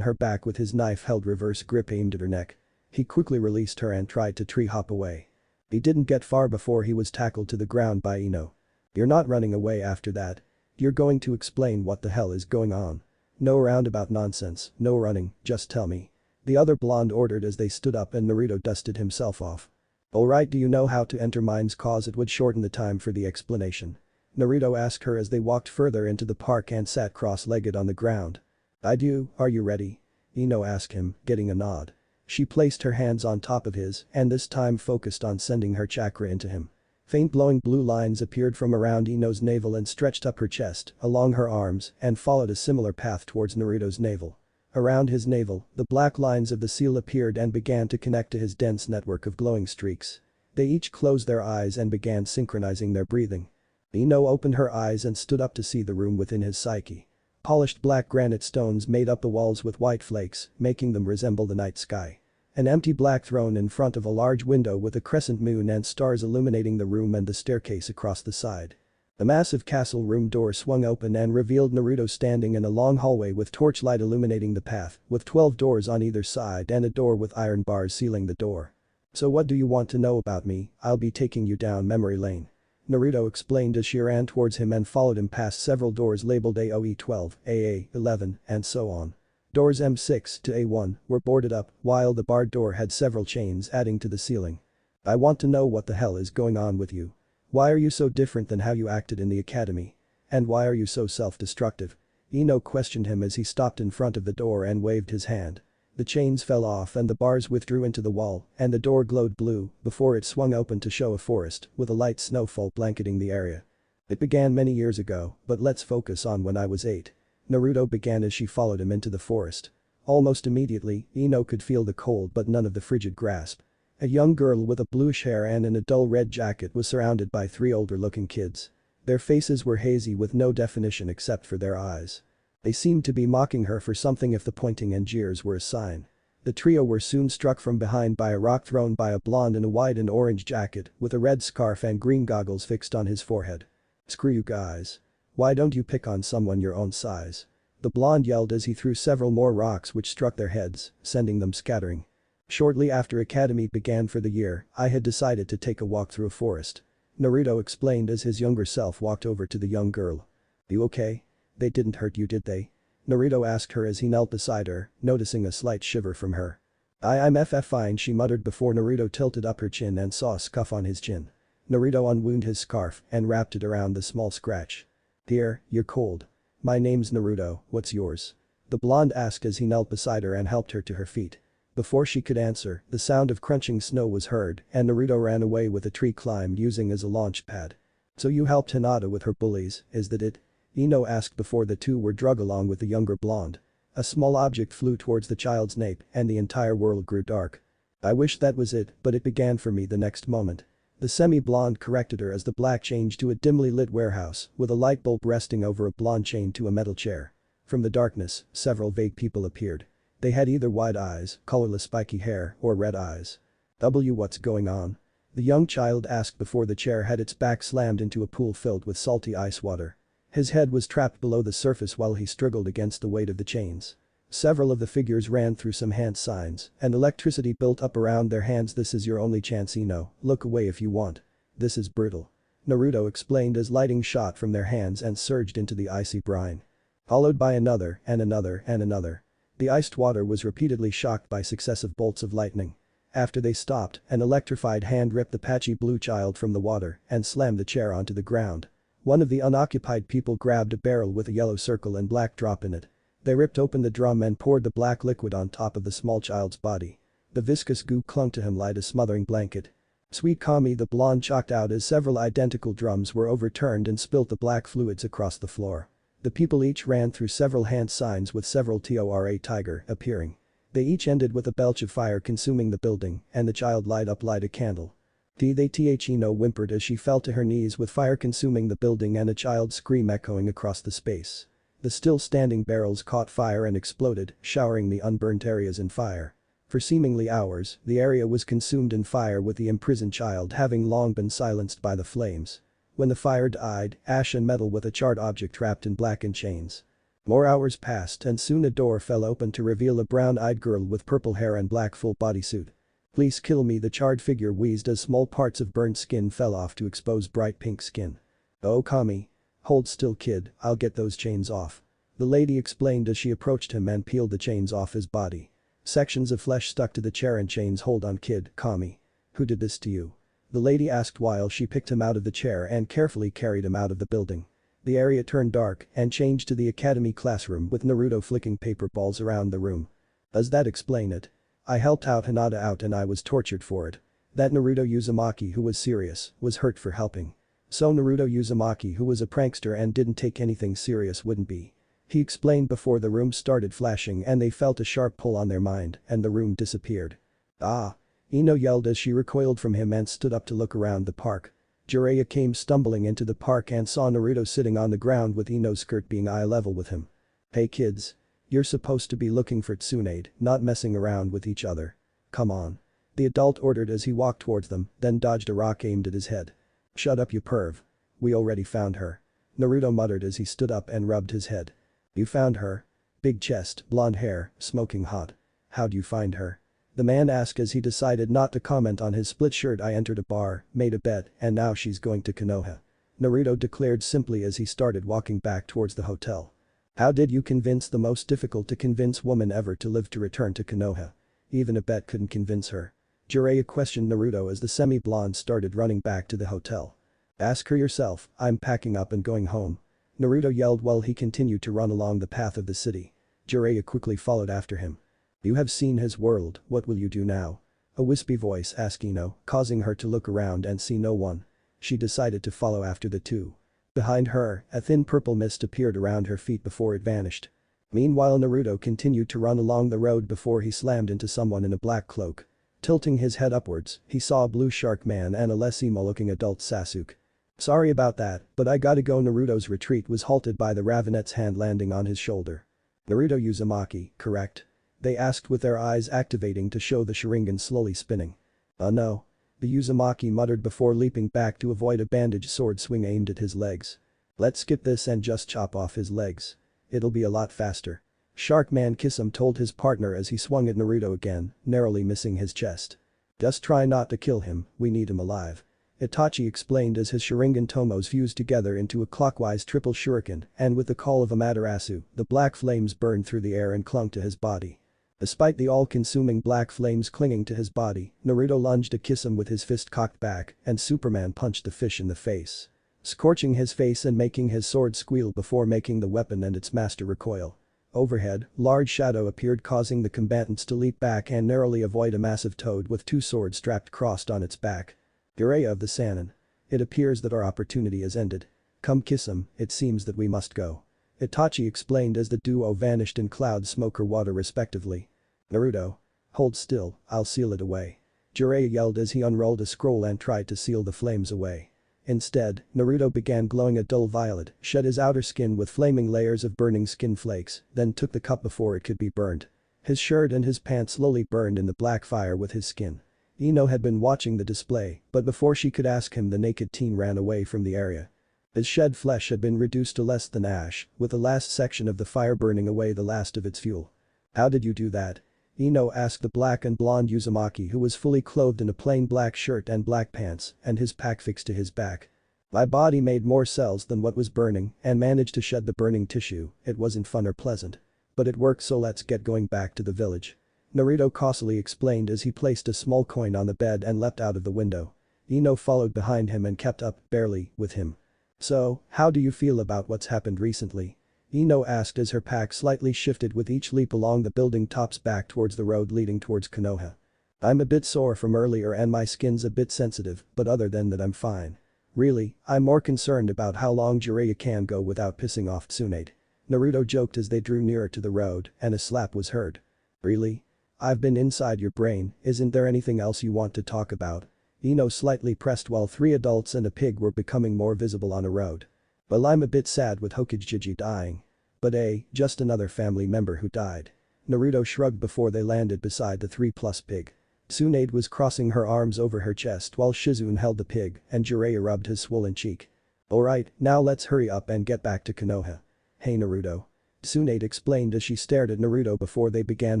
her back with his knife-held reverse grip aimed at her neck. He quickly released her and tried to tree hop away. He didn't get far before he was tackled to the ground by Ino. "You're not running away after that. You're going to explain what the hell is going on. No roundabout nonsense, no running, just tell me." The other blonde ordered as they stood up and Naruto dusted himself off. "Alright, do you know how to enter mines? Cause it would shorten the time for the explanation." Naruto asked her as they walked further into the park and sat cross-legged on the ground. "I do, are you ready?" Ino asked him, getting a nod. She placed her hands on top of his and this time focused on sending her chakra into him. Faint glowing blue lines appeared from around Ino's navel and stretched up her chest, along her arms, and followed a similar path towards Naruto's navel. Around his navel, the black lines of the seal appeared and began to connect to his dense network of glowing streaks. They each closed their eyes and began synchronizing their breathing. Ino opened her eyes and stood up to see the room within his psyche. Polished black granite stones made up the walls with white flakes, making them resemble the night sky. An empty black throne in front of a large window with a crescent moon and stars illuminating the room and the staircase across the side. The massive castle room door swung open and revealed Naruto standing in a long hallway with torchlight illuminating the path, with 12 doors on either side and a door with iron bars sealing the door. "So what do you want to know about me? I'll be taking you down memory lane," Naruto explained as she ran towards him and followed him past several doors labeled AOE12, AA11, and so on. Doors M6 to A1 were boarded up, while the barred door had several chains adding to the ceiling. "I want to know what the hell is going on with you. Why are you so different than how you acted in the academy? And why are you so self-destructive?" Ino questioned him as he stopped in front of the door and waved his hand. The chains fell off and the bars withdrew into the wall and the door glowed blue before it swung open to show a forest with a light snowfall blanketing the area. "It began many years ago, but let's focus on when I was 8. Naruto began as she followed him into the forest. Almost immediately, Ino could feel the cold but none of the frigid grasp. A young girl with a bluish hair and in a dull red jacket was surrounded by 3 older-looking kids. Their faces were hazy with no definition except for their eyes. They seemed to be mocking her for something if the pointing and jeers were a sign. The trio were soon struck from behind by a rock thrown by a blonde in a white and orange jacket with a red scarf and green goggles fixed on his forehead. "Screw you guys. Why don't you pick on someone your own size?" The blonde yelled as he threw several more rocks which struck their heads, sending them scattering. Shortly after academy began for the year, I had decided to take a walk through a forest. Naruto explained as his younger self walked over to the young girl. "You okay? They didn't hurt you, did they?" Naruto asked her as he knelt beside her, noticing a slight shiver from her. I'm fine," she muttered before Naruto tilted up her chin and saw a scuff on his chin. Naruto unwound his scarf and wrapped it around the small scratch. "Dear, you're cold. My name's Naruto, what's yours?" The blonde asked as he knelt beside her and helped her to her feet. Before she could answer, the sound of crunching snow was heard and Naruto ran away with a tree climbed using as a launch pad. "So you helped Hinata with her bullies, is that it?" Ino asked before the two were dragged along with the younger blonde. A small object flew towards the child's nape and the entire world grew dark. "I wish that was it, but it began for me the next moment." The semi-blonde corrected her as the black changed to a dimly lit warehouse with a light bulb resting over a blonde chained to a metal chair. From the darkness, several vague people appeared. They had either wide eyes, colorless spiky hair, or red eyes. What's going on?" The young child asked before the chair had its back slammed into a pool filled with salty ice water. His head was trapped below the surface while he struggled against the weight of the chains. Several of the figures ran through some hand signs and electricity built up around their hands. "This is your only chance, Ino, look away if you want. This is brutal." Naruto explained as lighting shot from their hands and surged into the icy brine. Followed by another and another and another. The iced water was repeatedly shocked by successive bolts of lightning. After they stopped, an electrified hand ripped the patchy blue child from the water and slammed the chair onto the ground. One of the unoccupied people grabbed a barrel with a yellow circle and black drop in it. They ripped open the drum and poured the black liquid on top of the small child's body. The viscous goo clung to him like a smothering blanket. "Sweet Kami," the blonde chalked out as several identical drums were overturned and spilt the black fluids across the floor. The people each ran through several hand signs with several TORA tiger appearing. They each ended with a belch of fire consuming the building and the child light a candle. Ino whimpered as she fell to her knees with fire consuming the building and a child's scream echoing across the space. The still standing barrels caught fire and exploded, showering the unburnt areas in fire. For seemingly hours, the area was consumed in fire with the imprisoned child having long been silenced by the flames. When the fire died, ash and metal with a charred object trapped in blackened chains. More hours passed and soon a door fell open to reveal a brown-eyed girl with purple hair and black full bodysuit. "Please kill me," the charred figure wheezed as small parts of burnt skin fell off to expose bright pink skin. "Oh Kami. Hold still kid, I'll get those chains off." The lady explained as she approached him and peeled the chains off his body. Sections of flesh stuck to the chair and chains. "Hold on kid, Kami. Who did this to you?" The lady asked while she picked him out of the chair and carefully carried him out of the building. The area turned dark and changed to the academy classroom with Naruto flicking paper balls around the room. "Does that explain it? I helped out Hinata out and I was tortured for it." That Naruto Uzumaki, who was serious, was hurt for helping. So Naruto Uzumaki, who was a prankster and didn't take anything serious, wouldn't be. He explained before the room started flashing and they felt a sharp pull on their mind and the room disappeared. "Ah!" Ino yelled as she recoiled from him and stood up to look around the park. Jiraiya came stumbling into the park and saw Naruto sitting on the ground with Ino's skirt being eye level with him. "Hey kids. You're supposed to be looking for Tsunade, not messing around with each other. Come on." The adult ordered as he walked towards them, then dodged a rock aimed at his head. "Shut up you perv. We already found her." Naruto muttered as he stood up and rubbed his head. "You found her? Big chest, blonde hair, smoking hot. How'd you find her?" The man asked as he decided not to comment on his split shirt. "I entered a bar, made a bet, and now she's going to Konoha." Naruto declared simply as he started walking back towards the hotel. "How did you convince the most difficult to convince woman ever to live to return to Konoha? Even a bet couldn't convince her." Jiraiya questioned Naruto as the semi-blonde started running back to the hotel. "Ask her yourself, I'm packing up and going home." Naruto yelled while he continued to run along the path of the city. Jiraiya quickly followed after him. "You have seen his world, what will you do now?" A wispy voice asked Ino, causing her to look around and see no one. She decided to follow after the two. Behind her, a thin purple mist appeared around her feet before it vanished. Meanwhile Naruto continued to run along the road before he slammed into someone in a black cloak. Tilting his head upwards, he saw a blue shark man and a less emo-looking adult Sasuke. "Sorry about that, but I gotta go." Naruto's retreat was halted by the Ravenette's hand landing on his shoulder. "Naruto Uzumaki, correct?" they asked with their eyes activating to show the Sharingan slowly spinning. No." The Uzumaki muttered before leaping back to avoid a bandaged sword swing aimed at his legs. "Let's skip this and just chop off his legs. It'll be a lot faster." Sharkman Kisum told his partner as he swung at Naruto again, narrowly missing his chest. "Just try not to kill him, we need him alive." Itachi explained as his Sharingan tomos fused together into a clockwise triple shuriken and with the call of Amaterasu, the black flames burned through the air and clung to his body. Despite the all-consuming black flames clinging to his body, Naruto lunged at Kisum with his fist cocked back and Superman punched the fish in the face, scorching his face and making his sword squeal before making the weapon and its master recoil. Overhead, large shadow appeared causing the combatants to leap back and narrowly avoid a massive toad with two swords strapped crossed on its back. "Jiraiya of the Sannin. It appears that our opportunity has ended. Come Kisum, it seems that we must go." Itachi explained as the duo vanished in cloud smoke or water respectively. "Naruto. Hold still, I'll seal it away." Jiraiya yelled as he unrolled a scroll and tried to seal the flames away. Instead, Naruto began glowing a dull violet, shed his outer skin with flaming layers of burning skin flakes, then took the cup before it could be burned. His shirt and his pants slowly burned in the black fire with his skin. Ino had been watching the display, but before she could ask him the naked teen ran away from the area. His shed flesh had been reduced to less than ash, with the last section of the fire burning away the last of its fuel. "How did you do that?" Ino asked the black and blonde Uzumaki who was fully clothed in a plain black shirt and black pants and his pack fixed to his back. "My body made more cells than what was burning and managed to shed the burning tissue. It wasn't fun or pleasant. But it worked, so let's get going back to the village." Naruto causally explained as he placed a small coin on the bed and leapt out of the window. Ino followed behind him and kept up, barely, with him. "So, how do you feel about what's happened recently?" Ino asked as her pack slightly shifted with each leap along the building tops back towards the road leading towards Konoha. "I'm a bit sore from earlier and my skin's a bit sensitive, but other than that I'm fine. Really, I'm more concerned about how long Jiraiya can go without pissing off Tsunade." Naruto joked as they drew nearer to the road and a slap was heard. "Really? I've been inside your brain, isn't there anything else you want to talk about?" Ino slightly pressed while three adults and a pig were becoming more visible on a road. "Well, I'm a bit sad with Hokage dying. But just another family member who died." Naruto shrugged before they landed beside the 3+ pig. Tsunade was crossing her arms over her chest while Shizune held the pig and Jiraiya rubbed his swollen cheek. "Alright, now let's hurry up and get back to Konoha." "Hey Naruto." Tsunade explained as she stared at Naruto before they began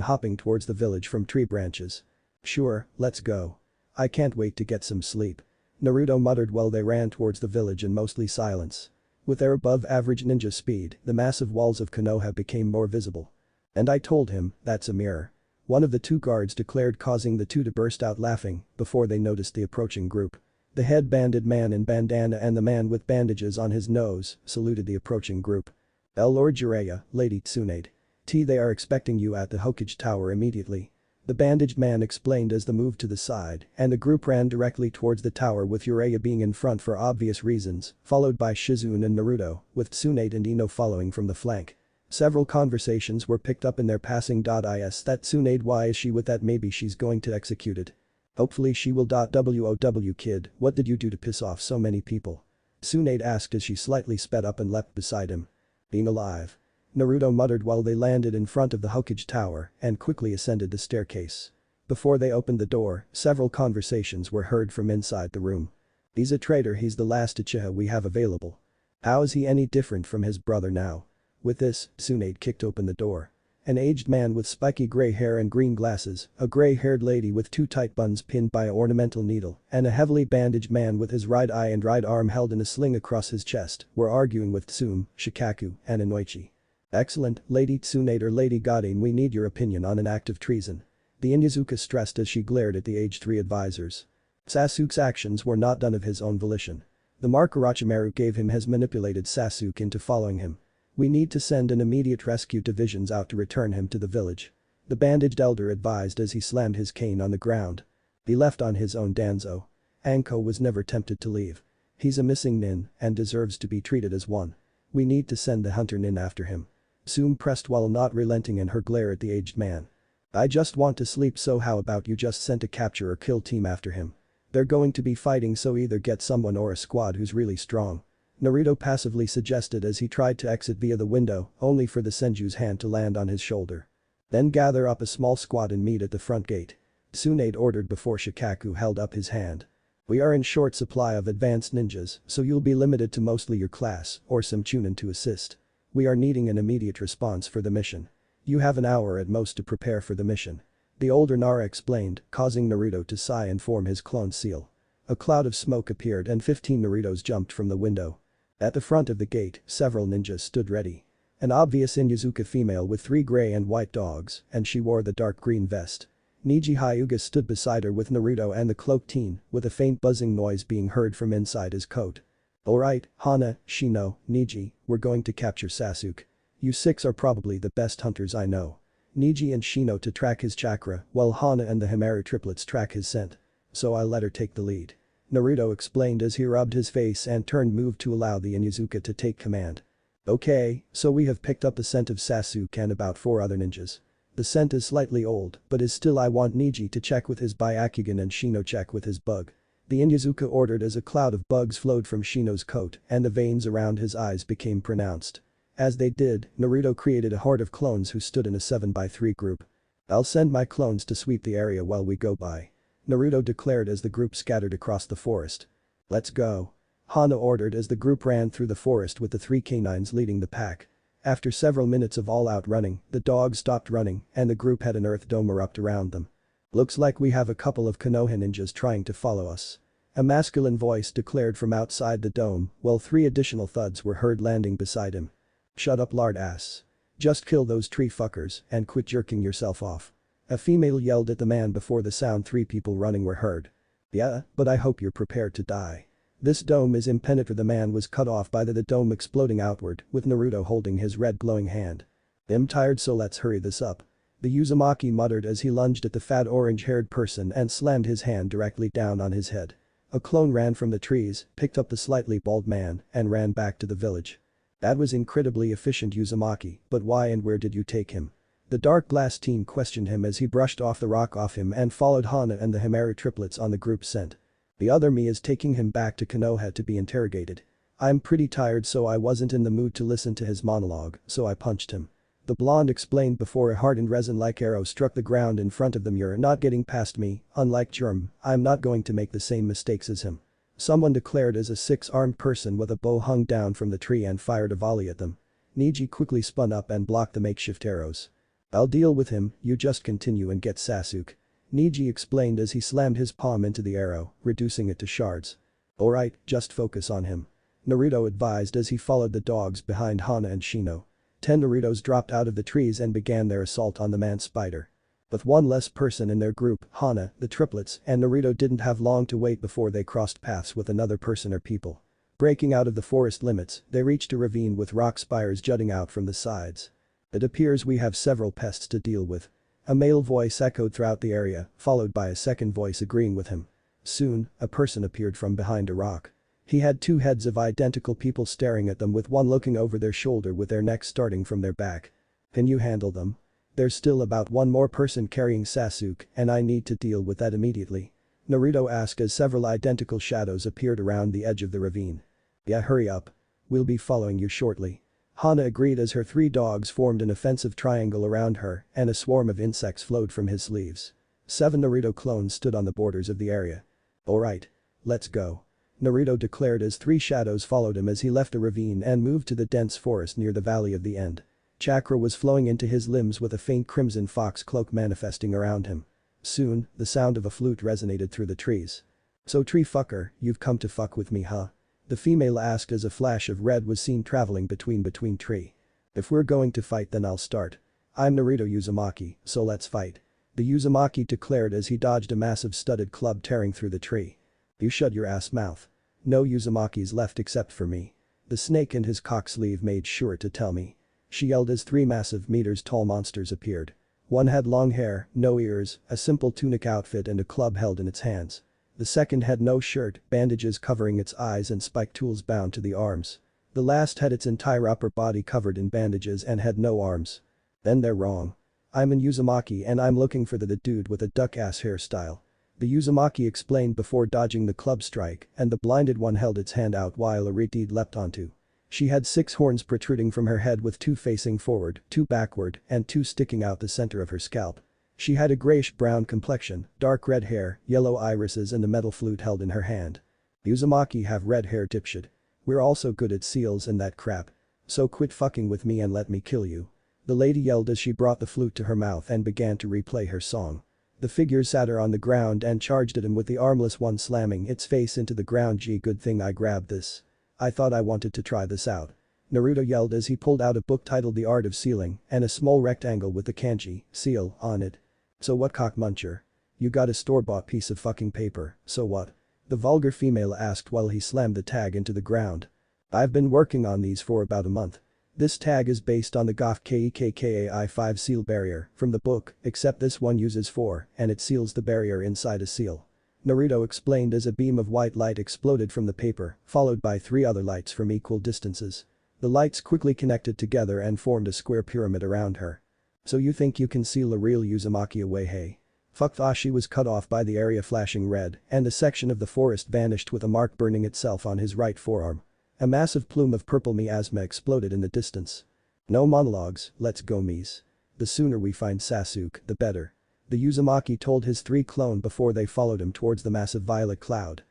hopping towards the village from tree branches. "Sure, let's go. I can't wait to get some sleep." Naruto muttered while they ran towards the village in mostly silence. With their above-average ninja speed, the massive walls of Konoha became more visible. "And I told him, that's a mirror," one of the two guards declared, causing the two to burst out laughing before they noticed the approaching group. The head-banded man in bandana and the man with bandages on his nose saluted the approaching group. "Lord Jiraiya, Lady Tsunade. They are expecting you at the Hokage Tower immediately." The bandaged man explained as they moved to the side and the group ran directly towards the tower with Jiraiya being in front for obvious reasons, followed by Shizune and Naruto, with Tsunade and Ino following from the flank. Several conversations were picked up in their passing. Is that Tsunade? Why is she with that? Maybe she's going to execute it. Hopefully she will. WOW kid, what did you do to piss off so many people? Tsunade asked as she slightly sped up and leapt beside him. "Being alive." Naruto muttered while they landed in front of the Hokage Tower and quickly ascended the staircase. Before they opened the door, several conversations were heard from inside the room. "He's a traitor. He's the last Uchiha we have available. How is he any different from his brother now?" With this, Tsunade kicked open the door. An aged man with spiky gray hair and green glasses, a gray-haired lady with two tight buns pinned by an ornamental needle, and a heavily bandaged man with his right eye and right arm held in a sling across his chest were arguing with Tsume, Shikaku, and Inoichi. "Excellent, Lady Tsunade or Lady Godin, we need your opinion on an act of treason," the Inyazuka stressed as she glared at the aged three advisors. Sasuke's actions were not done of his own volition. The mark Orochimaru gave him has manipulated Sasuke into following him. "We need to send an immediate rescue divisions out to return him to the village," the bandaged elder advised as he slammed his cane on the ground. "He left on his own, Danzo. Anko was never tempted to leave. He's a missing nin and deserves to be treated as one. We need to send the hunter nin after him." Tsume pressed while not relenting in her glare at the aged man. I just want to sleep, so how about you just send a capture or kill team after him? They're going to be fighting, so either get someone or a squad who's really strong. Naruto passively suggested as he tried to exit via the window, only for the Senju's hand to land on his shoulder. Then gather up a small squad and meet at the front gate. Tsunade ordered before Shikaku held up his hand. We are in short supply of advanced ninjas, so you'll be limited to mostly your class or some chunin to assist. We are needing an immediate response for the mission. You have an hour at most to prepare for the mission. The older Nara explained, causing Naruto to sigh and form his clone seal. A cloud of smoke appeared and 15 Narutos jumped from the window. At the front of the gate, several ninjas stood ready. An obvious Inuzuka female with 3 gray and white dogs, and she wore the dark green vest. Niji Hyuga stood beside her with Naruto and the cloaked teen, with a faint buzzing noise being heard from inside his coat. Alright, Hana, Shino, Niji, we're going to capture Sasuke. You 6 are probably the best hunters I know. Niji and Shino to track his chakra, while Hana and the Himari triplets track his scent. So I let her take the lead. Naruto explained as he rubbed his face and turned move to allow the Inuzuka to take command. Okay, so we have picked up the scent of Sasuke and about 4 other ninjas. The scent is slightly old, but is still. I want Niji to check with his Byakugan and Shino check with his bug. The Inuzuka ordered as a cloud of bugs flowed from Shino's coat and the veins around his eyes became pronounced. As they did, Naruto created a horde of clones who stood in a 7x3 group. I'll send my clones to sweep the area while we go by. Naruto declared as the group scattered across the forest. Let's go. Hana ordered as the group ran through the forest with the 3 canines leading the pack. After several minutes of all-out running, the dogs stopped running and the group had an earth dome erupt around them. Looks like we have a couple of Konoha ninjas trying to follow us. A masculine voice declared from outside the dome, while 3 additional thuds were heard landing beside him. Shut up, lard ass. Just kill those tree fuckers and quit jerking yourself off. A female yelled at the man before the sound 3 people running were heard. Yeah, but I hope you're prepared to die. This dome is impenetrable. The man was cut off by the dome exploding outward, with Naruto holding his red glowing hand. I'm tired, so let's hurry this up. The Uzumaki muttered as he lunged at the fat orange-haired person and slammed his hand directly down on his head. A clone ran from the trees, picked up the slightly bald man, and ran back to the village. That was incredibly efficient, Uzumaki, but why and where did you take him? The dark glass teen questioned him as he brushed off the rock off him and followed Hana and the Himari triplets on the group's scent. The other me is taking him back to Konoha to be interrogated. I'm pretty tired, so I wasn't in the mood to listen to his monologue, so I punched him. The blonde explained before a hardened resin-like arrow struck the ground in front of them. You're not getting past me, unlike Germ, I'm not going to make the same mistakes as him. Someone declared as a 6-armed person with a bow hung down from the tree and fired a volley at them. Niji quickly spun up and blocked the makeshift arrows. I'll deal with him, you just continue and get Sasuke. Niji explained as he slammed his palm into the arrow, reducing it to shards. Alright, just focus on him. Naruto advised as he followed the dogs behind Hana and Shino. 10 Narutos dropped out of the trees and began their assault on the man spider. With 1 less person in their group, Hana, the triplets, and Naruto didn't have long to wait before they crossed paths with another person or people. Breaking out of the forest limits, they reached a ravine with rock spires jutting out from the sides. It appears we have several pests to deal with. A male voice echoed throughout the area, followed by a second voice agreeing with him. Soon, a person appeared from behind a rock. He had 2 heads of identical people staring at them, with one looking over their shoulder with their necks starting from their back. Can you handle them? There's still about 1 more person carrying Sasuke and I need to deal with that immediately. Naruto asked as several identical shadows appeared around the edge of the ravine. Yeah, hurry up. We'll be following you shortly. Hana agreed as her 3 dogs formed an offensive triangle around her and a swarm of insects flowed from his sleeves. 7 Naruto clones stood on the borders of the area. Alright. Let's go. Naruto declared as 3 shadows followed him as he left the ravine and moved to the dense forest near the Valley of the End. Chakra was flowing into his limbs with a faint crimson fox cloak manifesting around him. Soon, the sound of a flute resonated through the trees. So tree fucker, you've come to fuck with me, huh? The female asked as a flash of red was seen traveling between tree. If we're going to fight, then I'll start. I'm Naruto Uzumaki, so let's fight. The Uzumaki declared as he dodged a massive studded club tearing through the tree. You shut your ass mouth. No Uzumakis left except for me. The snake and his cock sleeve made sure to tell me. She yelled as 3 massive meters-tall monsters appeared. One had long hair, no ears, a simple tunic outfit and a club held in its hands. The second had no shirt, bandages covering its eyes and spike tools bound to the arms. The last had its entire upper body covered in bandages and had no arms. Then they're wrong. I'm in Uzumaki and I'm looking for the dude with a duck-ass hairstyle. The Uzumaki explained before dodging the club strike, and the blinded one held its hand out while Ariti leapt onto. She had 6 horns protruding from her head with 2 facing forward, 2 backward, and 2 sticking out the center of her scalp. She had a grayish-brown complexion, dark red hair, yellow irises and a metal flute held in her hand. Uzumaki have red hair dipshit. We're also good at seals and that crap. So quit fucking with me and let me kill you. The lady yelled as she brought the flute to her mouth and began to replay her song. The figure sat her on the ground and charged at him with the armless one slamming its face into the ground. Gee, good thing I grabbed this. I thought I wanted to try this out. Naruto yelled as he pulled out a book titled The Art of Sealing and a small rectangle with the kanji, seal, on it. So what, cock muncher? You got a store-bought piece of fucking paper, so what? The vulgar female asked while he slammed the tag into the ground. I've been working on these for about a month. This tag is based on the GOF KEKKAI5 seal barrier from the book, except this one uses 4 and it seals the barrier inside a seal. Naruto explained as a beam of white light exploded from the paper, followed by 3 other lights from equal distances. The lights quickly connected together and formed a square pyramid around her. So you think you can seal a real Uzumaki away, hey? Fuck. She was cut off by the area flashing red and a section of the forest vanished with a mark burning itself on his right forearm. A massive plume of purple miasma exploded in the distance. No monologues, let's go Mies. The sooner we find Sasuke, the better. The Uzumaki told his 3 clone before they followed him towards the massive violet cloud.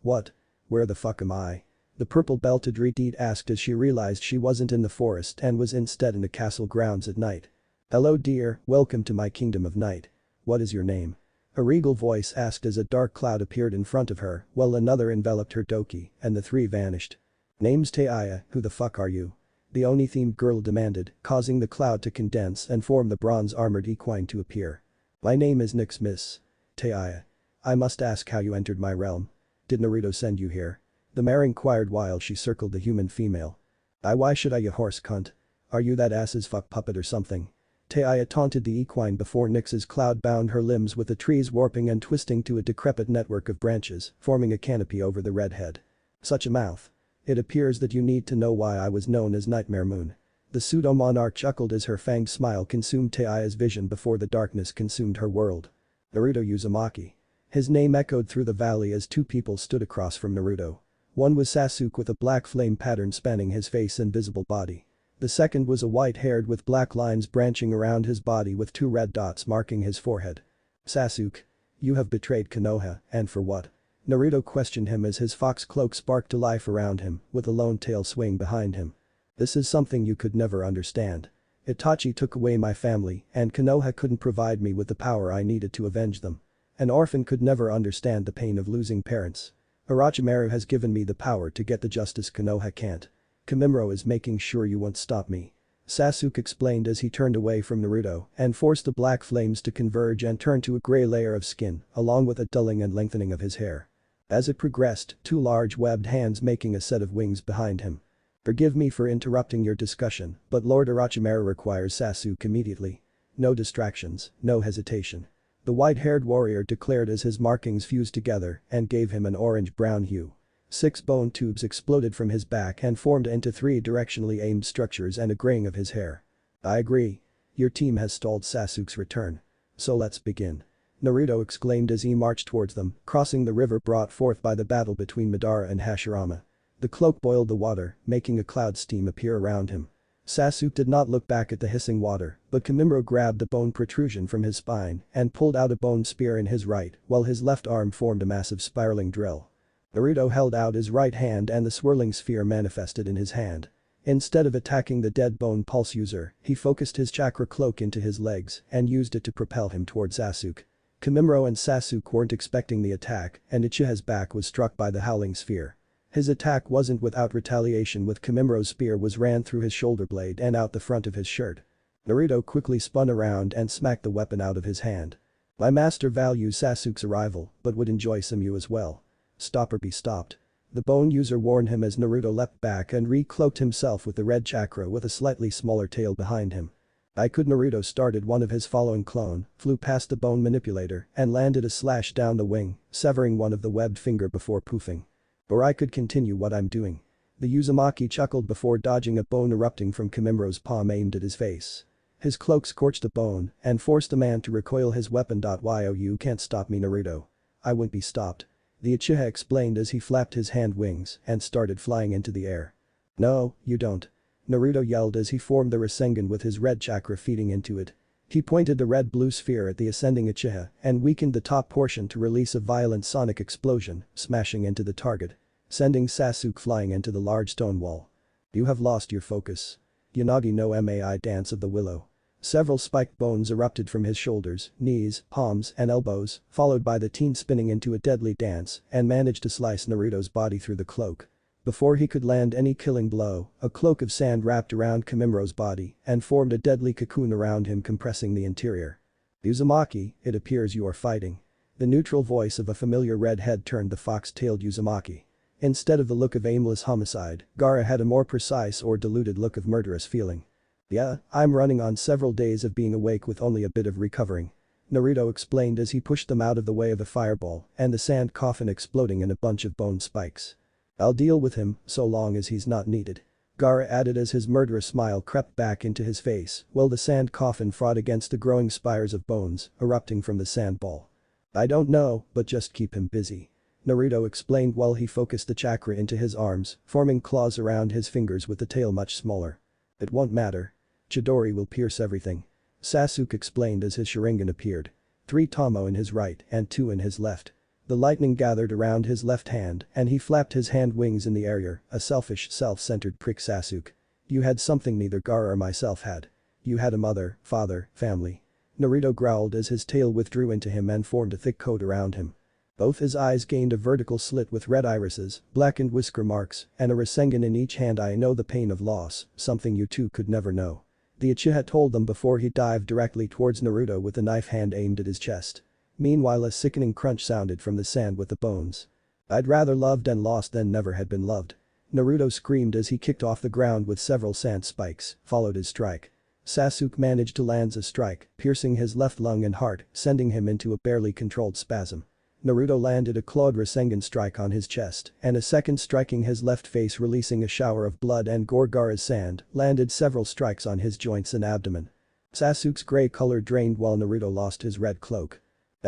What? Where the fuck am I? The purple-belted Reteed asked as she realized she wasn't in the forest and was instead in the castle grounds at night. Hello dear, welcome to my kingdom of night. What is your name? A regal voice asked as a dark cloud appeared in front of her, while another enveloped her doki, and the 3 vanished. Name's Teiaya, who the fuck are you? The Oni-themed girl demanded, causing the cloud to condense and form the bronze-armored equine to appear. My name is Nyx Miss. Teiaya. I must ask how you entered my realm. Did Naruto send you here? The mare inquired while she circled the human female. Why should I, you horse cunt? Are you that ass's fuck puppet or something? Teiaya taunted the equine before Nyx's cloud bound her limbs with the trees warping and twisting to a decrepit network of branches, forming a canopy over the red head. Such a mouth. It appears that you need to know why I was known as Nightmare Moon. The pseudo-monarch chuckled as her fanged smile consumed Teiaya's vision before the darkness consumed her world. Naruto Uzumaki. His name echoed through the valley as 2 people stood across from Naruto. One was Sasuke with a black flame pattern spanning his face and visible body. The second was a white-haired with black lines branching around his body with 2 red dots marking his forehead. Sasuke. You have betrayed Konoha, and for what? Naruto questioned him as his fox cloak sparked to life around him, with a lone tail swing behind him. This is something you could never understand. Itachi took away my family, and Konoha couldn't provide me with the power I needed to avenge them. An orphan could never understand the pain of losing parents. Orochimaru has given me the power to get the justice Konoha can't. Kimimaro is making sure you won't stop me. Sasuke explained as he turned away from Naruto and forced the black flames to converge and turn to a gray layer of skin, along with a dulling and lengthening of his hair. As it progressed, 2 large webbed hands making a set of wings behind him. Forgive me for interrupting your discussion, but Lord Orochimaru requires Sasuke immediately. No distractions, no hesitation. The white-haired warrior declared as his markings fused together and gave him an orange-brown hue. 6 bone tubes exploded from his back and formed into 3 directionally aimed structures and a graying of his hair. I agree. Your team has stalled Sasuke's return. So let's begin. Naruto exclaimed as he marched towards them, crossing the river brought forth by the battle between Madara and Hashirama. The cloak boiled the water, making a cloud steam appear around him. Sasuke did not look back at the hissing water, but Kimimaro grabbed a bone protrusion from his spine and pulled out a bone spear in his right, while his left arm formed a massive spiraling drill. Naruto held out his right hand and the swirling sphere manifested in his hand. Instead of attacking the dead bone pulse user, he focused his chakra cloak into his legs and used it to propel him toward Sasuke. Kimimaro and Sasuke weren't expecting the attack, and Uchiha's back was struck by the howling sphere. His attack wasn't without retaliation, with Kimimaro's spear was ran through his shoulder blade and out the front of his shirt. Naruto quickly spun around and smacked the weapon out of his hand. My master values Sasuke's arrival, but would enjoy some you as well. Stop or be stopped. The bone user warned him as Naruto leapt back and re-cloaked himself with the red chakra with a slightly smaller tail behind him. Naruto started one of his following clone, flew past the bone manipulator and landed a slash down the wing, severing one of the webbed finger before poofing. Or I could continue what I'm doing. The Uzumaki chuckled before dodging a bone erupting from Kimimuro's palm aimed at his face. His cloak scorched a bone and forced the man to recoil his weapon. Yo, you can't stop me, Naruto. I won't be stopped. The Uchiha explained as he flapped his hand wings and started flying into the air. No, you don't. Naruto yelled as he formed the Rasengan with his red chakra feeding into it. He pointed the red-blue sphere at the ascending Uchiha and weakened the top portion to release a violent sonic explosion, smashing into the target, sending Sasuke flying into the large stone wall. You have lost your focus. Yanagi no Mai Dance of the Willow. Several spiked bones erupted from his shoulders, knees, palms, and elbows, followed by the teen spinning into a deadly dance and managed to slice Naruto's body through the cloak. Before he could land any killing blow, a cloak of sand wrapped around Kimimuro's body and formed a deadly cocoon around him, compressing the interior. Uzumaki, it appears you are fighting. The neutral voice of a familiar red head turned the fox-tailed Uzumaki. Instead of the look of aimless homicide, Gaara had a more precise or diluted look of murderous feeling. Yeah, I'm running on several days of being awake with only a bit of recovering. Naruto explained as he pushed them out of the way of a fireball and the sand coffin exploding in a bunch of bone spikes. I'll deal with him, so long as he's not needed. Gaara added as his murderous smile crept back into his face while the sand coffin fought against the growing spires of bones erupting from the sand ball. I don't know, but just keep him busy. Naruto explained while he focused the chakra into his arms, forming claws around his fingers with the tail much smaller. It won't matter. Chidori will pierce everything. Sasuke explained as his Sharingan appeared. 3 Tomo in his right and 2 in his left. The lightning gathered around his left hand and he flapped his hand wings in the air, a selfish, self-centered prick. Sasuke. You had something neither Gaara or myself had. You had a mother, father, family. Naruto growled as his tail withdrew into him and formed a thick coat around him. Both his eyes gained a vertical slit with red irises, blackened whisker marks, and a Rasengan in each hand. I know the pain of loss, something you two could never know. The Uchiha told them before he dived directly towards Naruto with a knife hand aimed at his chest. Meanwhile, a sickening crunch sounded from the sand with the bones. I'd rather loved and lost than never had been loved. Naruto screamed as he kicked off the ground with several sand spikes, followed his strike. Sasuke managed to land a strike, piercing his left lung and heart, sending him into a barely controlled spasm. Naruto landed a clawed Rasengan strike on his chest, and a second striking his left face, releasing a shower of blood and gore. Gaara's sand landed several strikes on his joints and abdomen. Sasuke's gray color drained while Naruto lost his red cloak.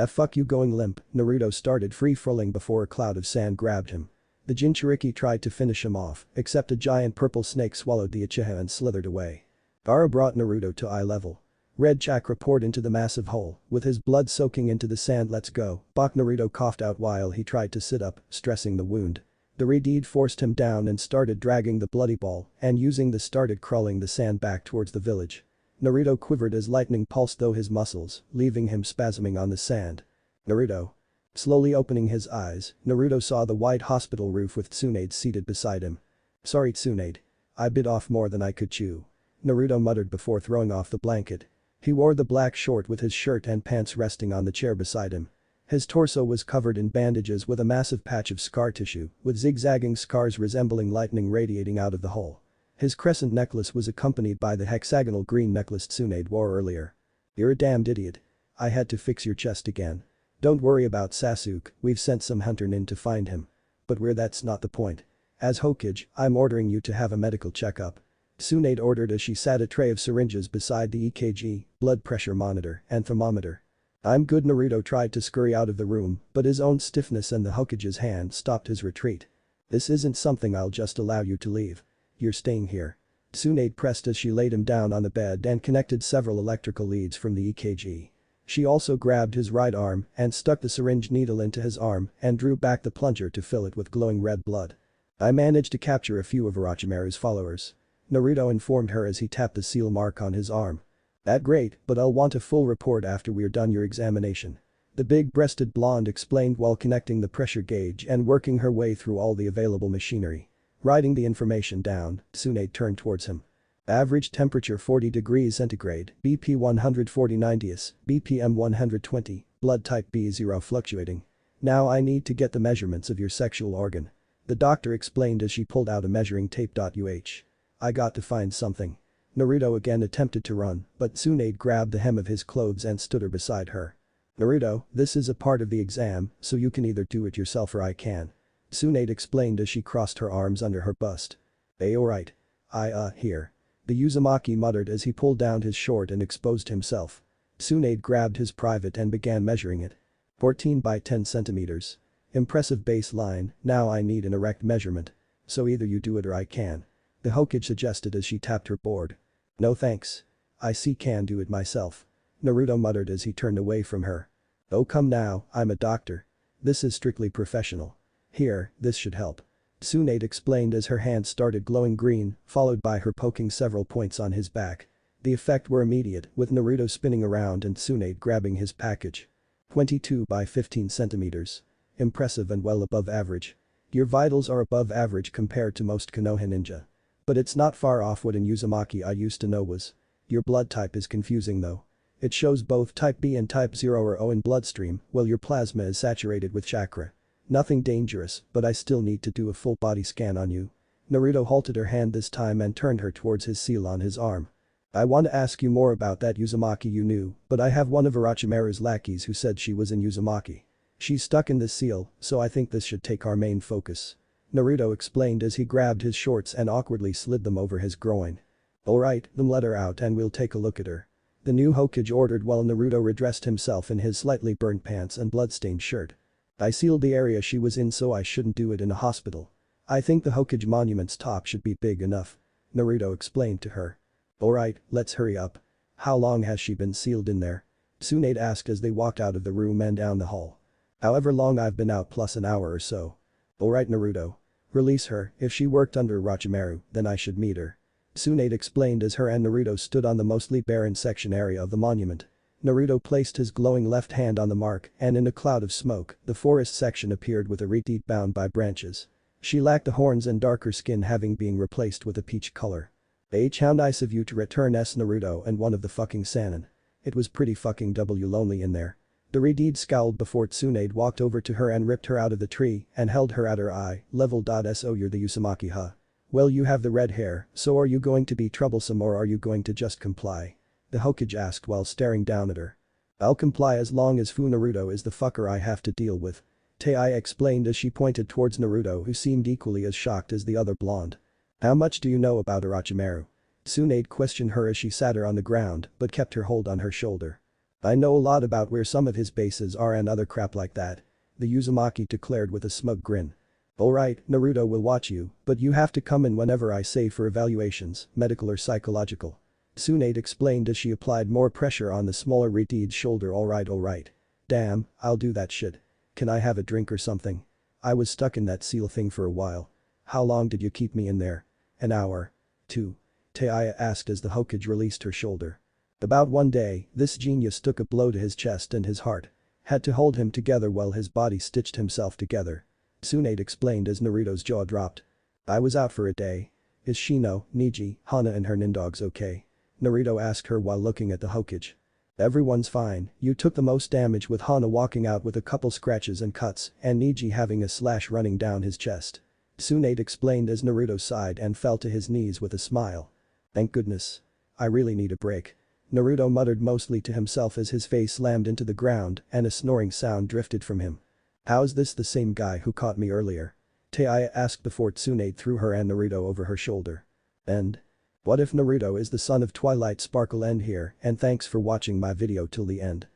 Fuck you, going limp. Naruto started free-falling before a cloud of sand grabbed him. The Jinchuriki tried to finish him off, except a giant purple snake swallowed the Uchiha and slithered away. Gaara brought Naruto to eye level. Red chakra poured into the massive hole, with his blood soaking into the sand. Let's go, Bak. Naruto coughed out while he tried to sit up, stressing the wound. The Redeed forced him down and started dragging the bloody ball and using the started crawling the sand back towards the village. Naruto quivered as lightning pulsed through his muscles, leaving him spasming on the sand. Naruto. Slowly opening his eyes, Naruto saw the white hospital roof with Tsunade seated beside him. Sorry Tsunade. I bit off more than I could chew. Naruto muttered before throwing off the blanket. He wore the black short with his shirt and pants resting on the chair beside him. His torso was covered in bandages with a massive patch of scar tissue, with zigzagging scars resembling lightning radiating out of the hole. His crescent necklace was accompanied by the hexagonal green necklace Tsunade wore earlier. You're a damned idiot. I had to fix your chest again. Don't worry about Sasuke, we've sent some hunter in to find him. But that's not the point. As Hokage, I'm ordering you to have a medical checkup. Tsunade ordered as she sat a tray of syringes beside the EKG, blood pressure monitor, and thermometer. I'm good. Naruto tried to scurry out of the room, but his own stiffness and the Hokage's hand stopped his retreat. This isn't something I'll just allow you to leave. You're staying here. Tsunade pressed as she laid him down on the bed and connected several electrical leads from the EKG. She also grabbed his right arm and stuck the syringe needle into his arm and drew back the plunger to fill it with glowing red blood. I managed to capture a few of Orochimaru's followers. Naruto informed her as he tapped the seal mark on his arm. That great, but I'll want a full report after we're done your examination. The big-breasted blonde explained while connecting the pressure gauge and working her way through all the available machinery. Writing the information down, Tsunade turned towards him. Average temperature 40 degrees centigrade, BP 140/90, BPM 120, blood type B0 fluctuating. Now I need to get the measurements of your sexual organ. The doctor explained as she pulled out a measuring tape. I got to find something. Naruto again attempted to run, but Tsunade grabbed the hem of his clothes and stood her beside her. Naruto, this is a part of the exam, so you can either do it yourself or I can. Tsunade explained as she crossed her arms under her bust. Alright. Here. The Uzumaki muttered as he pulled down his short and exposed himself. Tsunade grabbed his private and began measuring it. 14 by 10 centimeters. Impressive baseline, now I need an erect measurement. So either you do it or I can. The Hokage suggested as she tapped her board. No thanks. I can do it myself. Naruto muttered as he turned away from her. Oh come now, I'm a doctor. This is strictly professional. Here, this should help. Tsunade explained as her hand started glowing green, followed by her poking several points on his back. The effect were immediate, with Naruto spinning around and Tsunade grabbing his package. 22 by 15 centimeters. Impressive and well above average. Your vitals are above average compared to most Konoha ninja. But it's not far off what an Uzumaki I used to know was. Your blood type is confusing though. It shows both type B and type 0 or O in bloodstream, while your plasma is saturated with chakra. Nothing dangerous, but I still need to do a full body scan on you. Naruto halted her hand this time and turned her towards his seal on his arm. I want to ask you more about that Uzumaki you knew, but I have one of Orochimaru's lackeys who said she was in Uzumaki. She's stuck in this seal, so I think this should take our main focus. Naruto explained as he grabbed his shorts and awkwardly slid them over his groin. Alright, then let her out and we'll take a look at her. The new Hokage ordered while Naruto redressed himself in his slightly burnt pants and bloodstained shirt. I sealed the area she was in so I shouldn't do it in a hospital. I think the Hokage monument's top should be big enough. Naruto explained to her. Alright, let's hurry up. How long has she been sealed in there? Tsunade asked as they walked out of the room and down the hall. However long I've been out plus an hour or so. Alright Naruto. Release her, if she worked under Orochimaru, then I should meet her. Tsunade explained as her and Naruto stood on the mostly barren section area of the monument. Naruto placed his glowing left hand on the mark and in a cloud of smoke, the forest section appeared with a reed bound by branches. She lacked the horns and darker skin having been replaced with a peach color. How nice of you to return Naruto and one of the fucking Sannin. It was pretty fucking lonely in there. The Redeed scowled before Tsunade walked over to her and ripped her out of the tree and held her at her eye level. So you're the Uzumaki huh? Well you have the red hair, so are you going to be troublesome or are you going to just comply? The Hokage asked while staring down at her. I'll comply as long as Naruto is the fucker I have to deal with. Tei explained as she pointed towards Naruto who seemed equally as shocked as the other blonde. How much do you know about Orochimaru? Tsunade questioned her as she sat her on the ground but kept her hold on her shoulder. I know a lot about where some of his bases are and other crap like that. The Uzumaki declared with a smug grin. Alright, Naruto will watch you, but you have to come in whenever I say for evaluations, medical or psychological. Tsunade explained as she applied more pressure on the smaller Redeed's shoulder. Alright. Damn, I'll do that shit. Can I have a drink or something? I was stuck in that seal thing for a while. How long did you keep me in there? An hour. 2. Tei asked as the Hokage released her shoulder. About 1 day, this genius took a blow to his chest and his heart. Had to hold him together while his body stitched himself together. Tsunade explained as Naruto's jaw dropped. I was out for a day. Is Shino, Niji, Hana and her nindogs okay? Naruto asked her while looking at the Hokage. Everyone's fine, you took the most damage with Hana walking out with a couple scratches and cuts and Niji having a slash running down his chest. Tsunade explained as Naruto sighed and fell to his knees with a smile. Thank goodness. I really need a break. Naruto muttered mostly to himself as his face slammed into the ground and a snoring sound drifted from him. How's this the same guy who caught me earlier? Tei asked before Tsunade threw her and Naruto over her shoulder. And? What if Naruto is the son of Twilight Sparkle? End here and thanks for watching my video till the end.